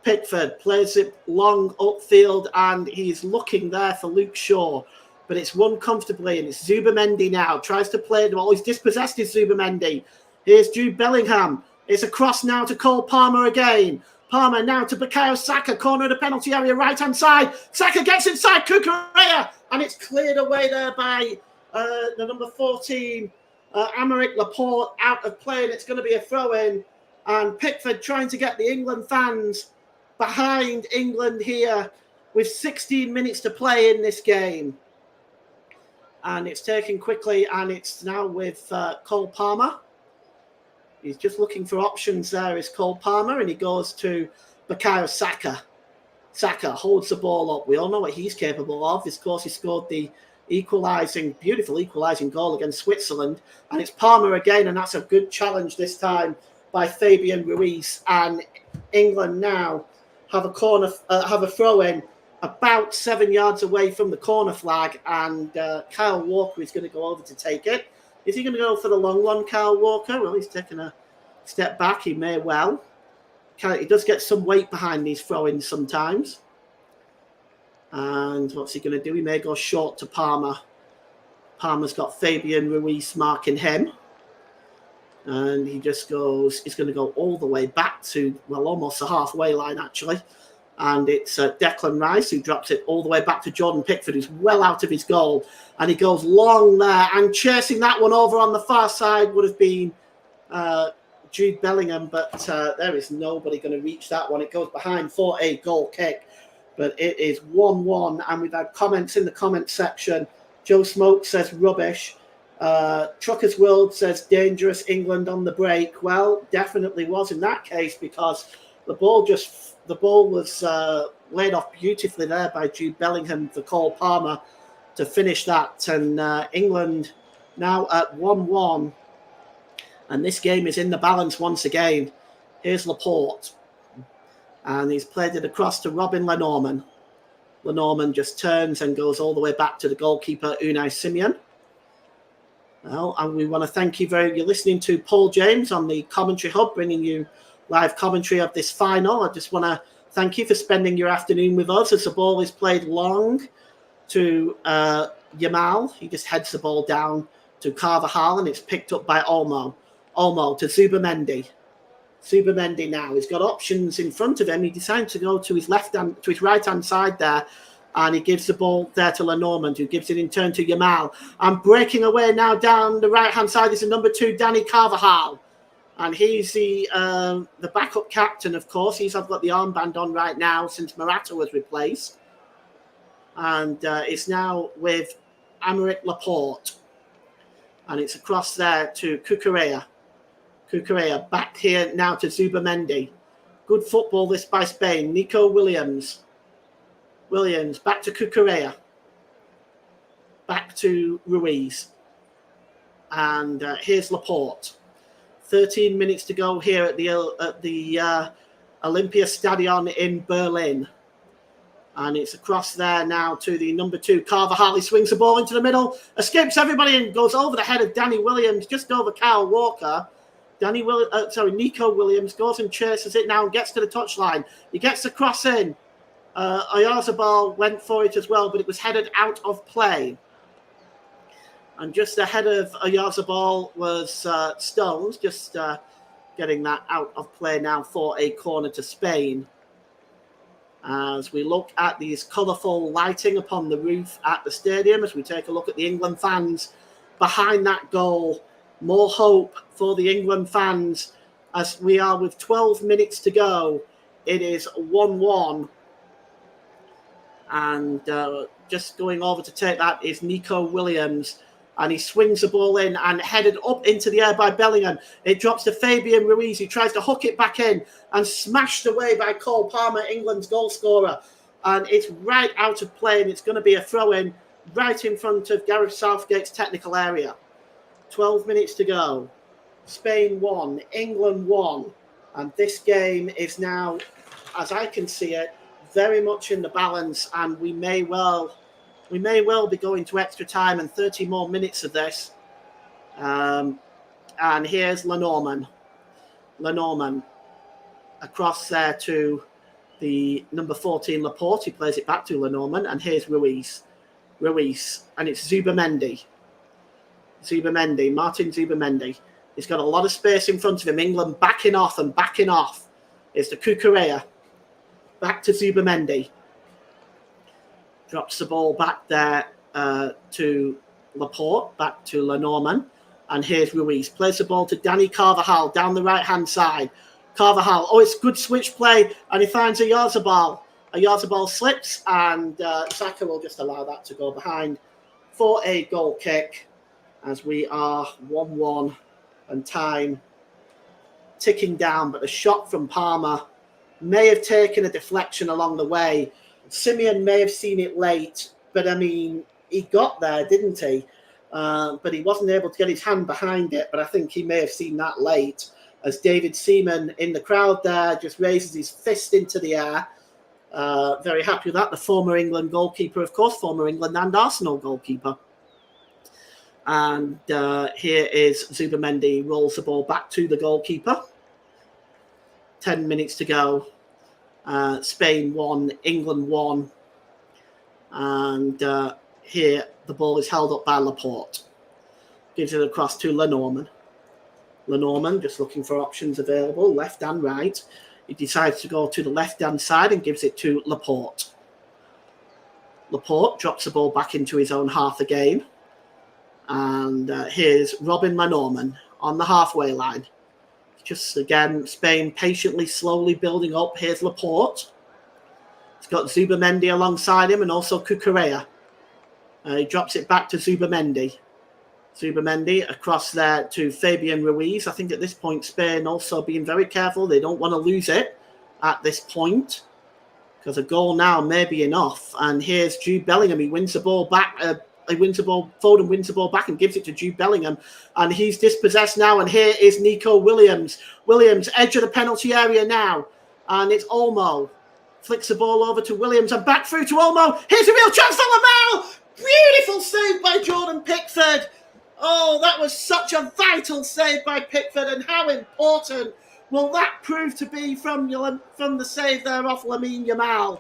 Pickford plays it long upfield, and he's looking there for Luke Shaw. But it's won comfortably, and it's Zubamendi now. Tries to play the ball. He's dispossessed his Zubamendi. Here's Jude Bellingham. It's a cross now to Cole Palmer again. Palmer now to Bukayo Saka. Corner of the penalty area, right-hand side. Saka gets inside Cucurella, and it's cleared away there by the number 14, Aymeric Laporte, out of play, and it's going to be a throw-in. And Pickford trying to get the England fans behind England here with 16 minutes to play in this game. And it's taken quickly, and it's now with Cole Palmer. He's just looking for options there, is Cole Palmer, and he goes to Bukayo Saka. Saka holds the ball up. We all know what he's capable of. Of course, he scored the beautiful equalising goal against Switzerland. And it's Palmer again, and that's a good challenge this time by Fabian Ruiz. And England now have a throw-in about 7 yards away from the corner flag, and Kyle Walker is going to go over to take it. Is he going to go for the long one, Kyle Walker? Well, he's taking a step back. He may well. He does get some weight behind these throw-ins sometimes. And what's he going to do? He may go short to Palmer. Palmer's got Fabian Ruiz marking him. And he just goes, he's going to go all the way back to, well, almost the halfway line, actually. And it's Declan Rice who drops it all the way back to Jordan Pickford, who's well out of his goal. And he goes long there. And chasing that one over on the far side would have been Jude Bellingham. But there is nobody going to reach that one. It goes behind for a goal kick. But it is 1-1. And we've had comments in the comment section. Joe Smoke says rubbish. Truckers World says dangerous England on the break. Well, definitely was in that case, because the ball was laid off beautifully there by Jude Bellingham for Cole Palmer to finish that. And England now at 1-1. And this game is in the balance once again. Here's Laporte. And he's played it across to Robin Lenormand. Lenormand just turns and goes all the way back to the goalkeeper, Unai Simon. Well, and we want to thank you you're listening to Paul James on the Commentary Hub, bringing you live commentary of this final. I just want to thank you for spending your afternoon with us as the ball is played long to Yamal. He just heads the ball down to Carvajal, and it's picked up by Olmo. Olmo to Zubamendi. Zubamendi now. He's got options in front of him. He decides to go to his right-hand side there, and he gives the ball there to Lenormand, who gives it in turn to Yamal. And breaking away now down the right-hand side is the number 2, Dani Carvajal. And he's the backup captain, of course. He's got the armband on right now since Morata was replaced. And it's now with Aymeric Laporte. And it's across there to Cucurella. Cucurella back here now to Zubamendi. Good football this by Spain. Nico Williams. Williams, back to Cucurella. Back to Ruiz. And here's Laporte. 13 minutes to go here at the Olympia Stadion in Berlin. And it's across there now to the number 2, Carvajal. He swings the ball into the middle, escapes everybody and goes over the head of Danny Williams, just over Kyle Walker. Nico Williams goes and chases it now and gets to the touchline. He gets the cross in. Oyarzabal went for it as well, but it was headed out of play. And just ahead of Oyarzabal was Stones, just getting that out of play now for a corner to Spain. As we look at these colourful lighting upon the roof at the stadium, as we take a look at the England fans behind that goal, more hope for the England fans as we are with 12 minutes to go. It is 1-1. And just going over to take that is Nico Williams. And he swings the ball in and headed up into the air by Bellingham. It drops to Fabian Ruiz. He tries to hook it back in and smashed away by Cole Palmer, England's goal scorer. And it's right out of play, and it's going to be a throw-in right in front of Gareth Southgate's technical area. 12 minutes to go. Spain 1, England 1. And this game is now, as I can see it, very much in the balance, and we may well be going to extra time and 30 more minutes of this. And here's Lenormand. Lenormand across there to the number 14, Laporte. He plays it back to Lenormand. And here's Ruiz. And it's Zubamendi. Martin Zubamendi. He's got a lot of space in front of him. England backing off. It's the Cucurella. Back to Zubamendi. Drops the ball back there to Laporte, back to Lenormand. And here's Ruiz. Plays the ball to Danny Carvajal down the right-hand side. Carvajal. Oh, it's good switch play. And he finds Oyarzabal. Oyarzabal slips, and Saka will just allow that to go behind for a goal kick as we are 1-1 and time ticking down. But a shot from Palmer may have taken a deflection along the way. Simeon may have seen it late, but I mean, he got there, didn't he? But he wasn't able to get his hand behind it. But I think he may have seen that late as David Seaman in the crowd there just raises his fist into the air. Very happy with that. The former England goalkeeper, of course, former England and Arsenal goalkeeper. And here is Zubamendi, rolls the ball back to the goalkeeper. 10 minutes to go. Spain 1, England 1. And here the ball is held up by Laporte. Gives it across to Lenormand. Lenormand just looking for options available, left and right. He decides to go to the left-hand side and gives it to Laporte. Laporte drops the ball back into his own half again. And here's Robin Lenormand on the halfway line. Just again, Spain patiently, slowly building up. Here's Laporte. He's got Zubamendi alongside him and also Cucurella. He drops it back to Zubamendi. Zubamendi across there to Fabian Ruiz. I think at this point, Spain also being very careful. They don't want to lose it at this point because a goal now may be enough. And here's Jude Bellingham. He wins the ball back. Foden wins the ball back and gives it to Jude Bellingham. And he's dispossessed now. And here is Nico Williams. Williams, edge of the penalty area now. And it's Olmo. Flicks the ball over to Williams and back through to Olmo. Here's a real chance for Lamel. Beautiful save by Jordan Pickford. Oh, that was such a vital save by Pickford. And how important will that prove to be from the save there off Lamine Yamal?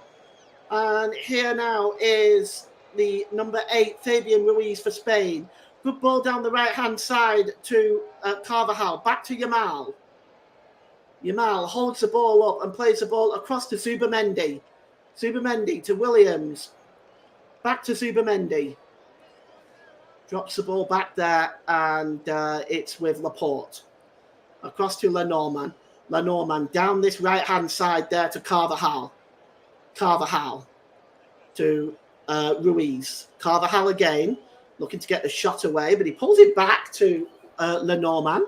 And here now is the number 8, Fabian Ruiz for Spain. Good ball down the right-hand side to Carvajal. Back to Yamal. Yamal holds the ball up and plays the ball across to Zubamendi. Zubamendi to Williams. Back to Zubamendi. Drops the ball back there, and it's with Laporte. Across to Lenormand. Lenormand down this right-hand side there to Carvajal. Carvajal to Ruiz. Carvajal again, looking to get the shot away, but he pulls it back to Lenormand.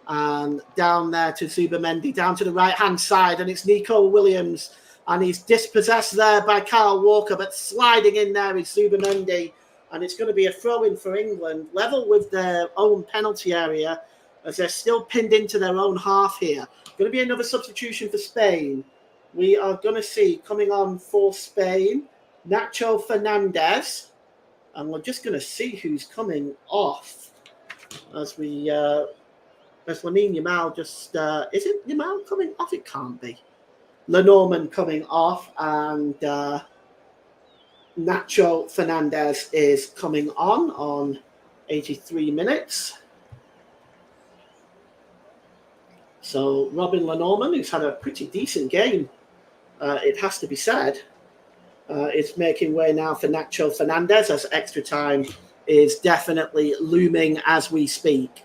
And down there to Zubamendi, down to the right-hand side, and it's Nico Williams and he's dispossessed there by Kyle Walker, but sliding in there is Zubamendi, and it's going to be a throw-in for England, level with their own penalty area, as they're still pinned into their own half here. Going to be another substitution for Spain. We are going to see coming on for Spain, Nacho Fernandez, and we're just going to see who's coming off as we, as Lamine Yamal just, is it Yamal coming off? It can't be. Lenormand coming off, and Nacho Fernandez is coming on 83 minutes. So Robin Lenormand, who's had a pretty decent game, it has to be said, is making way now for Nacho Fernandez, as extra time is definitely looming as we speak.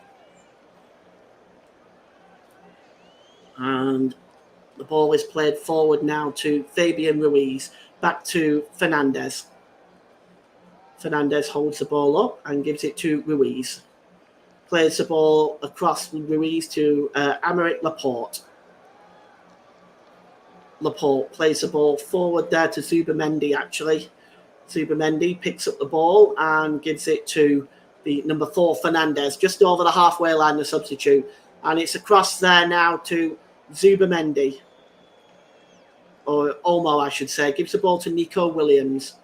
And the ball is played forward now to Fabian Ruiz. Back to Fernandez. Fernandez holds the ball up and gives it to Ruiz. Plays the ball across Ruiz to Aymeric Laporte. Laporte plays the ball forward there to Zubamendi, actually. Zubamendi picks up the ball and gives it to the number 4, Fernandez, just over the halfway line, the substitute. And it's across there now to Zubamendi. Or Olmo, I should say. Gives the ball to Nico Williams.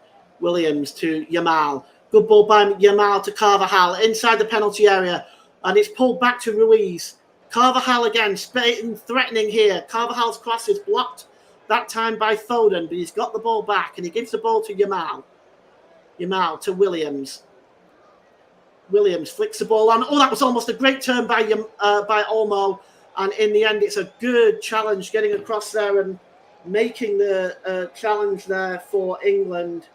Williams to Yamal. Good ball by Yamal to Carvajal inside the penalty area. And it's pulled back to Ruiz. Carvajal again, Spain threatening here. Carvajal's cross is blocked that time by Foden, but he's got the ball back and he gives the ball to Yamal. Yamal to Williams. Williams flicks the ball on. Oh, that was almost a great turn by Olmo. And in the end, it's a good challenge getting across there and making the challenge there for England.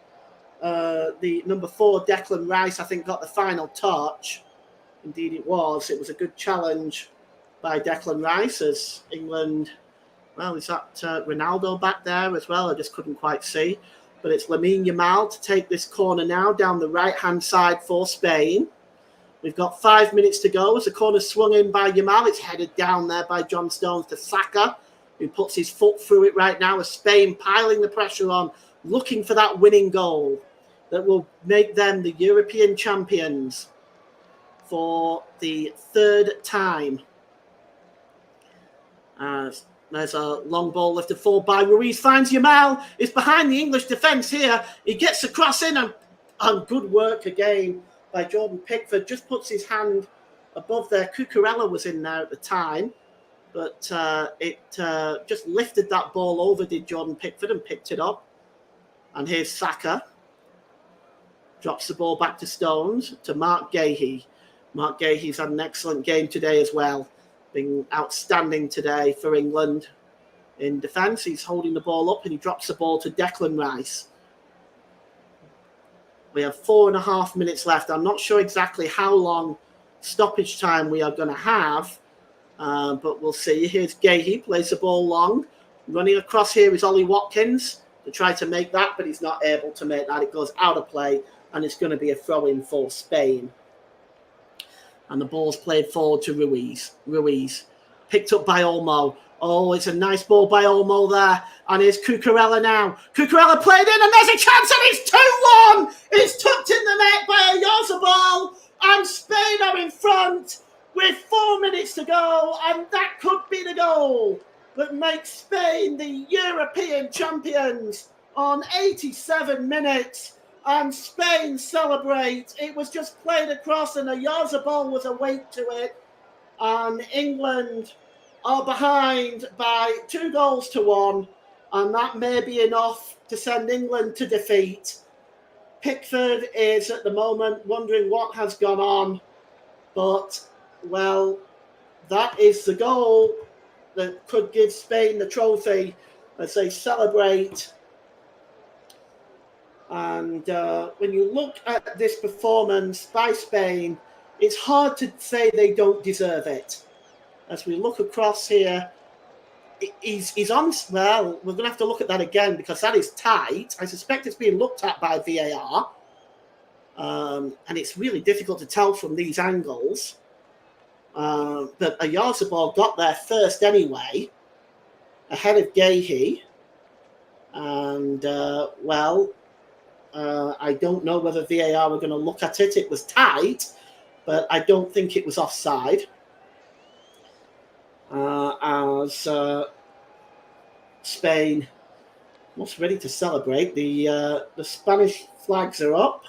The number 4, Declan Rice, I think, got the final touch. Indeed it was. It was a good challenge by Declan Rice as England... Well, is that Ronaldo back there as well? I just couldn't quite see. But it's Lamine Yamal to take this corner now down the right-hand side for Spain. We've got 5 minutes to go as the corner swung in by Yamal. It's headed down there by John Stones to Saka, who puts his foot through it right now as Spain piling the pressure on, looking for that winning goal that will make them the European champions for the 3rd time. There's a long ball lifted forward by Ruiz. Finds Yamal. It's behind the English defence here. He gets the cross in and good work again by Jordan Pickford. Just puts his hand above there. Cucurella was in there at the time. But it just lifted that ball over, did Jordan Pickford, and picked it up. And here's Saka. Drops the ball back to Stones, to Mark Gahey. Mark Gahey's had an excellent game today as well. Been outstanding today for England in defence. He's holding the ball up and he drops the ball to Declan Rice. We have 4.5 minutes left. I'm not sure exactly how long stoppage time we are going to have, but we'll see. Here's Gahey, plays the ball long. Running across here is Ollie Watkins to try to make that, but he's not able to make that. It goes out of play and it's going to be a throw-in for Spain. And the ball's played forward to Ruiz. Ruiz picked up by Olmo. Oh, it's a nice ball by Olmo there. And here's Cucurella now. Cucurella played in and there's a chance and it's 2-1. It's tucked in the net by a Oyarzabal. And Spain are in front with 4 minutes to go. And that could be the goal that makes Spain the European champions on 87 minutes. And Spain celebrate. It was just played across and Oyarzabal was awake to it. And England are behind by 2-1. And that may be enough to send England to defeat. Pickford is at the moment wondering what has gone on. But, well, that is the goal that could give Spain the trophy as they celebrate. And when you look at this performance by Spain, it's hard to say they don't deserve it. As we look across here, he's on. Well, we're going to have to look at that again because that is tight. I suspect it's being looked at by VAR. And it's really difficult to tell from these angles. But Oyarzabal got there first anyway, ahead of Gahey. And, I don't know whether VAR were going to look at it. It was tight, but I don't think it was offside. As Spain was ready to celebrate, the Spanish flags are up.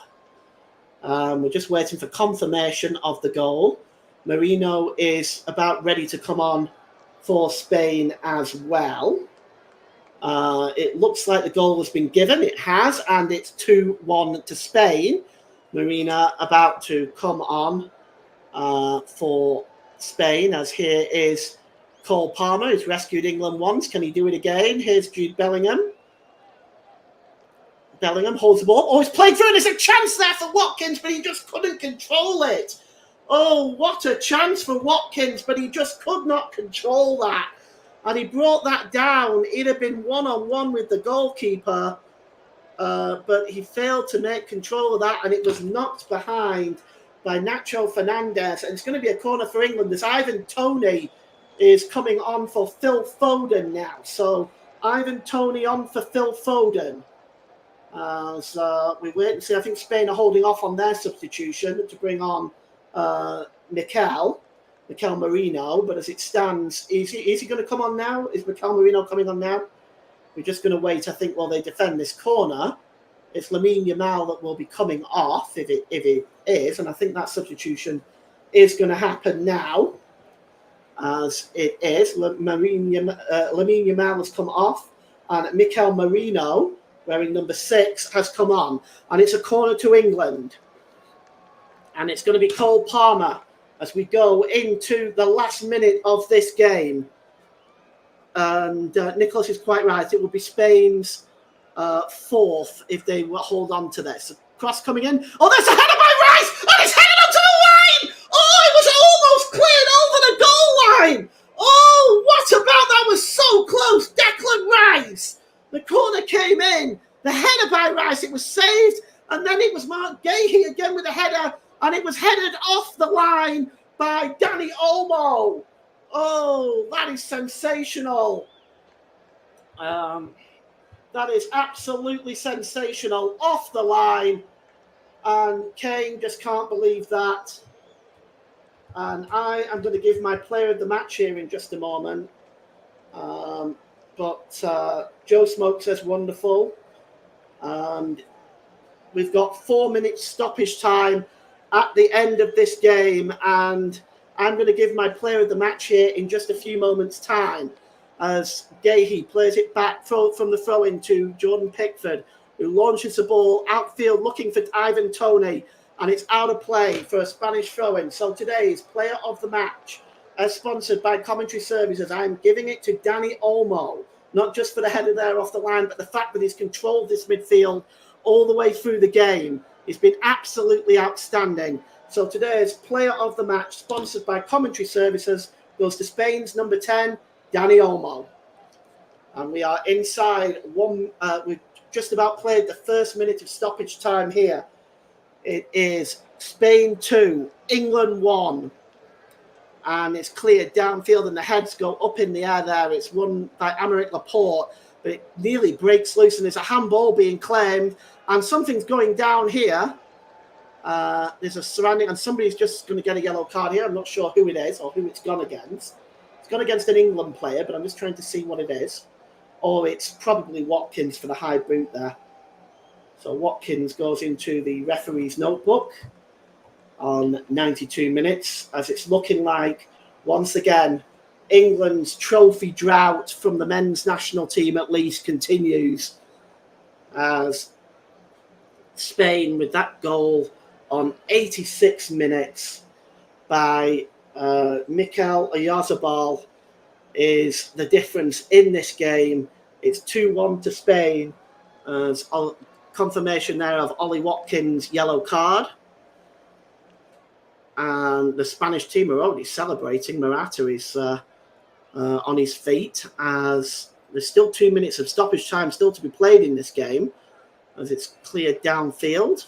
We're just waiting for confirmation of the goal. Merino is about ready to come on for Spain as well. It looks like the goal has been given. It has, and it's 2-1 to Spain. Marina about to come on for Spain, as here is Cole Palmer, who's rescued England once. Can he do it again? Here's Jude Bellingham. Bellingham holds the ball. Oh, it's played through, and there's a chance there for Watkins, but he just couldn't control it. Oh, what a chance for Watkins, but he just could not control that. And he brought that down. He'd have been one-on-one with the goalkeeper, but he failed to make control of that, and it was knocked behind by Nacho Fernandez. And it's going to be a corner for England. This Ivan Toney is coming on for Phil Foden now. So Ivan Toney on for Phil Foden. So we wait and see. I think Spain are holding off on their substitution to bring on Mikel Merino, but as it stands, is he going to come on now? Is Mikel Merino coming on now? We're just going to wait, I think, while they defend this corner. It's Lamine Yamal that will be coming off, if it is, and I think that substitution is going to happen now, as it is. Lamine Yamal has come off, and Mikel Merino, wearing number 6, has come on, and it's a corner to England. And it's going to be Cole Palmer as we go into the last minute of this game. And Nicholas is quite right. It would be Spain's 4th if they hold on to this. Cross coming in. Oh, there's a header by Rice! And it's headed onto the line! Oh, it was almost cleared over the goal line! Oh, what about that? Was so close. Declan Rice. The corner came in. The header by Rice. It was saved. And then it was Mark Gahey again with a header. And it was headed off the line by Dani Olmo. Oh, that is sensational. That is absolutely sensational. Off the line. And Kane just can't believe that. And I am going to give my player of the match here in just a moment. But Joe Smoke says wonderful. And we've got 4 minutes stoppage time at the end of this game, and I'm going to give my player of the match here in just a few moments' time as Gahey plays it back from the throw-in to Jordan Pickford, who launches the ball outfield looking for Ivan Toney, and it's out of play for a Spanish throw-in. So today's player of the match, as sponsored by Commentary Services, I'm giving it to Dani Olmo, not just for the header there off the line, but the fact that he's controlled this midfield all the way through the game. He's been absolutely outstanding. So today's player of the match, sponsored by Commentary Services, goes to Spain's number 10, Dani Olmo. And we are inside we've just about played the first minute of stoppage time here. It is Spain 2, England 1. And it's cleared downfield and the heads go up in the air there. It's won by Aymeric Laporte, but it nearly breaks loose and there's a handball being claimed. And something's going down here. There's a surrounding, and somebody's just going to get a yellow card here. I'm not sure who it is or who it's gone against. It's gone against an England player, but I'm just trying to see what it is. Or it's probably Watkins for the high boot there. So Watkins goes into the referee's notebook on 92 minutes, as it's looking like, once again, England's trophy drought from the men's national team at least continues, as Spain, with that goal on 86 minutes by Mikel Oyarzabal, is the difference in this game. It's 2-1 to Spain, as confirmation there of Ollie Watkins' yellow card. And the Spanish team are already celebrating. Morata is on his feet, as there's still 2 minutes of stoppage time still to be played in this game, as it's cleared downfield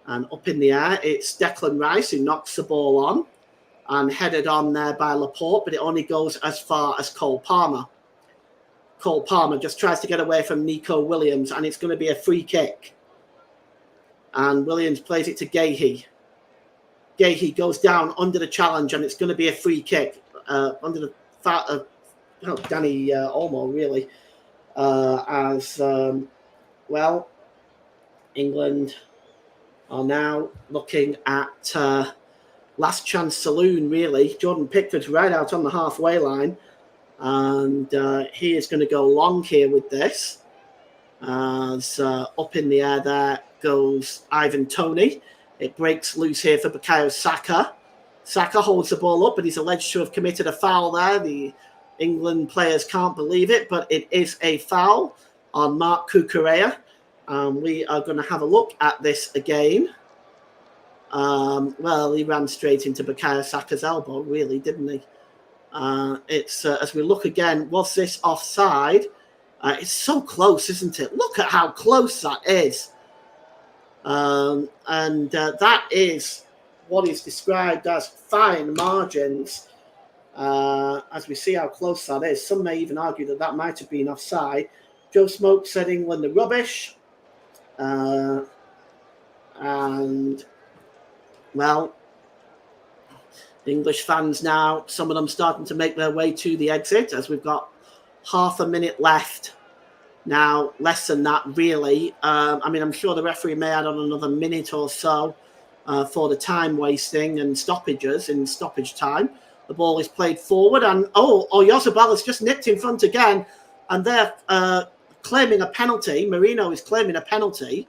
and up in the air. It's Declan Rice who knocks the ball on and headed on there by Laporte, but it only goes as far as Cole Palmer. Cole Palmer just tries to get away from Nico Williams, and it's going to be a free kick. And Williams plays it to Gahey. Gahey goes down under the challenge, and it's going to be a free kick under the Danny Olmo, really. England are now looking at last chance saloon, really. Jordan Pickford's right out on the halfway line. And he is going to go long here with this. As up in the air there goes Ivan Toney. It breaks loose here for Bukayo Saka. Saka holds the ball up, but he's alleged to have committed a foul there. The England players can't believe it, but it is a foul on Mark Cucurella. We are going to have a look at this again. He ran straight into Bukayo Saka's elbow, really, didn't he? It's as we look again, was this offside? It's so close, isn't it? Look at how close that is. That is what is described as fine margins. As we see how close that is. Some may even argue that that might have been offside. Joe Smoke said England are rubbish. English fans now, some of them starting to make their way to the exit as we've got half a minute left. Now, less than that, really. I'm sure the referee may add on another minute or so for the time wasting and stoppages in stoppage time. The ball is played forward, and Oyarzabal has just nipped in front again, and they're claiming a penalty. Marino is claiming a penalty,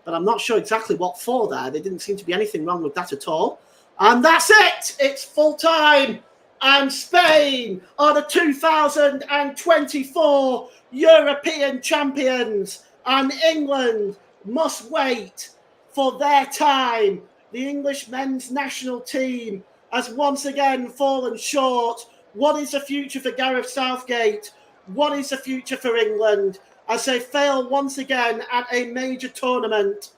but I'm not sure exactly what for there. There didn't seem to be anything wrong with that at all. And that's it! It's full time! And Spain are the 2024 European champions, and England must wait for their time. The English men's national team has once again fallen short. What is the future for Gareth Southgate? What is the future for England as they fail once again at a major tournament,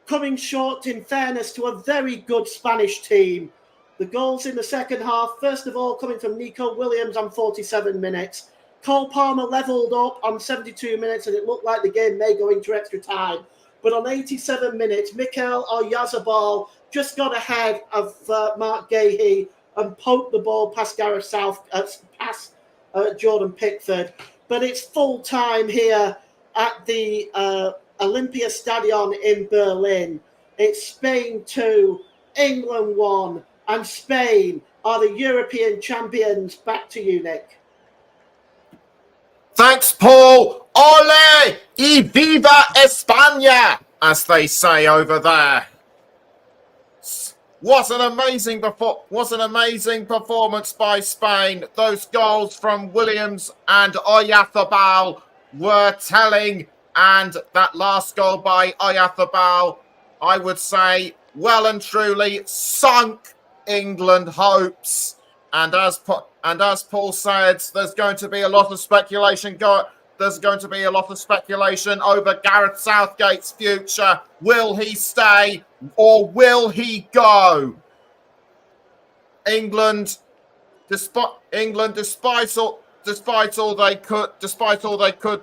coming short, in fairness, to a very good Spanish team? The goals in the second half, first of all, coming from Nico Williams on 47 minutes. Cole Palmer levelled up on 72 minutes, and it looked like the game may go into extra time. But on 87 minutes, Mikel Oyarzabal just got ahead of Mark Gahey and poked the ball past past Jordan Pickford. But it's full time here at the Olympia Stadion in Berlin. It's Spain 2, England 1, and Spain are the European champions. Back to you, Nick. Thanks, Paul. Ole y viva España, as they say over there. What an amazing performance by Spain. Those goals from Williams and Oyarzabal were telling, and that last goal by Oyarzabal, I would say, well and truly sunk England hopes. And as Paul said, there's going to be a lot of speculation. There's going to be a lot of speculation over Gareth Southgate's future. Will he stay or will he go? England, despite all they could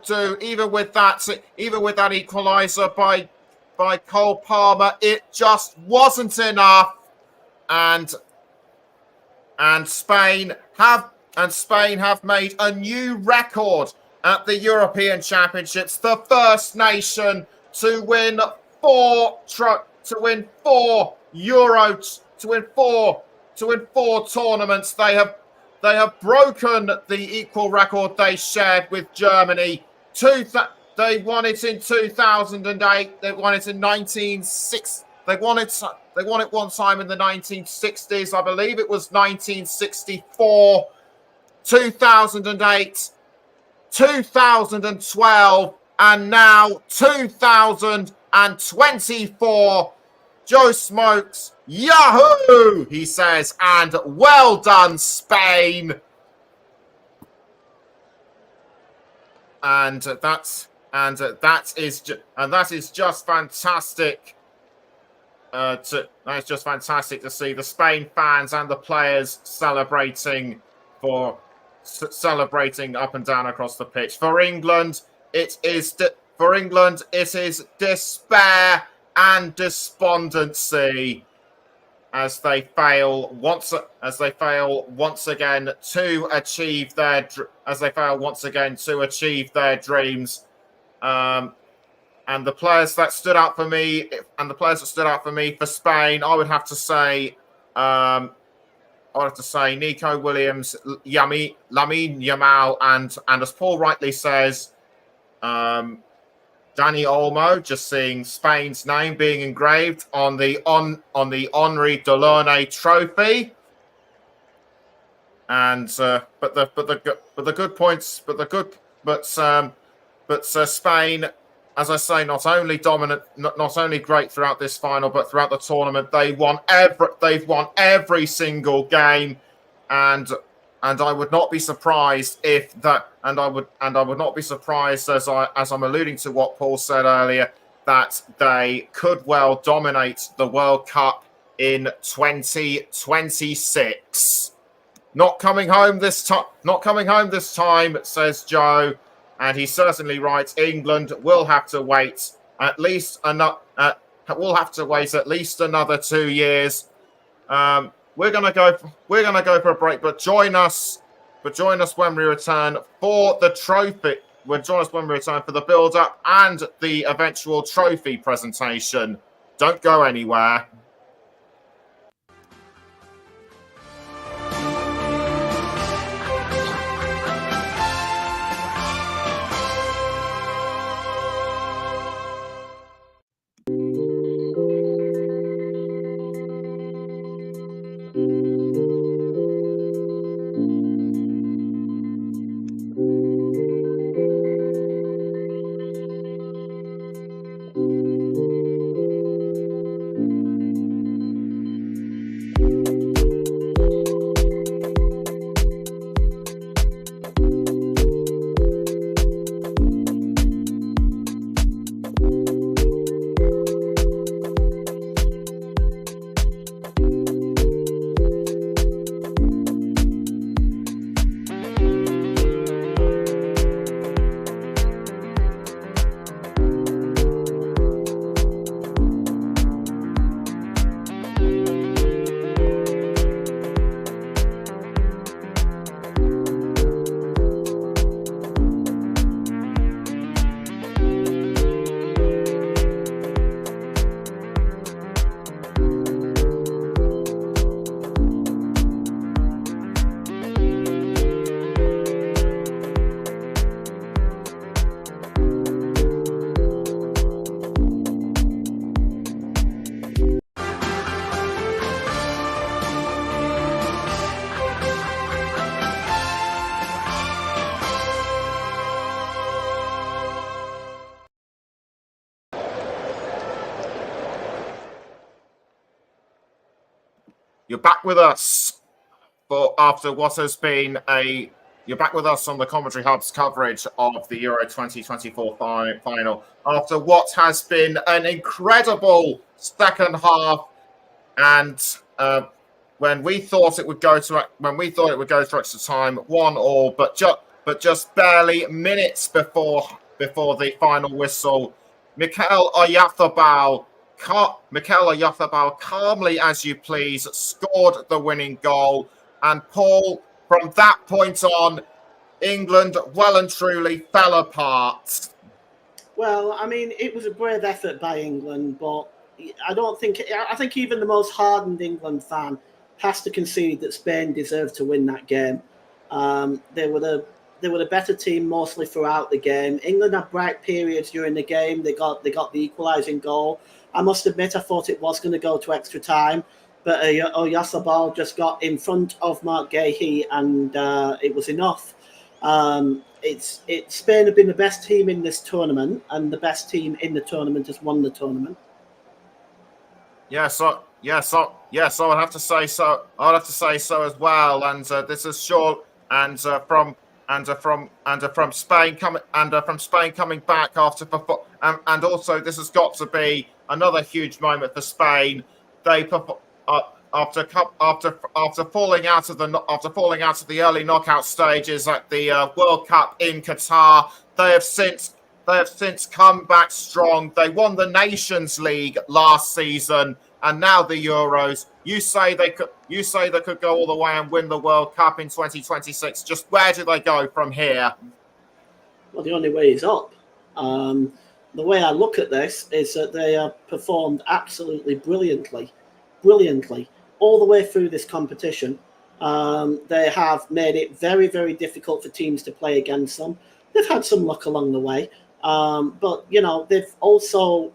do, even with that equaliser by Cole Palmer, it just wasn't enough. And Spain have made a new record at the European Championships, the first nation to win four tournaments. They have broken the equal record they shared with Germany. They won it in 2008. They won it in 1960. They won it one time in the 1960s. I believe it was 1964, 2008, 2012, and now 2024. Joe Smokes, Yahoo! He says, and well done, Spain. And that is just fantastic. It's just fantastic to see the Spain fans and the players celebrating for celebrating up and down across the pitch. For England, it is despair and despondency as they fail once again to achieve their dreams. And the players that stood out for me, for Spain, I would have to say Nico Williams, Lamine Yamal, and as Paul rightly says, Dani Olmo. Just seeing Spain's name being engraved on the Henri Delaunay trophy, and Spain, as I say, not only dominant, not only great throughout this final, but throughout the tournament, they've won every single game, and I would not be surprised if that, and I would not be surprised, as I'm alluding to what Paul said earlier, that they could well dominate the World Cup in 2026. Not coming home this time, says Joe. And he's certainly right. England will have to wait at least another 2 years. We're gonna go for a break, but join us when we return for the trophy. Join us when we return for the build-up and the eventual trophy presentation. Don't go anywhere. You're back with us after what has been you're back with us on the Commentary Hub's coverage of the Euro 2024 final after what has been an incredible second half, and when we thought it would go to extra time, 1-1, but just barely minutes before the final whistle, Mikel Oyarzabal, calmly as you please, scored the winning goal. And Paul, from that point on, England well and truly fell apart. Well, I mean, it was a brave effort by England, but I think even the most hardened England fan has to concede that Spain deserved to win that game. They were the better team mostly throughout the game. England had bright periods during the game. They got the equalising goal. I must admit, I thought it was going to go to extra time, but Oyarzabal just got in front of Marc Guéhi, and it was enough. Spain have been the best team in this tournament, and the best team in the tournament has won the tournament. Yes, I would have to say so. I would have to say so as well. And this is short. And from Spain coming back after, and also this has got to be another huge moment for Spain. after falling out of the early knockout stages at the World Cup in Qatar, they have since come back strong. They won the Nations League last season, and now the Euros. You say they could go all the way and win the World Cup in 2026. Just where do they go from here? Well, the only way is up. The way I look at this is that they have performed absolutely brilliantly all the way through this competition. They have made it very, very difficult for teams to play against them. They've had some luck along the way, but you know they've also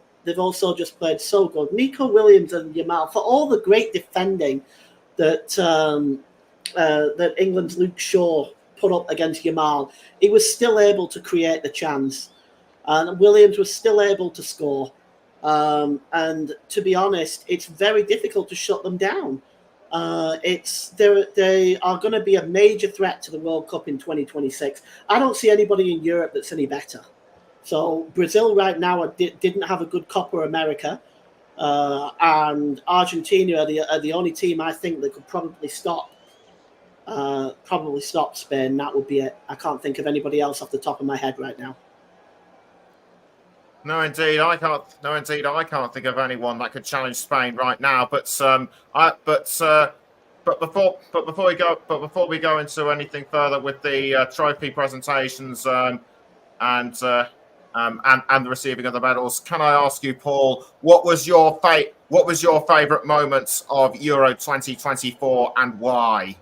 just played so good. Nico Williams and Yamal, for all the great defending that that England's Luke Shaw put up against Yamal, he was still able to create the chance, and Williams was still able to score. And to be honest, it's very difficult to shut them down. They are going to be a major threat to the World Cup in 2026. I don't see anybody in Europe that's any better. So Brazil right now didn't have a good Copa America, and Argentina are the only team I think that could probably stop Spain. That would be it. I can't think of anybody else off the top of my head right now. No, indeed, I can't. No, indeed, I can't think of anyone that could challenge Spain right now. But before we go into anything further with the trophy presentations and the receiving of the medals, can I ask you, Paul, what was your favourite moments of Euro 2024 and why?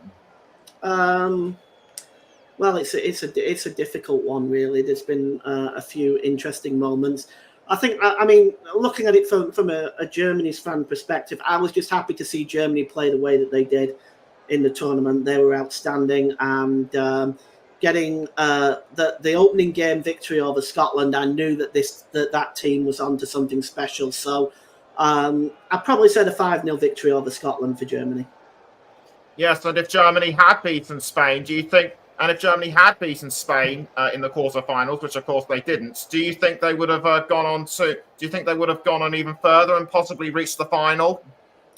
Well, it's a difficult one, really. There's been a few interesting moments. I mean, looking at it from a Germany's fan perspective, I was just happy to see Germany play the way that they did in the tournament. They were outstanding, and getting the opening game victory over Scotland, I knew that team was onto something special. So I'd probably said a 5-0 victory over Scotland for Germany. Yes, and if Germany had beaten Spain, do you think? And if Germany had beaten Spain in the quarterfinals, which of course they didn't, do you think they would have gone on even further and possibly reached the final?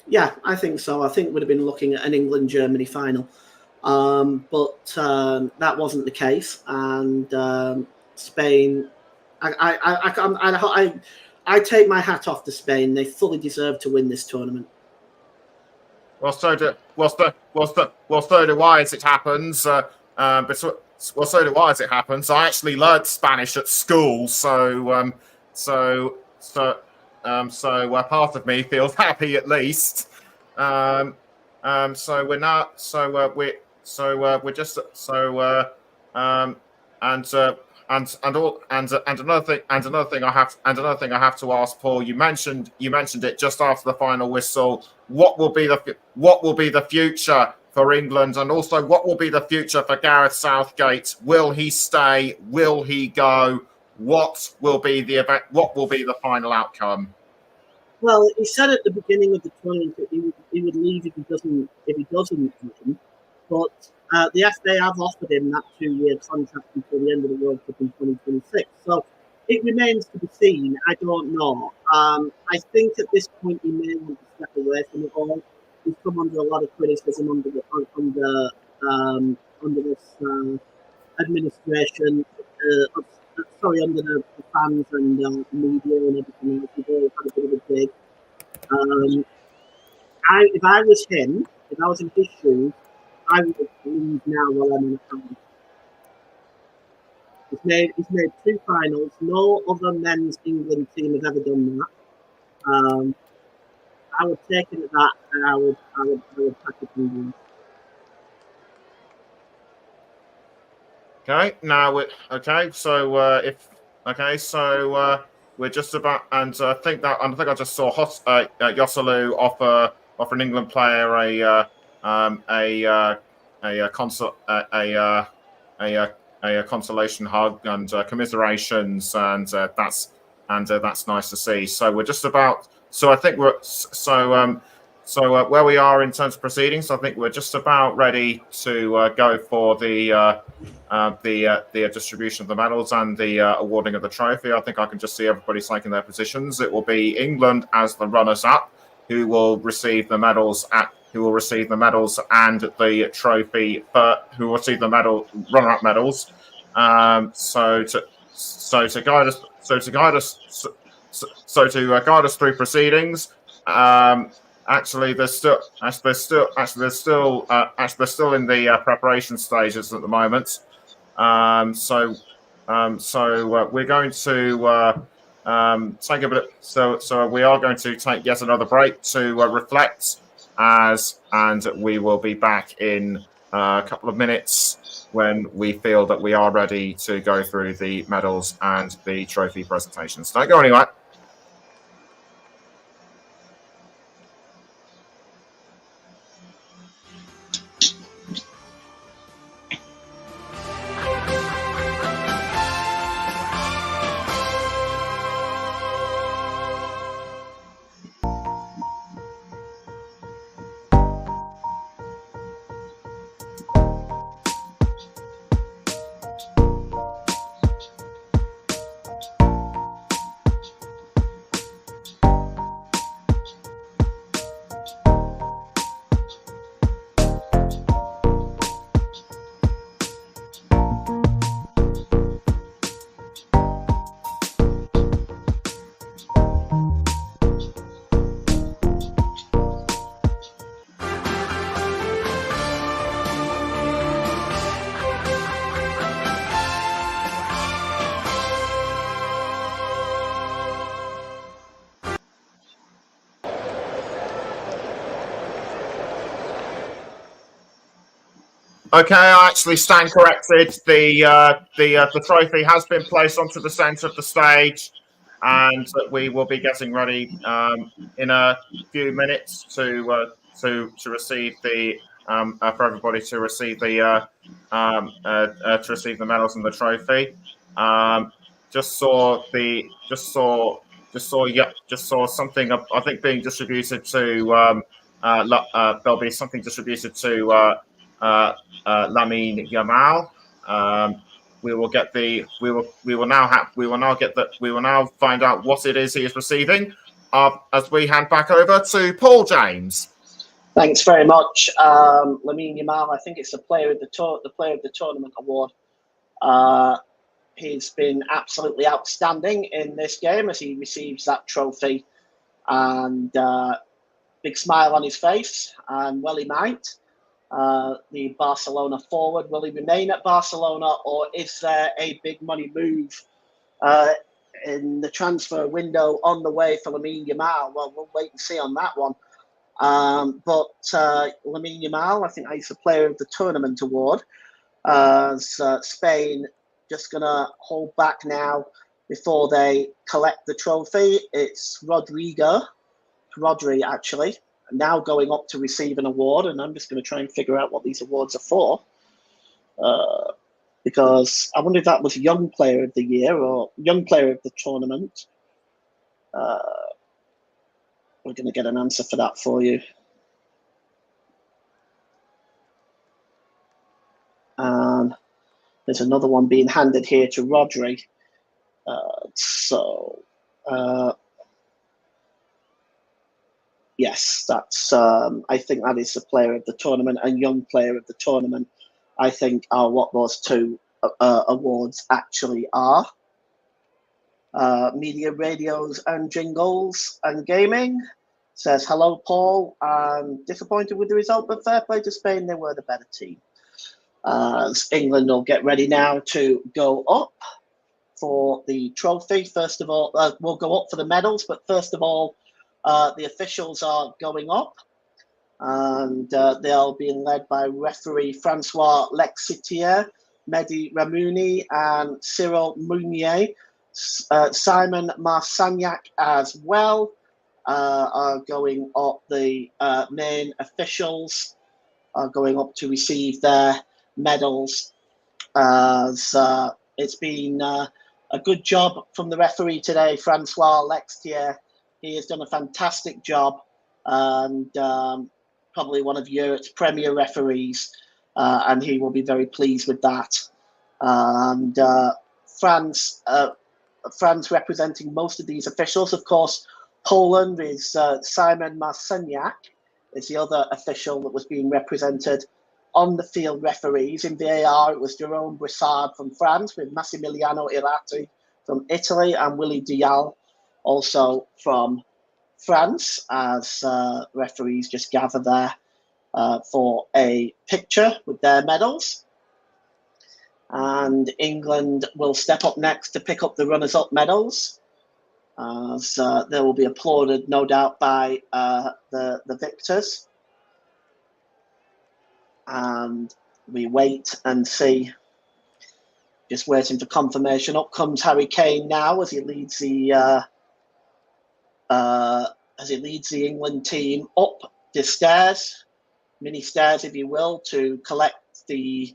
Yeah, I think so. I think we'd have been looking at an England-Germany final, but that wasn't the case. And Spain, I take my hat off to Spain. They fully deserve to win this tournament. Well, so do I, as it happens. So do I, as it happens. I actually learned Spanish at school, so part of me feels happy at least. So we're not. We're just. And another thing I have to ask, Paul. You mentioned it just after the final whistle. What will be the future for England, and also what will be the future for Gareth Southgate? Will he stay? Will he go? What will be the event? What will be the final outcome? Well, he said at the beginning of the tournament that he would leave if he doesn't win. But the FA have offered him that 2-year contract until the end of the World Cup in 2026. So it remains to be seen. I don't know. I think at this point he may want to step away from it all. He's come under a lot of criticism under this administration. Under the fans and media and everything else. We've all had a bit of a dig. If I was him, if I was in his shoes, I would leave now while I'm in a final. He's made 2 finals. No other men's England team has ever done that. I would take it at that, and I would pack it in. Okay, now we're just about, and I think I just saw Joselu offer an England player a consolation hug and commiserations, and that's nice to see. So we're just about. So I think where we are in terms of proceedings, I think we're just about ready to go for the distribution of the medals and the awarding of the trophy. I think I can just see everybody taking their positions. It will be England as the runners-up who will receive the medals at who will receive the medals and the trophy, but who will receive the runner-up medals. So to guide us through proceedings. Actually, they're still in the preparation stages at the moment. So we're going to take a bit. So we are going to take yet another break to reflect, and we will be back in a couple of minutes when we feel that we are ready to go through the medals and the trophy presentations. Don't go anywhere. Okay, I actually stand corrected. The trophy has been placed onto the centre of the stage, and we will be getting ready in a few minutes to receive the for everybody to receive the medals and the trophy. Just saw something I think being distributed to there'll be something distributed to Lamine Yamal. We will now find out what it is he is receiving as we hand back over to Paul James. Thanks very much, Lamine Yamal. I think it's the player of the tournament award. He's been absolutely outstanding in this game as he receives that trophy, and big smile on his face, and well he might. The Barcelona forward, will he remain at Barcelona, or is there a big money move in the transfer window on the way for Lamine Yamal? Well, we'll wait and see on that one. But Lamine Yamal, I think he's the player of the tournament award. Spain just going to hold back now before they collect the trophy. It's Rodri actually, now going up to receive an award, and I'm just going to try and figure out what these awards are for, because I wonder if that was Young Player of the Year or Young Player of the Tournament. We're going to get an answer for that for you. And there's another one being handed here to Rodri. Yes, that's. I think that is the player of the tournament and young player of the tournament. I think are what those two awards actually are. Media, radios, and jingles and gaming says hello, Paul. I'm disappointed with the result, but fair play to Spain. They were the better team. England will get ready now to go up for the trophy. First of all, we'll go up for the medals, but first of all. The officials are going up, and they'll be led by referee Francois Lexitier, Mehdi Ramouni, and Cyril Mounier. Simon Marsagnac as well are going up. The main officials are going up to receive their medals. It's been a good job from the referee today, Francois Lexitier. He has done a fantastic job, and probably one of Europe's premier referees, and he will be very pleased with that. And France representing most of these officials. Of course, Poland is Simon Marsagnac is the other official that was being represented. On the field referees in VAR, it was Jerome Brissard from France, with Massimiliano Irati from Italy, and Willy Dial also from France, as referees just gather there for a picture with their medals. And England will step up next to pick up the runners-up medals, as they will be applauded, no doubt, by the victors. And we wait and see, just waiting for confirmation. Up comes Harry Kane now as he leads the England team up the stairs, mini stairs, if you will, to collect the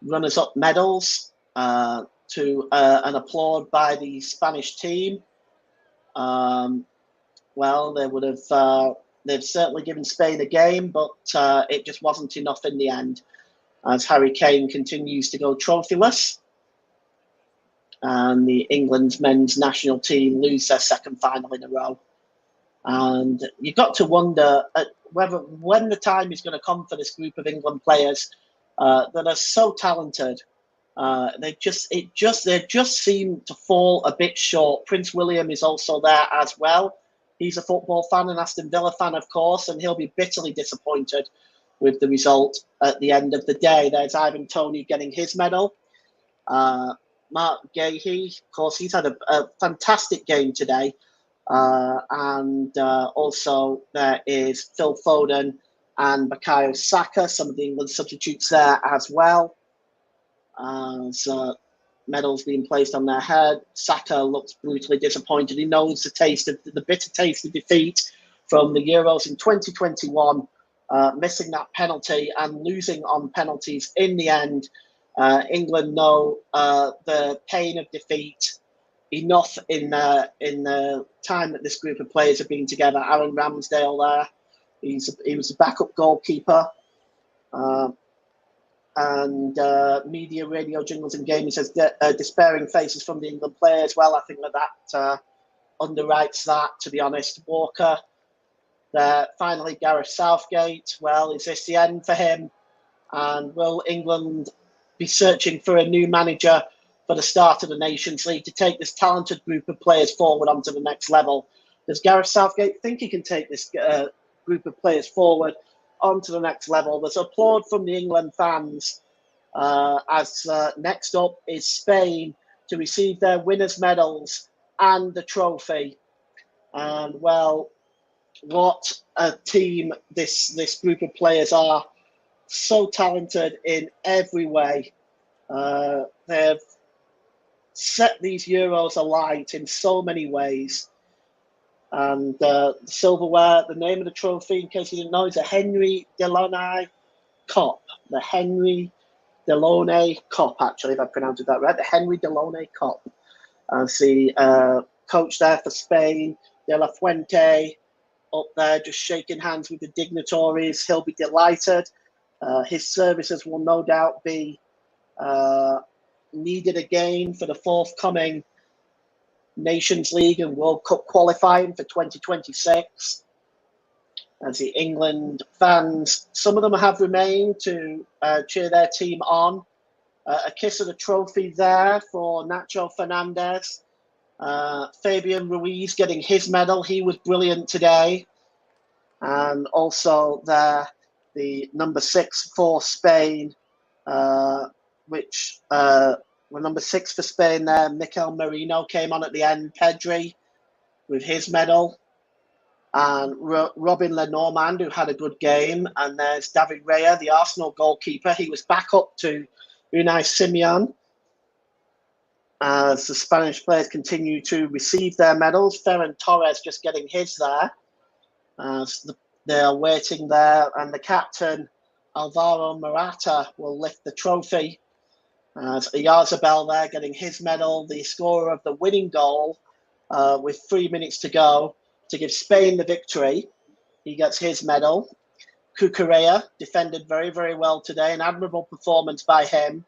runners-up medals, to an applaud by the Spanish team. Well, they would have. They've certainly given Spain a game, but it just wasn't enough in the end, as Harry Kane continues to go trophyless, and the England's men's national team lose their second final in a row. And you've got to wonder whether, when the time is going to come for this group of England players that are so talented, they just seem to fall a bit short. Prince William is also there as well. He's a football fan, an Aston Villa fan, of course, and he'll be bitterly disappointed with the result at the end of the day. There's Ivan Toney getting his medal. Mark Gahey, of course, he's had a fantastic game today. And also there is Phil Foden and Bukayo Saka, some of the England substitutes there as well. Medals being placed on their head. Saka looks brutally disappointed. He knows the bitter taste of defeat from the Euros in 2021, missing that penalty and losing on penalties in the end. England know the pain of defeat enough in the time that this group of players have been together. Aaron Ramsdale there, he was a backup goalkeeper. And media, radio, jingles and gaming says despairing faces from the England players. Well, I think that underwrites that, to be honest. Walker, finally Gareth Southgate. Well, is this the end for him? And will England be searching for a new manager for the start of the Nations League to take this talented group of players forward onto the next level? Does Gareth Southgate think he can take this group of players forward onto the next level? There's applaud from the England fans as next up is Spain to receive their winners' medals and the trophy. And well, what a team this group of players are. So talented in every way. They've set these Euros alight in so many ways. And the silverware, the name of the trophy, in case you didn't know, is the Henry Delaunay Cup. The Henry Delaunay Cup, actually, if I pronounced that right. The Henry Delaunay Cup. As the coach there for Spain, De La Fuente, up there just shaking hands with the dignitaries. He'll be delighted. His services will no doubt be needed again for the forthcoming Nations League and World Cup qualifying for 2026. As the England fans, some of them have remained to cheer their team on. A kiss of the trophy there for Nacho Fernandez. Fabian Ruiz getting his medal. He was brilliant today. And also there, the number 6 for Spain, which were number 6 for Spain there. Mikel Merino came on at the end. Pedri with his medal. And Robin Lenormand, who had a good game. And there's David Raya, the Arsenal goalkeeper. He was back up to Unai Simon as the Spanish players continue to receive their medals. Ferran Torres just getting his there. As they are waiting there. And the captain, Alvaro Morata, will lift the trophy. As Oyarzabal there getting his medal. The scorer of the winning goal with 3 minutes to go to give Spain the victory. He gets his medal. Cucurella defended very, very well today. An admirable performance by him.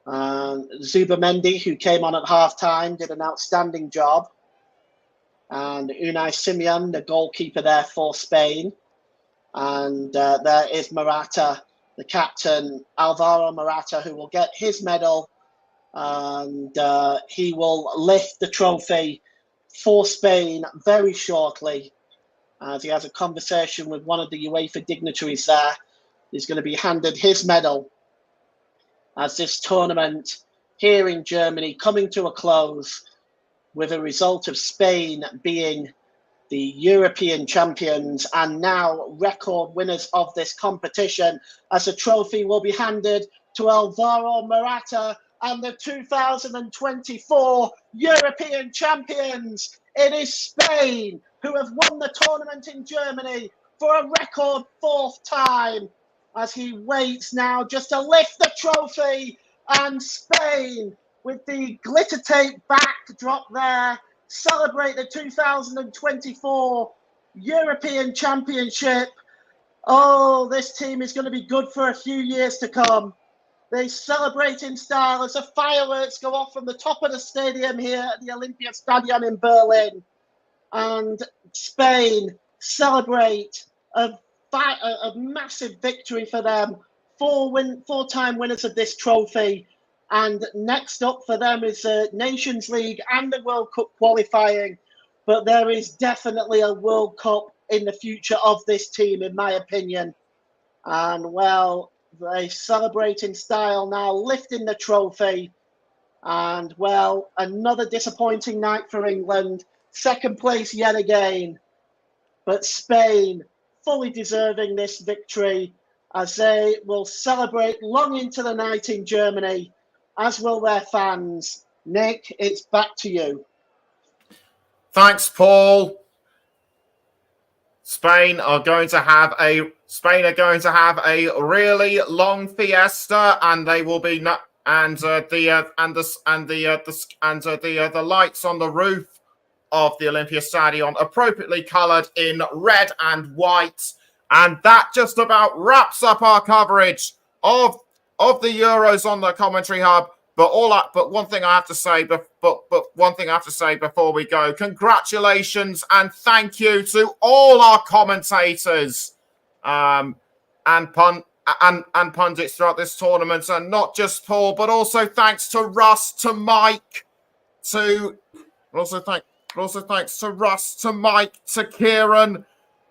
Zubamendi, who came on at half-time, did an outstanding job. And Unai Simon, the goalkeeper there for Spain. And there is Morata, the captain, Alvaro Morata, who will get his medal. And he will lift the trophy for Spain very shortly, as he has a conversation with one of the UEFA dignitaries there. He's going to be handed his medal as this tournament here in Germany coming to a close with a result of Spain being the European champions and now record winners of this competition, as the trophy will be handed to Alvaro Morata and the 2024 European champions. It is Spain who have won the tournament in Germany for a record 4th time, as he waits now just to lift the trophy, and Spain, with the glitter tape backdrop there, celebrate the 2024 European Championship. Oh, this team is going to be good for a few years to come. They celebrate in style as the fireworks go off from the top of the stadium here at the Olympiastadion in Berlin. And Spain celebrate a massive victory for them. 4-time winners of this trophy. And next up for them is the Nations League and the World Cup qualifying. But there is definitely a World Cup in the future of this team, in my opinion. And, well, they celebrate in style now, lifting the trophy. And, well, another disappointing night for England. 2nd place yet again. But Spain fully deserving this victory, as they will celebrate long into the night in Germany, as will their fans. Nick, it's back to you. Thanks, Paul. Spain are going to have a really long fiesta, and they will be the lights on the roof of the Olympiastadion appropriately coloured in red and white. And that just about wraps up our coverage of the Euros on the Commentary Hub. But one thing I have to say, before we go: congratulations and thank you to all our commentators, and pundits throughout this tournament, and not just Paul, but also thanks to Russ, to Mike, to Mike, to Kieran,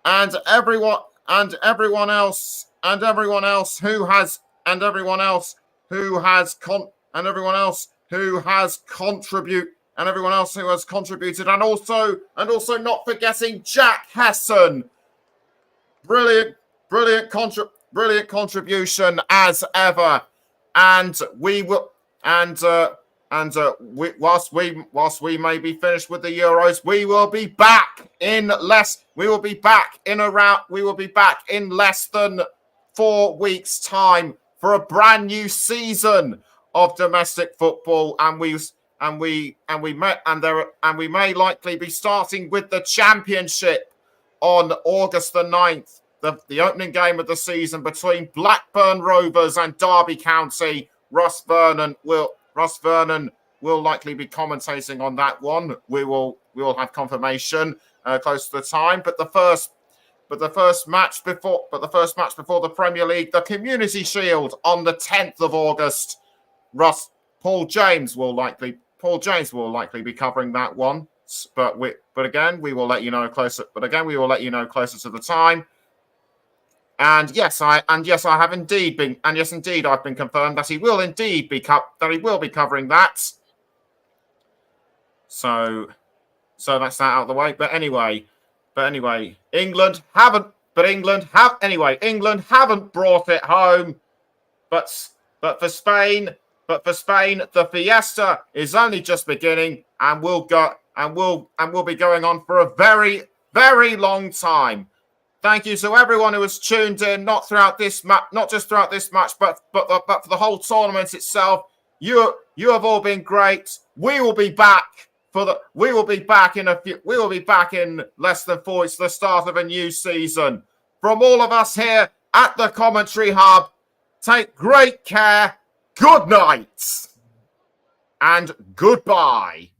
and everyone else who has contributed, and also not forgetting Jack Hesson. Brilliant contribution as ever. And whilst we may be finished with the Euros, we will be back in less than 4 weeks' time for a brand new season of domestic football, and we may likely be starting with the Championship on August the 9th, the opening game of the season between Blackburn Rovers and Derby County. Ross Vernon will likely be commentating on that one. We will have confirmation close to the time. But the first match before the Premier League, the Community Shield on the 10th of August. Paul James will likely be covering that one. But again, we will let you know closer to the time. And yes, I've been confirmed that he will indeed be covering that. So that's that out of the way. But anyway, England haven't brought it home. But for Spain, the fiesta is only just beginning, and will be going on for a very, very long time. Thank you to everyone who has tuned in, not just throughout this match, but for the whole tournament itself. You have all been great. We will be back in less than 4 weeks, the start of a new season. From all of us here at the Commentary Hub, take great care. Good night and goodbye.